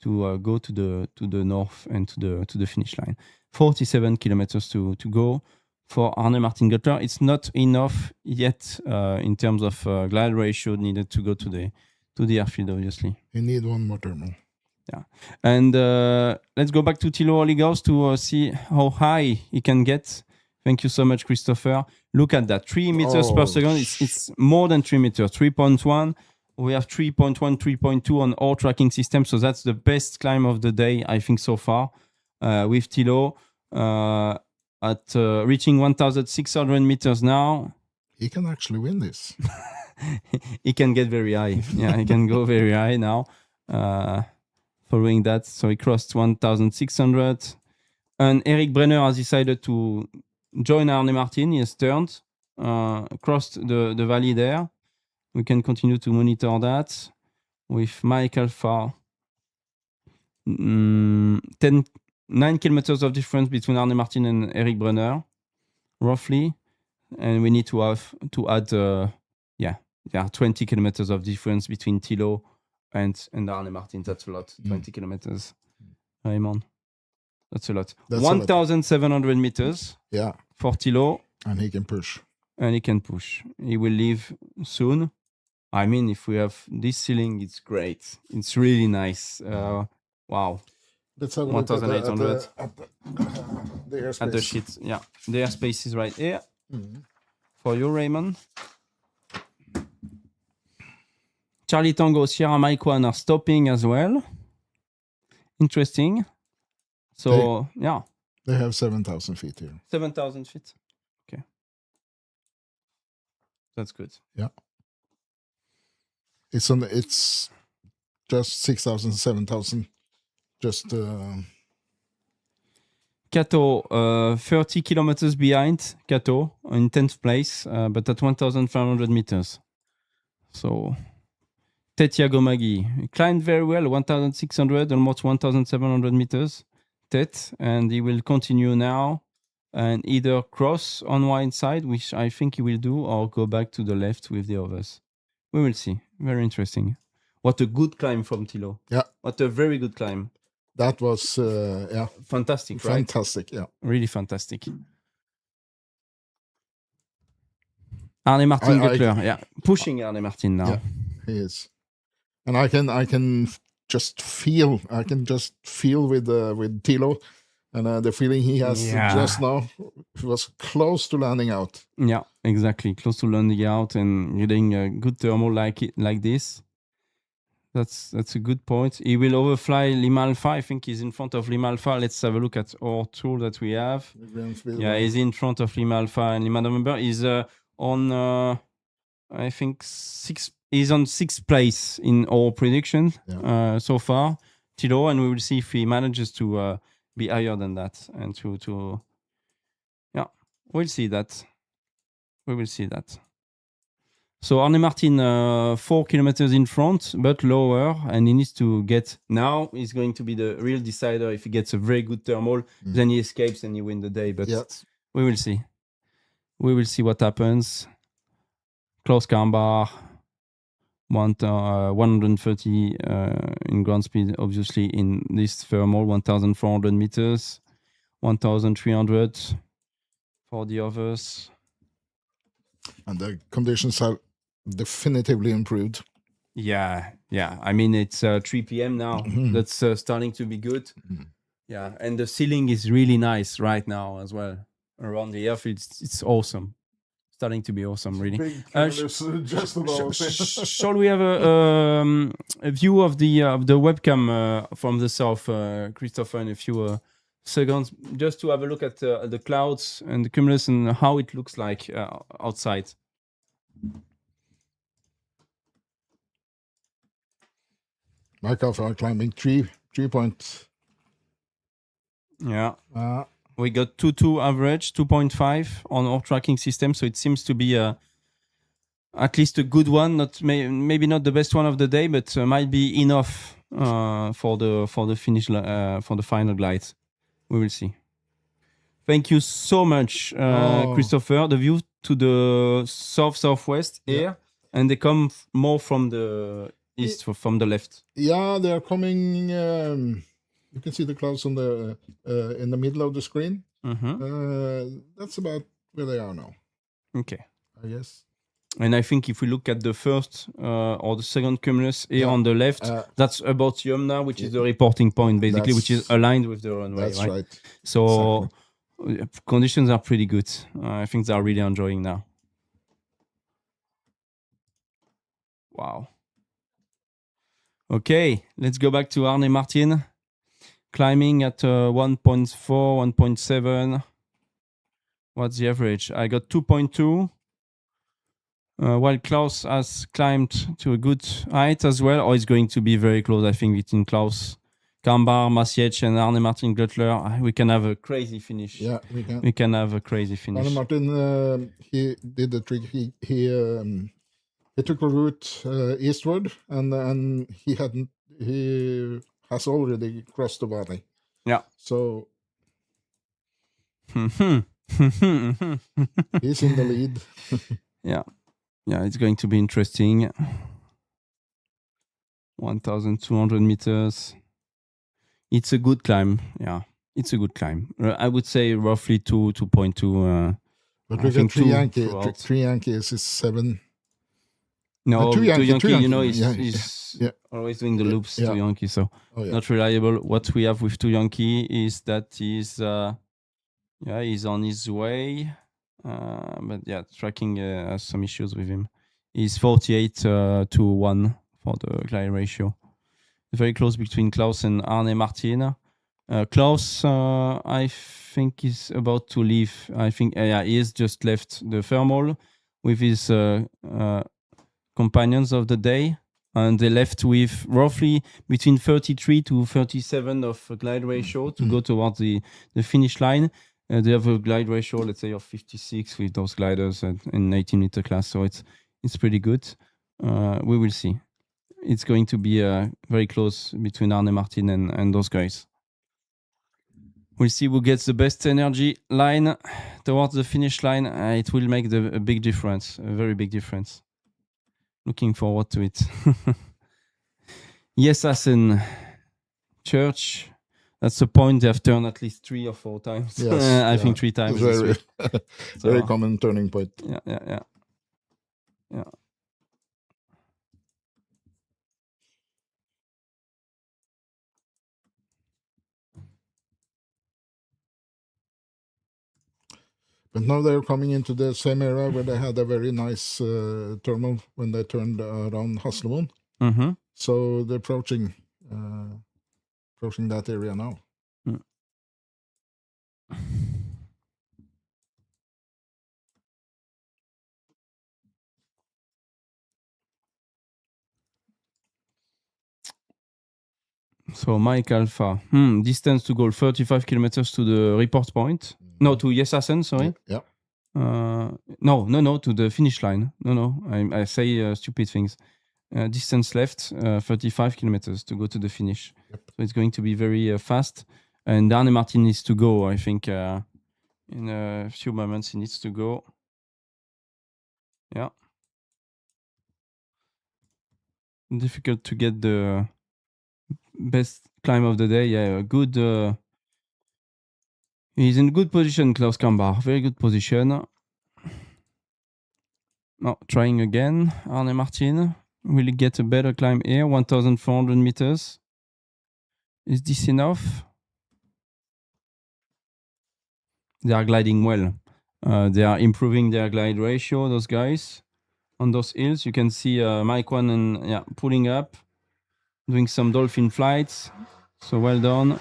to go to the north and to the finish line. 47 kilometers to go for Arne Martin Göttler. It's not enough yet in terms of glide ratio needed to go to the airfield, obviously. You need one more thermal. Yeah. And let's go back to Thilo Oligers to see how high he can get. Thank you so much, Christopher. Look at that. 3 meters per second. It's more than 3 meters. 3.1. We have 3.1, 3.2 on all tracking systems. So that's the best climb of the day, I think, so far. With Thilo at reaching 1,600 meters now. He can actually win this. He can get very high. Yeah, he can go very high now. Following that, so he crossed 1,600. And Eric Brenner has decided to join Arne Martin. He has turned, crossed the valley there. We can continue to monitor that with Mike Alpha. 9 kilometers of difference between Arne Martin and Eric Brenner, roughly. And we need to add yeah, there are 20 kilometers of difference between Thilo and Arne Martin. That's a lot. 20 kilometers. Raymond. That's a lot. 1,700 meters. Yeah. For Thilo. And he can push. And he can push. He will leave soon. I mean, if we have this ceiling, it's great. It's really nice. Wow. Let's have a 1,800 look at the airspace. At the sheet. Yeah. The airspace is right here. For you, Raymond. Charlie Tango, Sierra Mike 1 are stopping as well. Interesting. So, yeah. They have 7,000 feet here. 7,000 feet. Okay. That's good. Yeah. It's just 6,000, 7,000. Just Kato, 30 kilometers behind Kato in 10th place, but at 1,500 meters. So, Tet Yagomagi climbed very well, 1,600, almost 1,700 meters. Tet, and he will continue now and either cross on one side, which I think he will do, or go back to the left with the others. We will see. Very interesting. What a good climb from Thilo. Yeah. What a very good climb. That was, fantastic, right? Fantastic, yeah. Really fantastic. Arne Martin Göttler, yeah. Pushing Arne Martin now. Yeah, he is. And I can just feel with Thilo, and the feeling he has just now was close to landing out. Yeah, exactly. Close to landing out and getting a good thermal like this. That's a good point. He will overfly Lima Alpha. I think he's in front of Lima Alpha. Let's have a look at our tool that we have. Yeah, he's in front of Lima Alpha and Lima November. He's on, I think, he's on 6th place in our prediction so far, Thilo, and we will see if he manages to be higher than that and to we'll see that. We will see that. So Arne Martin, 4 kilometers in front, but lower, and he needs to get. Now he's going to be the real decider. If he gets a very good thermal, then he escapes and he wins the day. But we will see. We will see what happens. Klaus Karmbar, 130 in ground speed, obviously in this thermal, 1,400 meters, 1,300 for the others. And the conditions have definitively improved. Yeah. I mean, it's 3 p.m. now. That's starting to be good. Yeah, and the ceiling is really nice right now as well. Around the airfield, it's awesome. Starting to be awesome, really. Shall we have a view of the webcam from the south, Christopher, in a few seconds, just to have a look at the clouds and the cumulus and how it looks like outside. Mike Alpha climbing 3 point. Yeah. We got 2.2 average, 2.5 on our tracking system, so it seems to be at least a good one. Maybe not the best one of the day, but might be enough for the finish for the final glide. We will see. Thank you so much, Christopher. The view to the southwest here, and they come more from the east, from the left. Yeah, they are coming. You can see the clouds on the in the middle of the screen. That's about where they are now. Okay, I guess. And I think if we look at the first or the second cumulus here on the left, that's about Yumna, which is the reporting point, basically, which is aligned with the runway. That's right. So conditions are pretty good. I think they are really enjoying now. Wow. Okay, let's go back to Arne Martin. Climbing at 1.4, 1.7. What's the average? I got 2.2. While Klaus has climbed to a good height as well, or it's going to be very close, I think, between Klaus Karmbar, Masiec, and Arne Martin Göttler. We can have a crazy finish. Yeah, we can. We can have a crazy finish. Arne Martin, he did the trick. He took a route eastward, and he has already crossed the valley. Yeah. So he's in the lead. Yeah. Yeah, it's going to be interesting. 1,200 meters. It's a good climb. Yeah, it's a good climb. I would say roughly 2.2. But I we got think three two Yankee. throughout. Three Yankees is 7. No, two Yankee, you know, yeah, is yeah. always doing the loops. Yeah. Two Yankee, so Oh, yeah. not reliable. What we have with two Yankee is that he's on his way, but yeah, tracking has some issues with him. He's 48 to 1 for the glide ratio. Very close between Klaus and Arne Martin. Klaus, I think, is about to leave. I think, he has just left the thermal with his companions of the day, and they left with roughly between 33 to 37 of glide ratio to go towards the finish line. They have a glide ratio, let's say, of 56 with those gliders in 18-meter class, so it's pretty good. We will see. It's going to be very close between Arne Martin and those guys. We'll see who gets the best energy line towards the finish line. It will make a big difference, a very big difference. Looking forward to it. Yes, Assen Church. That's the point. They have turned at least 3 or 4 times. Yes, I think 3 times. Very, very So, common turning point. Yeah. But now they're coming into the same area where they had a very nice thermal when they turned around Haslemoen. Mm-hmm. So they're approaching that area now. So Mike Alpha, distance to goal 35 kilometers to the report point. No, to Yesassen, sorry. Yeah. No, to the finish line. No, I say stupid things. Distance left, 35 kilometers to go to the finish. Yep. So it's going to be very fast. And Arne Martin needs to go, I think, in a few moments he needs to go. Yeah. Difficult to get the best climb of the day. Yeah, good. He's in good position, Klaus Kambar. Very good position. Now, trying again, Arne Martin. Will he get a better climb here? 1,400 meters. Is this enough? They are gliding well. They are improving their glide ratio, those guys. On those hills, you can see Mike One and pulling up, doing some dolphin flights. So well done.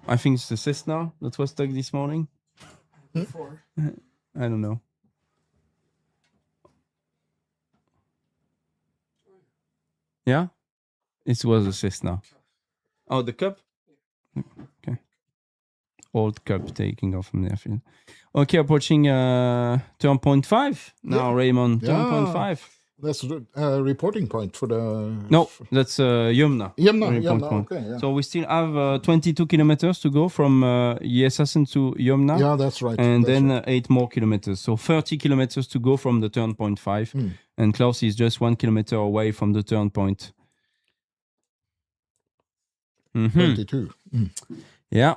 I think it's the Cessna that was stuck this morning. I don't know. Yeah? It was a Cessna. Oh, the Cup? Okay. Old Cup taking off from the airfield. Okay, approaching turn point 5 now, Raymond. Turn point 5. That's a reporting point for the... No, that's Yumna. Yumna, okay. Yeah. So we still have 22 kilometers to go from Yesassen to Yumna. Yeah, that's right. And that's then right. 8 more kilometers. So 30 kilometers to go from the turn point 5. And Klaus is just 1 kilometer away from the turn point. 22. Yeah.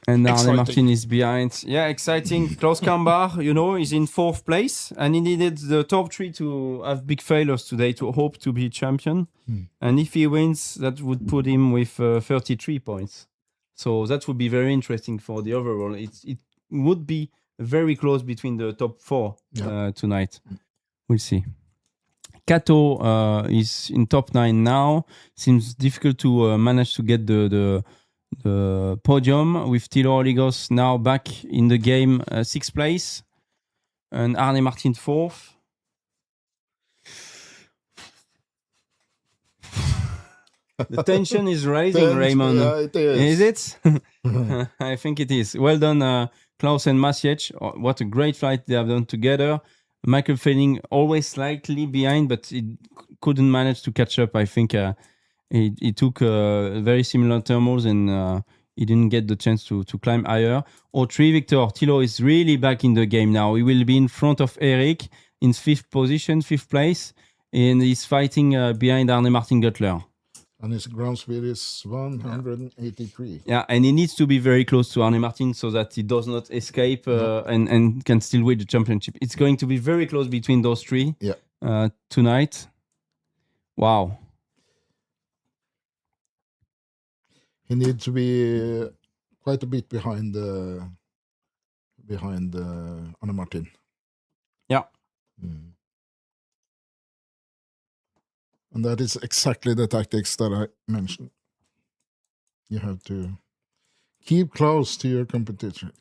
And Arne Martin is behind. Yeah, exciting. Klaus Kambar, is in 4th place. And he needed the top 3 to have big failures today to hope to be champion. And if he wins, that would put him with 33 points. So that would be very interesting for the overall. It would be very close between the top 4 tonight. We'll see. Kato is in top 9 now. Seems difficult to manage to get the podium with Tilo Oligos now back in the game, 6th place, and Arne Martin 4th. The tension is rising, Raymond. Yeah, it is. Is it? I think it is. Well done, Klaus and Maciej. What a great flight they have done together. Michael Feiling always slightly behind, but it couldn't manage to catch up. I think He took very similar thermals and he didn't get the chance to climb higher. 03 Victor Thilo is really back in the game now. He will be in front of Eric in fifth place, and he's fighting behind Arne Martin Gutler. And his ground speed is 183. Yeah, and he needs to be very close to Arne Martin so that he does not escape and can still win the championship. It's going to be very close between those three tonight. Wow. He needs to be quite a bit behind Arne Martin. Yeah. And that is exactly the tactics that I mentioned. You have to keep close to your competitor.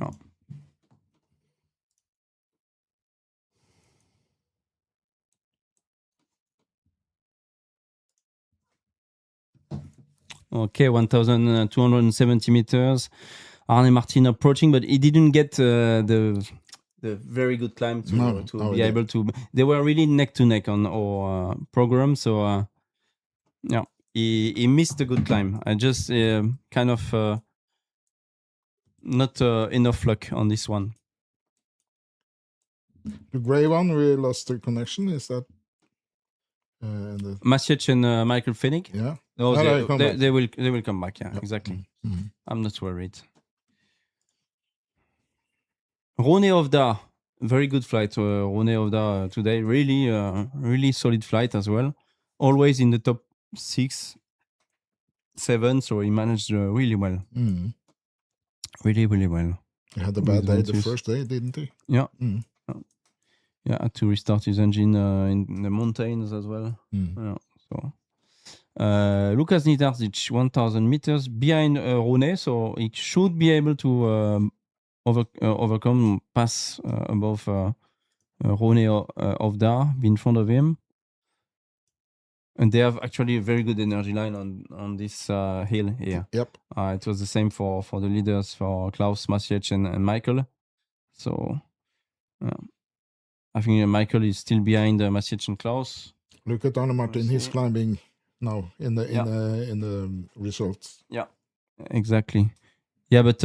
Oh. Okay, 1,270 meters. Arne Martin approaching, but he didn't get the very good climb to be able to. They were really neck to neck on our program, so he missed a good climb. I just kind of not enough luck on this one. The gray one, we lost the connection. Is that Masiec and Michael Fennig? Yeah. No, they will come back. Yeah. Exactly. Mm-hmm. I'm not worried. Rone Ovda, very good flight. Rone Ovda today, really solid flight as well. Always in the top 6, 7, so he managed really well. Mm. Really well. He had a bad day the first day, didn't he? Yeah. Mm. Yeah, had to restart his engine in the mountains as well. Yeah, so Lukas Nitarzic, 1,000 meters behind Rone, so he should be able to overcome, pass above Rone Ovda, be in front of him. And they have actually a very good energy line on this hill here. Yep. It was the same for the leaders, for Klaus, Masiec, and Michael. So I think Michael is still behind Masiec and Klaus. Look at Arne Martin; he's climbing now in the results. Yeah, exactly. Yeah, but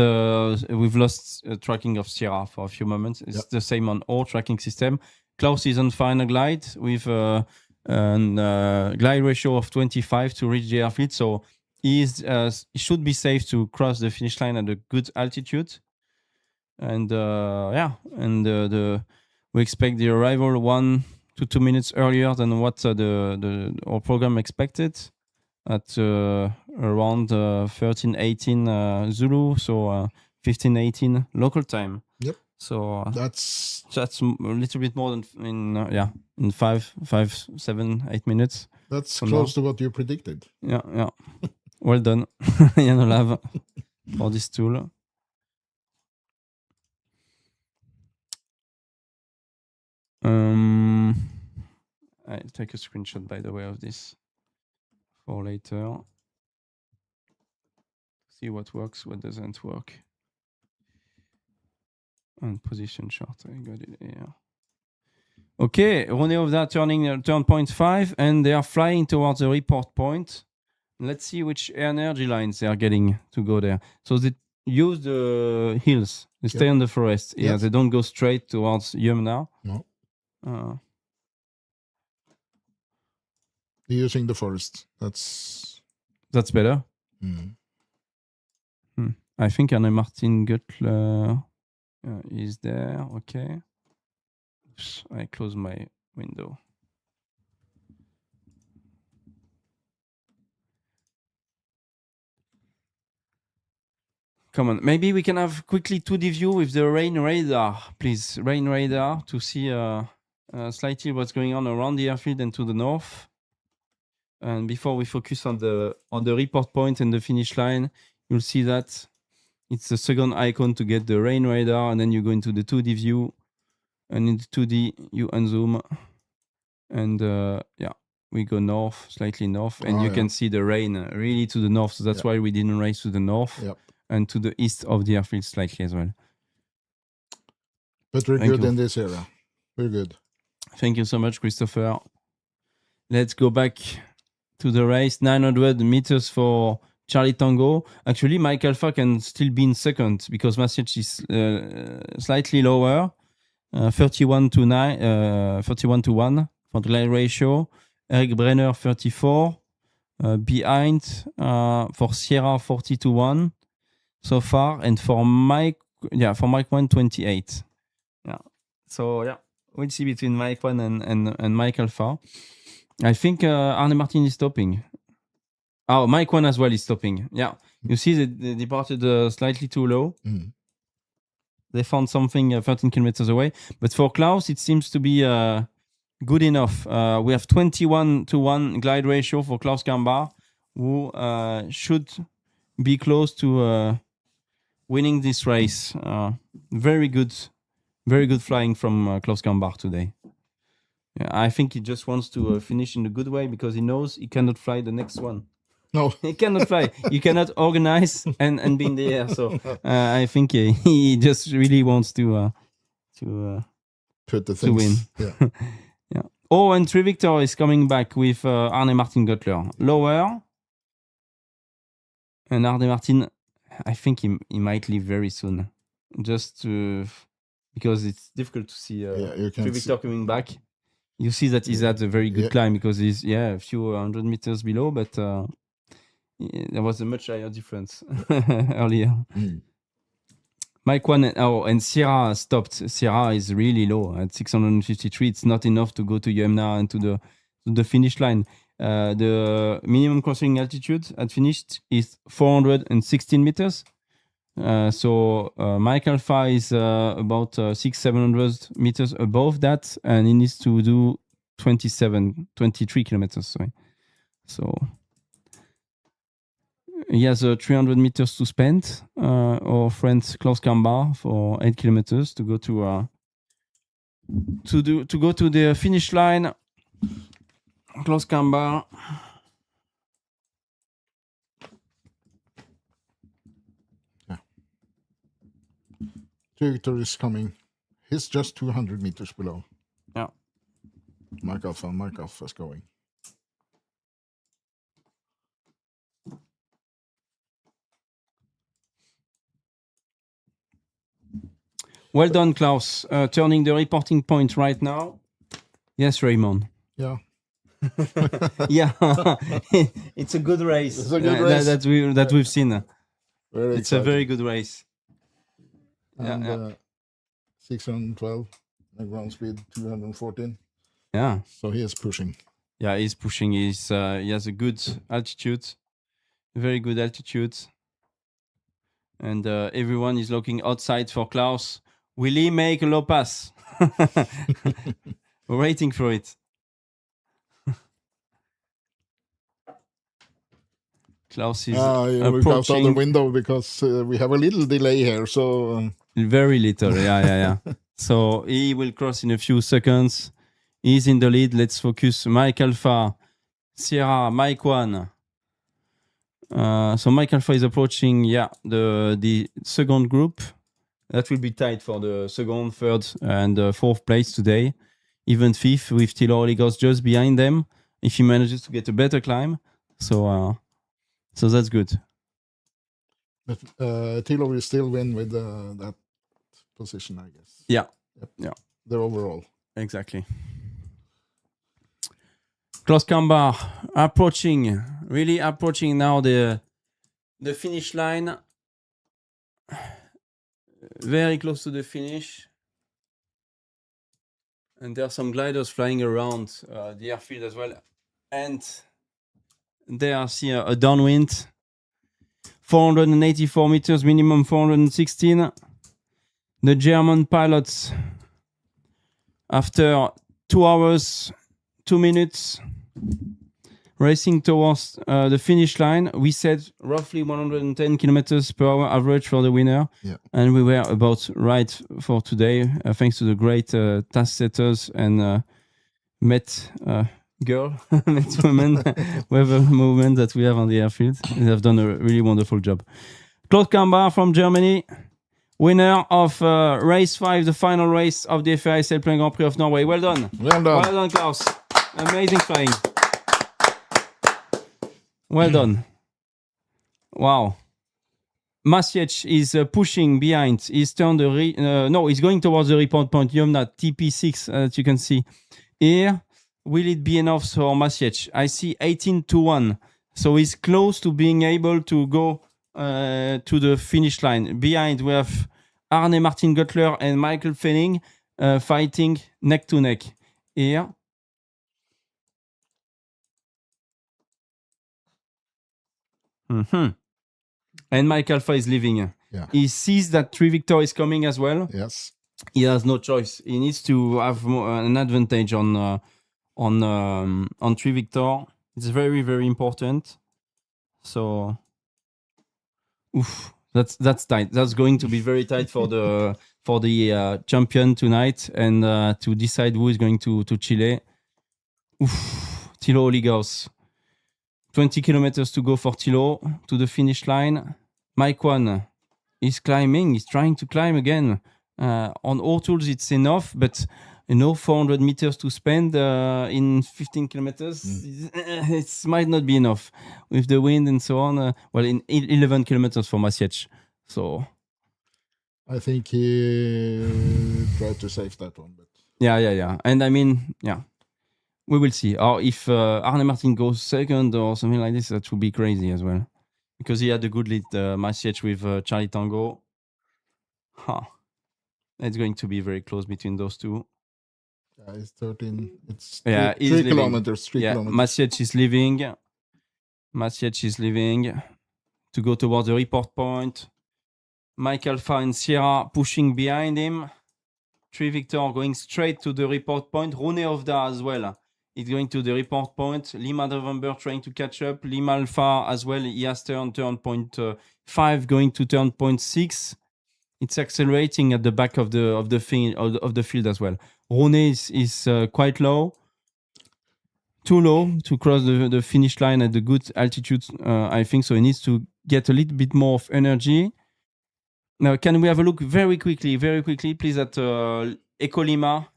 we've lost tracking of Sierra for a few moments. It's the same on all tracking system. Klaus is on final glide with a glide ratio of 25 to reach the airfield, so he should be safe to cross the finish line at a good altitude. And we expect the arrival 1 to 2 minutes earlier than what our program expected, at around 13:18 Zulu, so 15:18 local time. Yep. So that's a little bit more than in 5, 7, 8 minutes. That's close to what you predicted. Yeah. Well done, Jan Olav, for this tool. I'll take a screenshot, by the way, of this for later. See what works, what doesn't work. And position chart, I got it here. Okay, Rone Ovda turning turn point 5, and they are flying towards the report point. Let's see which energy lines they are getting to go there. So they use the hills. They stay on the forest. Yeah, they don't go straight towards Yum now. No. Using the forest. That's better. I think Arne Martin Gutler is there. Okay. Oops, I close my window. Come on, maybe we can have quickly 2D view with the rain radar, please. Rain radar to see slightly what's going on around the airfield and to the north. And before we focus on the report point and the finish line, you'll see that it's the second icon to get the rain radar, and then you go into the 2D view, and in the 2D you unzoom, and we go north, slightly north, and you can see the rain really to the north. So that's why we didn't race to the north. Yep. And to the east of the airfield slightly as well. But we're good in this area. We're good. Thank you so much, Christopher. let's go back to the race. 900 meters for Charlie Tango. Actually, Mike Alpha can still be in second because Masic is slightly lower. 31 to 1 for the glide ratio. Eric Brenner 34. Behind for Sierra 40 to 1 so far, and for Mike 1 28. Yeah. So yeah, we'll see between Mike 1 and Mike Alpha. I think Arne Martin is stopping. Oh, Mike 1 as well is stopping. Yeah. You see they departed slightly too low. Mm. They found something 13 kilometers away. But for Klaus, it seems to be good enough. We have 21 to 1 glide ratio for Klaus Gambar, who should be close to winning this race. Very good flying from Klaus Gambar today. Yeah, I think he just wants to finish in a good way because he knows he cannot fly the next one. No, he cannot fly. You cannot organize and be in the air. So I think he just really wants to put the to win. Yeah. Yeah. Oh, and Trivictor is coming back with Arne Martin Göttler lower, and Arne Martin, I think he might leave very soon, just because it's difficult to see Trivictor coming back. You see that he's at a very good climb because he's a few hundred meters below, but there was a much higher difference earlier. Mm. Mike 1 and Sierra stopped. Sierra is really low at 653. It's not enough to go to Yemna and to the finish line. The minimum crossing altitude at finished is 416 meters. So Mike Alpha is about 600-700 meters above that, and he needs to do 23 kilometers. Sorry. So he has 300 meters to spend. Our friend Klaus Gambar for 8 kilometers to go to go to the finish line. Klaus Gambar. Victor is coming. He's just 200 meters below. Yeah. Mike Alpha is going. Well done, Klaus. Turning the reporting point right now. Yes, Raymond. Yeah. Yeah. It's a good race. It's a good race. That we've seen. Very it's exciting. A very good race. And 612, and ground speed 214. Yeah. So he is pushing. Yeah, he's pushing. He has a good altitude, very good altitude. And everyone is looking outside for Klaus. Will he make a low pass? We're waiting for it. Klaus is look out of the window because we have a little delay here. So very little, yeah. So he will cross in a few seconds. He's in the lead. Let's focus. Mike Alpha, Sierra, Mike 1. So Mike Alpha is approaching, the second group. That will be tight for the second, third, and fourth place today. Even fifth with Tilo Oligos just behind them. If he manages to get a better climb, so that's good. But Tilo will still win with that position, I guess. Yeah. Yep. Yeah. The overall. Exactly. Klaus Gambar really approaching now the finish line. Very close to the finish. And there are some gliders flying around the airfield as well. And there I see a downwind. 484 meters, minimum 416. The German pilots, after 2 hours, 2 minutes, racing towards the finish line. We said roughly 110 kilometers per hour average for the winner. Yeah. And we were about right for today, thanks to the great task setters and Met women, weather movement that we have on the airfield. They have done a really wonderful job. Klaus Gambar from Germany, winner of race 5, the final race of the FAI Sailplane Grand Prix of Norway. Well done. Well done. Well done, Klaus. Amazing flying. Well done. Wow. Masiec is pushing behind. He's turned he's going towards the report point. Yomna TP6, as you can see here. Will it be enough for Masiec? I see 18-1. So he's close to being able to go to the finish line. Behind, we have Arne Martin Göttler and Michael Fenning fighting neck to neck here. And Mike Alpha is leaving. Yeah. He sees that Prix Victor is coming as well. Yes. He has no choice. He needs to have an advantage on Prix Victor. It's very, very important. So, that's tight. That's going to be very tight for the champion tonight, and to decide who is going to Chile. Thilo Oligos. 20 kilometers to go for Thilo to the finish line. Mike One is climbing. He's trying to climb again. On all tools, it's enough, but 400 meters to spend in 15 kilometers, it might not be enough with the wind and so on. In 11 kilometers for Masiec. So I think he tried to save that one. But yeah. And I mean, yeah. We will see. Or if Arne Martin goes second or something like this, that would be crazy as well. Because he had a good lead, Masiec with Charlie Tango. It's going to be very close between those two. Yeah, it's 13. It's 3 kilometers. 3 kilometers. Masiec is leaving. Masiec is leaving to go towards the report point. Mike Alpha and Sierra pushing behind him. Prix Victor going straight to the report point. Rune Ovda as well. It's going to the report point. Lima November trying to catch up. Lima Alpha as well. He has turn point 5 going to turn point 6. It's accelerating at the back of the field as well. Rune is quite low. Too low to cross the finish line at the good altitude, I think. So he needs to get a little bit more of energy. Now, can we have a look very quickly, please, at Eco Lima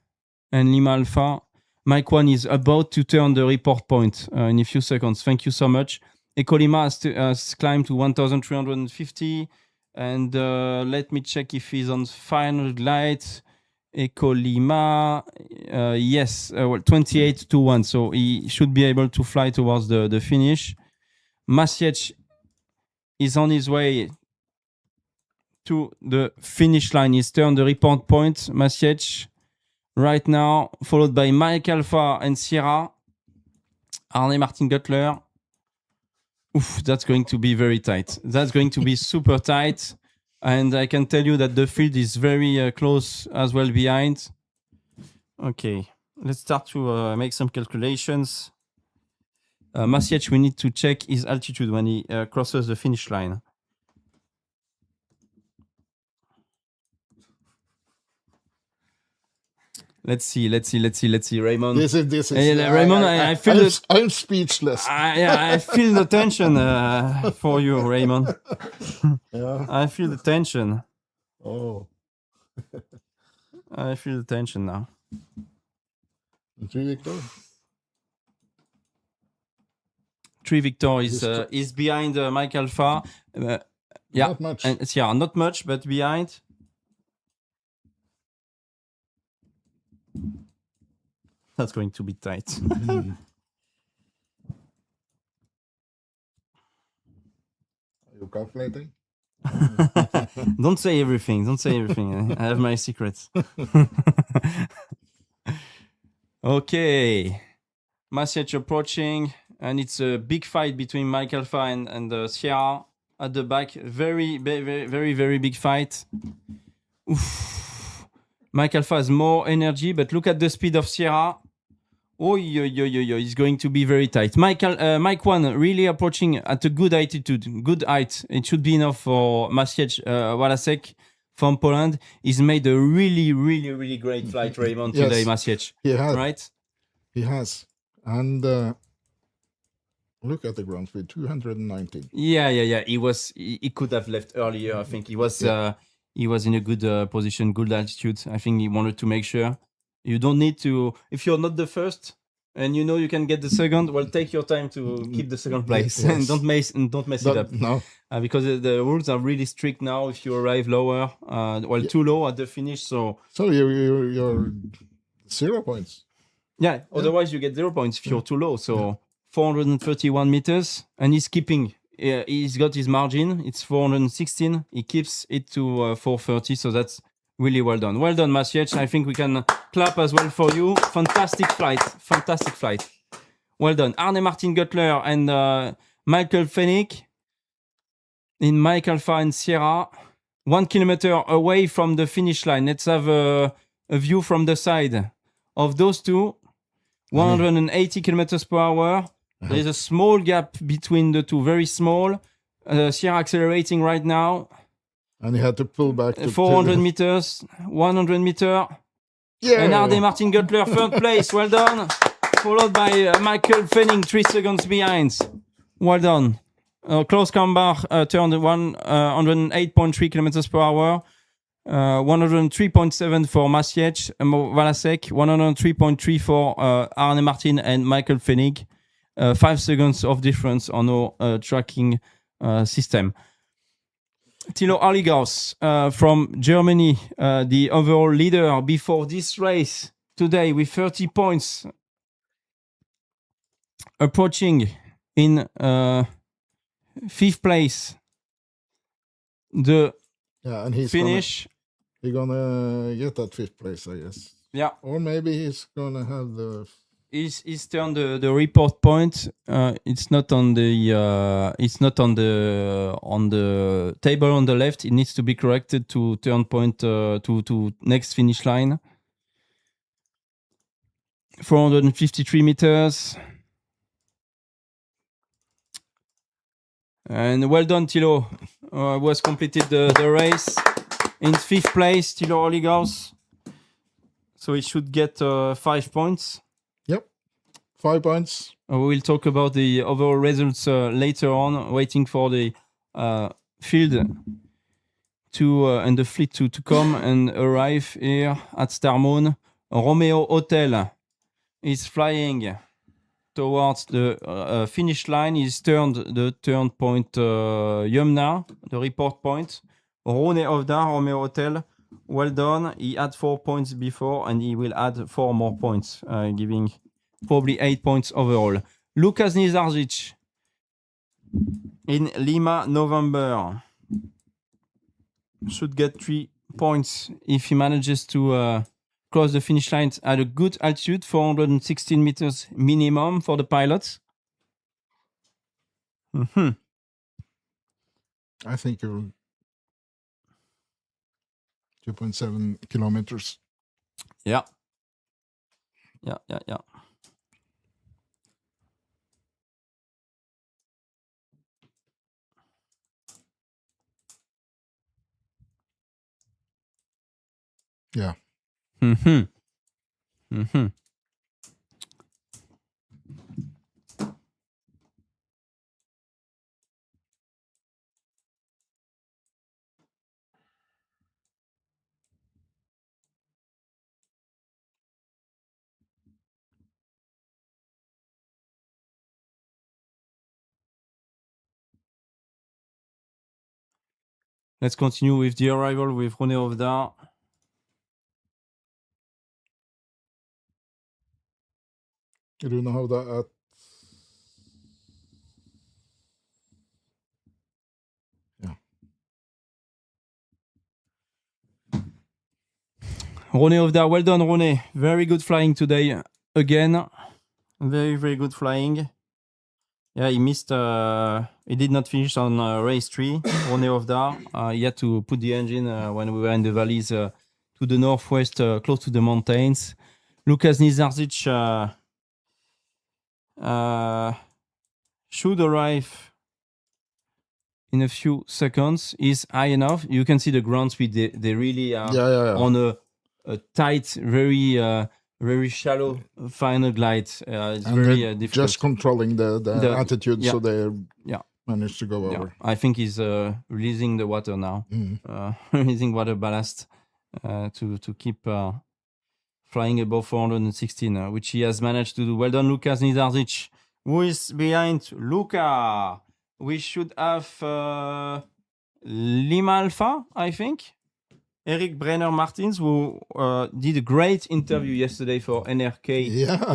and Lima Alpha? Mike One is about to turn the report point in a few seconds. Thank you so much. Eco Lima has climbed to 1,350. And let me check if he's on final glide. Eco Lima, yes, 28-1. So he should be able to fly towards the finish. Masiec is on his way to the finish line. He's turned the report point. Masiec right now, followed by Mike Alpha and Sierra. Arne Martin Göttler. That's going to be very tight. That's going to be super tight. And I can tell you that the field is very close as well behind. Okay, let's start to make some calculations. Masiec, we need to check his altitude when he crosses the finish line. Let's see, Raymond. This is Raymond, I feel I'm speechless. I feel the tension for you, Raymond. Yeah. I feel the tension. Oh. I feel the tension now. Prix Victor? Prix Victor is behind Mike Alpha. Yeah, Not much. And yeah, not much, but behind. That's going to be tight. Are you calculating? Don't say everything. I have my secrets. Okay. Masiec approaching, and it's a big fight between Mike Alpha and Sierra at the back. Very, very, very, very big fight. Oof. Mike Alpha has more energy, but look at the speed of Sierra. It's going to be very tight. Mike One really approaching at a good altitude, good height. It should be enough for Masiec Walasek from Poland. He's made a really, really, really great flight, Raymond, Yes. today, Masiec. He has. Right? He has. And look at the ground speed, 219. Yeah. He could have left earlier. I think he was in a good position, good altitude. I think he wanted to make sure. You don't need to, if you're not the first, and you know you can get the second, well, take your time to keep the second place. Yes. And don't mess it up. No. Because the rules are really strict now. If you arrive lower, too low at the finish, so you're 0 points. yeah. Otherwise, you get 0 points if you're too low. So 431 meters, and he's keeping. He's got his margin. It's 416. He keeps it to 430. So that's really well done. Well done, Maciej. I think we can clap as well for you. Fantastic flight. Fantastic flight. Well done, Arne Martin Guttler and Michael Fennick in Mike Alpha and Sierra. 1 kilometer away from the finish line. Let's have a view from the side of those two. 180 kilometers per hour. There is a small gap between the two, very small. Sierra accelerating right now. And he had to pull back to 400 meters, 100 meter. Yeah. And Arne Martin Guttler, third place. Well done. Followed by Michael Fenning, 3 seconds behind. Well done. Klaus Kambach turned 108.3 kilometers per hour. 103.7 for Maciej Walasek, 103.3 for Arne Martin and Michael Fennig. 5 seconds of difference on our tracking system. Thilo Arligaus from Germany, the overall leader before this race today with 30 points, approaching in 5th place the and he's finish. He's gonna get that 5th place, I guess. Yeah. Or maybe he's gonna have the. He's turned the report point. It's not on the table on the left. It needs to be corrected to turn point to next finish line. 453 meters. And well done, Thilo. Was completed the race in 5th place. Thilo Orligaus. So he should get 5 points. 5 points. We will talk about the overall results later on, waiting for the field and the fleet to come and arrive here at Starmone. Romeo Hotel is flying towards the finish line. He's turned the turn point Yumna, the report point. Rone Ovda, Romeo Hotel, well done. He had 4 points before and he will add 4 more points, giving probably 8 points overall. Lukas Nizarzic in Lima, November. Should get 3 points if he manages to cross the finish line at a good altitude, 416 meters minimum for the pilots. Mm-hmm. I think you're 2.7 kilometers. Yeah. Yeah. Mm-hmm. Let's continue with the arrival with Rone Ovda. Rune Hovda at. Yeah. Rone Ovda, well done, Rone. Very good flying today. Again, very, very good flying. Yeah, he missed. He did not finish on race 3. Rone Ovda. He had to put the engine when we were in the valleys to the northwest, close to the mountains. Lukas Nizarzic should arrive in a few seconds. Is high enough. You can see the ground speed. They really are on a tight, very shallow final glide. It's and very difficult. Just controlling the altitude, so they managed to go over. I think he's releasing the water now, releasing water ballast to keep flying above 416, which he has managed to do. Well done, Lukas Nizarzic. Who is behind Luca? We should have Lima Alpha, I think. Eric Brenner Martins, who did a great interview yesterday for NRK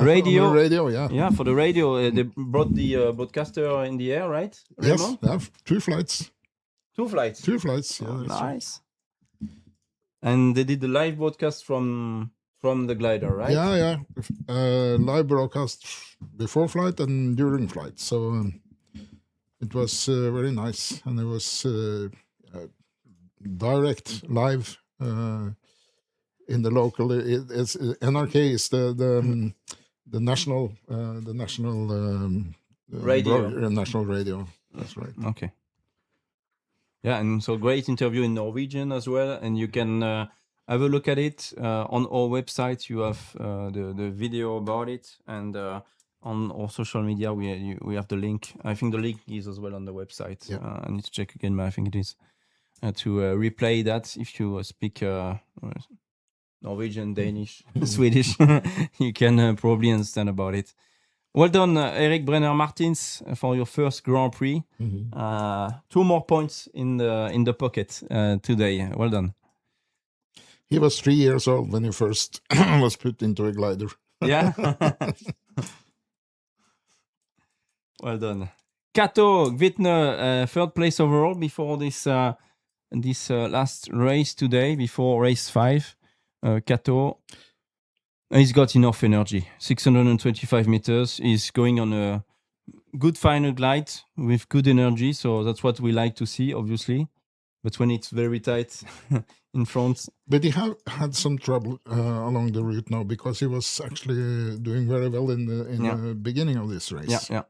Radio. On the radio, yeah. Yeah, for the radio. They brought the broadcaster in the air, right? Raymond? Yes, 2 flights. 2 flights? 2 flights, yeah. Nice. And they did the live broadcast from the glider, right? Yeah. Live broadcast before flight and during flight. So it was very nice. And it was direct live in the local. It's NRK is the national radio. National radio. That's right. Okay. Yeah, and so great interview in Norwegian as well, and you can have a look at it on our website. You have the video about it, and on our social media we have the link. I think the link is as well on the website. Yeah. I need to check again, but I think it is to replay that if you speak Norwegian, Danish, Swedish, you can probably understand about it. Well done, Eric Brenner Martins, for your first Grand Prix. 2 more points in the pocket today. Well done. He was 3 years old when he first was put into a glider. Yeah. Well done. Kato Gvitner, 3rd place overall before this last race today, before race 5. Kato, he's got enough energy. 625 meters. He's going on a good final glide with good energy. So that's what we like to see, obviously. But when it's very tight in front. But he had some trouble along the route now, because he was actually doing very well in the beginning of this race. Yeah.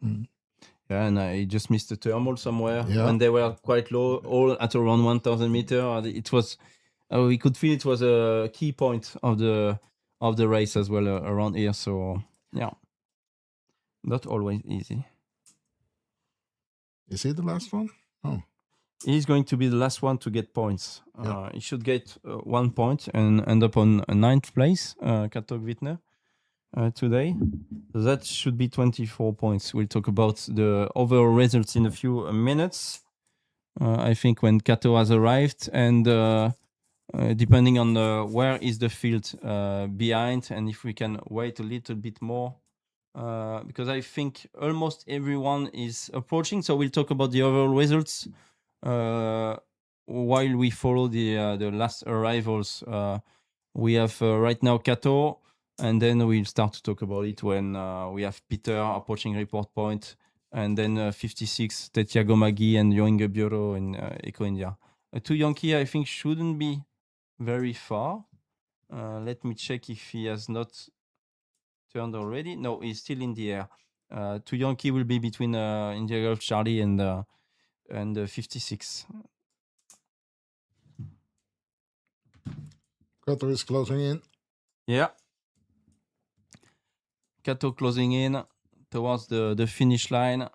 Yeah, and he just missed a thermal somewhere when they were quite low, all at around 1,000 meters. It was, we could feel it was a key point of the race as well around here. So yeah, not always easy. Is he the last one? Oh, he's going to be the last one to get points. He should get 1 point and end up on 9th place. Kato Gvitner. Today. So that should be 24 points. We'll talk about the overall results in a few minutes. I think when Kato has arrived, and depending on where is the field behind, and if we can wait a little bit more, because I think almost everyone is approaching. So we'll talk about the overall results while we follow the last arrivals. We have right now Kato. And then we'll start to talk about it when we have Peter approaching report point, and then 56, Tetiago Maggi and Yoinge Bureau in Eco India. 2 Yankee, I think, shouldn't be very far. Let me check if he has not turned already. No, he's still in the air. 2 Yankee will be between India Golf Charlie and 56. Kato is closing in. Yeah. Kato closing in towards the finish line.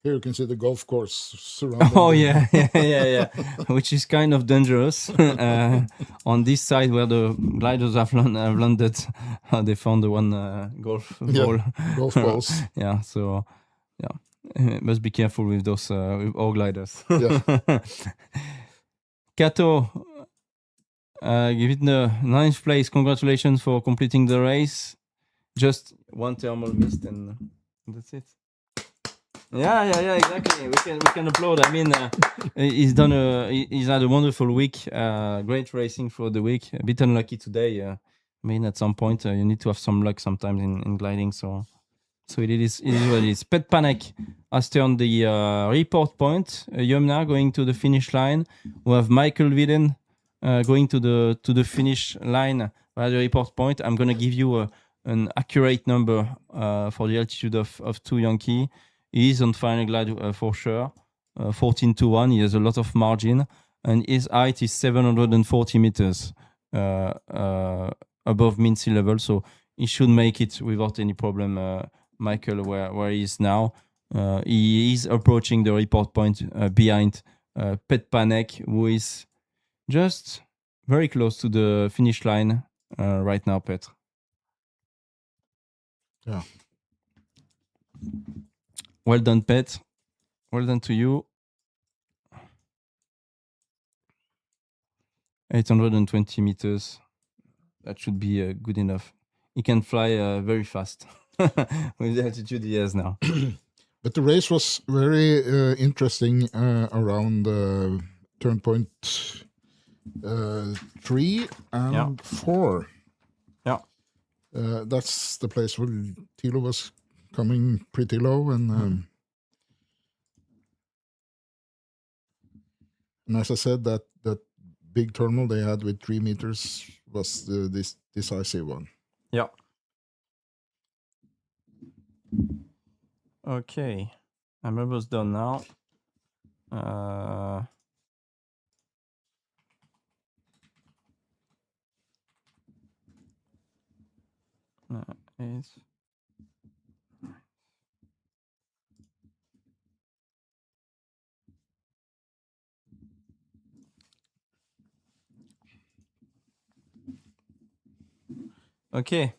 Here you can see the golf course surrounding. Oh yeah, which is kind of dangerous. On this side where the gliders have landed, they found the one golf ball. Golf balls. Yeah, so must be careful with those with all gliders. Yeah. Kato, give it the 9th place. Congratulations for completing the race. Just 1 thermal missed, and that's it. Yeah, exactly. We can applaud. I mean, he's had a wonderful week. Great racing for the week. A bit unlucky today. I mean, at some point you need to have some luck sometimes in gliding. So it is what it is. Pet Panic has turned the report point. Yumna going to the finish line. We have Michael Widen going to the finish line by the report point. I'm gonna give you an accurate number for the altitude of 2 Yankee. He is on final glide for sure. 14 to 1. He has a lot of margin. and his height is 740 meters above mean sea level. So he should make it without any problem. Michael, where he is now, he is approaching the report point behind Pet Panek, who is just very close to the finish line right now, Petr. Yeah. Well done, Pet. Well done to you. 820 meters. That should be good enough. He can fly very fast with the altitude he has now. But the race was very interesting around turn point 3 and 4. Yeah. That's the place where Thilo was coming pretty low, and as I said, that big terminal they had with 3 meters was this decisive one. Yeah. Okay. I'm almost done now. Eight. Okay,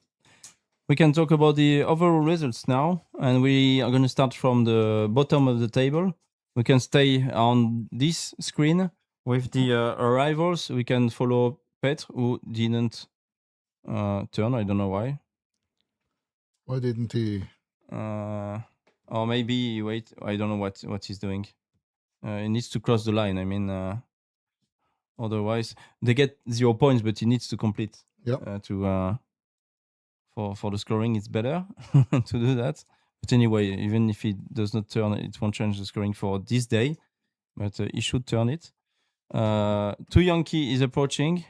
we can talk about the overall results now, and we are going to start from the bottom of the table. We can stay on this screen with the arrivals. We can follow Petr, who didn't turn. I don't know why. Why didn't he? Or maybe wait. I don't know what he's doing. He needs to cross the line. I mean, otherwise they get 0 points, but he needs to complete. Yeah. For the scoring, it's better to do that. But anyway, even if he does not turn, it won't change the scoring for this day. But he should turn it. Two Yankee is approaching,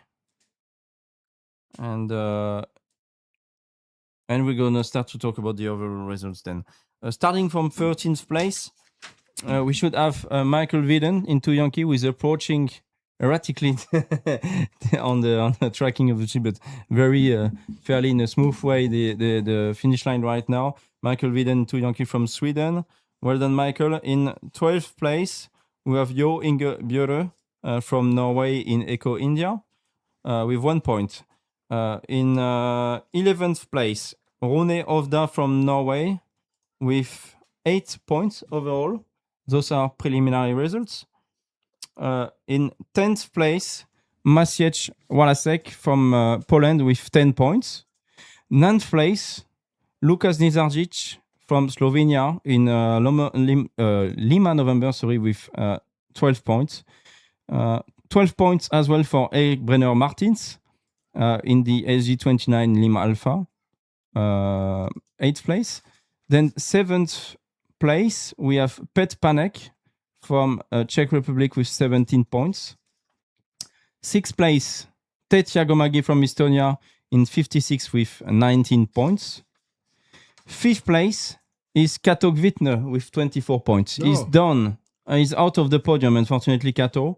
and we're gonna start to talk about the overall results then. Starting from 13th place, we should have Michael Vidden in Two Yankee, who is approaching erratically on the tracking of the ship, but very fairly in a smooth way the finish line right now. Michael Vidden, Two Yankee from Sweden. Well done, Michael. In 12th place, we have Jo Inge Bjøre from Norway in Eco India with 1 point. In 11th place, Rune Ovda from Norway with 8 points overall. Those are preliminary results. In 10th place, Maciej Walasek from Poland with 10 points. 9th place, Lukas Nizardzic from Slovenia in Lima, November, with 12 points. 12 points as well for Erik Brenner Martins in the SG29 Lima Alpha. 8th place. Then 7th place, we have Pet Panek from Czech Republic with 17 points. 6th place, Tetja Gomagi from Estonia in 56 with 19 points. 5th place is Kato Gvitne with 24 points. No. He's done. He's out of the podium, unfortunately, Kato.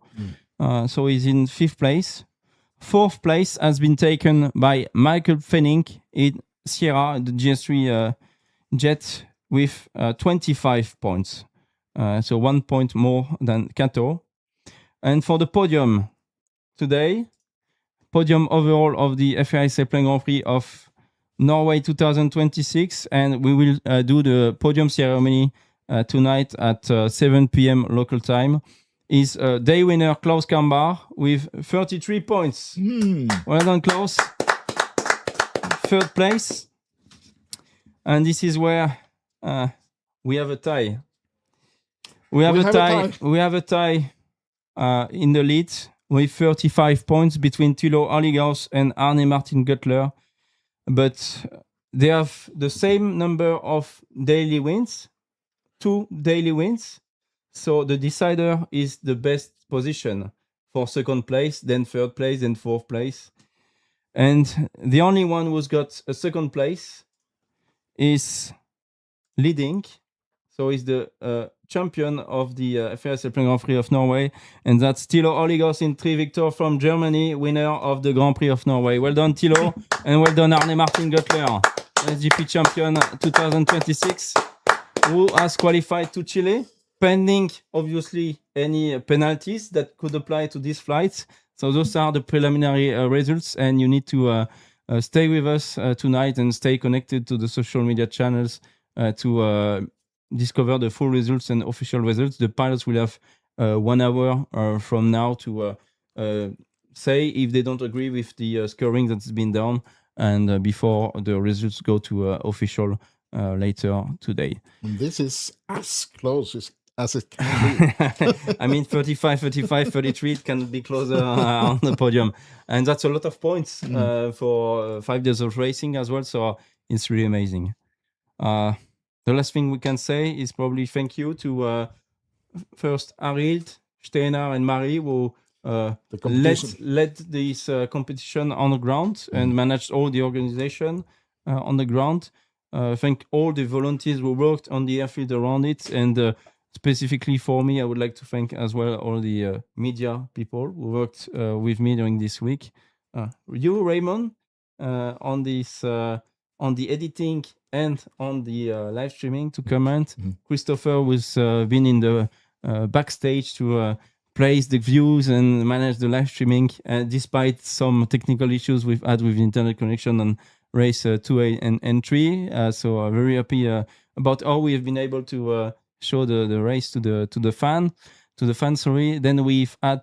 So he's in 5th place. 4th place has been taken by Michael Fenning in Sierra, the GS3 jet, with 25 points. So 1 point more than Kato. And for the podium today, podium overall of the FAI Sailplane Grand Prix of Norway 2026, and we will do the podium ceremony tonight at 7 p.m. local time, is day winner Klaus Kambar with 33 points. Well done, Klaus. 3rd place. And this is where we have a tie. We have a tie in the lead with 35 points between Thilo Arligaus and Arne Martin Gutler. But they have the same number of daily wins, 2 daily wins. So the decider is the best position for 2nd place, then 3rd place, then 4th place. And the only one who's got a 2nd place is leading. So is the champion of the FAI Sailplane Grand Prix of Norway, and that's Thilo Oligos in 3 Victor from Germany, winner of the Grand Prix of Norway. Well done, Thilo, and well done, Arne Martin Göttler, SGP champion 2026, who has qualified to Chile, pending, obviously, any penalties that could apply to these flights. So those are the preliminary results, and you need to stay with us tonight and stay connected to the social media channels to discover the full results and official results. The pilots will have 1 hour from now to say if they don't agree with the scoring that's been done, and before the results go to official later today. And this is as close as it can be. I mean, 35, 33, it can be closer on the podium. And that's a lot of points for 5 days of racing as well. So it's really amazing. The last thing we can say is probably thank you to first Arild, Steiner, and Marie, who led this competition on the ground and managed all the organization on the ground. Thank all the volunteers who worked on the airfield around it, and specifically for me, I would like to thank as well all the media people who worked with me during this week. You, Raymond, on this, on the editing and on the live streaming to comment. Christopher was been in the backstage to place the views and manage the live streaming, despite some technical issues we've had with internet connection on race 2A and 3. So very happy about how we have been able to show the race to the fan. Sorry. Then we've had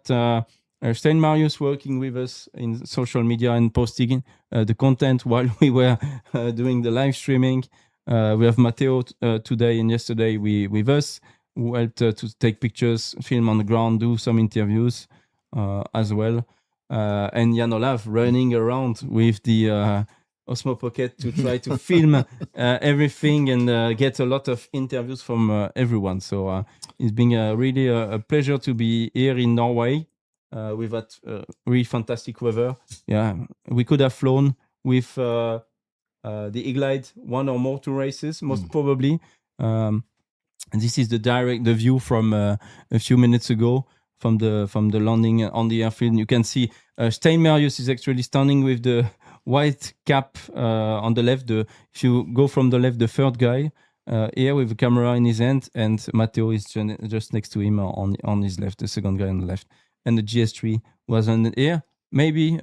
Stein Marius working with us in social media and posting the content while we were doing the live streaming. We have Matteo today and yesterday with us, who helped to take pictures, film on the ground, do some interviews as well. And Jan Olav running around with the Osmo Pocket to try to film everything and get a lot of interviews from everyone. So it's been really a pleasure to be here in Norway with that really fantastic weather. Yeah, we could have flown with the Eagle-Eyed 1 or more 2 races, most probably. And this is the view from a few minutes ago from the landing on the airfield. You can see Stein Marius is actually standing with the white cap on the left. If you go from the left, the third guy here with the camera in his hand, and Matteo is just next to him on his left, the second guy on the left. And the GS3 was on the air. Maybe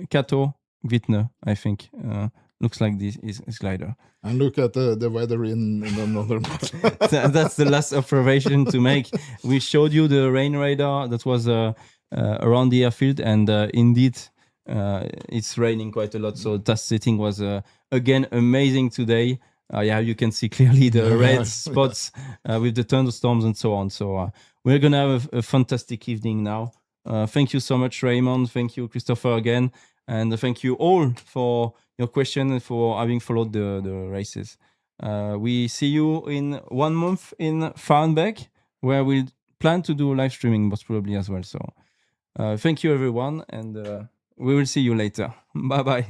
Kato Wittner, I think. Looks like this is glider. And look at the weather in another part. That's the last observation to make. We showed you the rain radar that was around the airfield, and indeed it's raining quite a lot. So test setting was again amazing today. Yeah, you can see clearly the red spots with the thunderstorms and so on. So we're gonna have a fantastic evening now. Thank you so much, Raymond. Thank you, Christopher, again, and thank you all for your question and for having followed the races. We see you in 1 month in Farnbach, where we'll plan to do live streaming most probably as well. So thank you, everyone, and we will see you later. Bye-bye.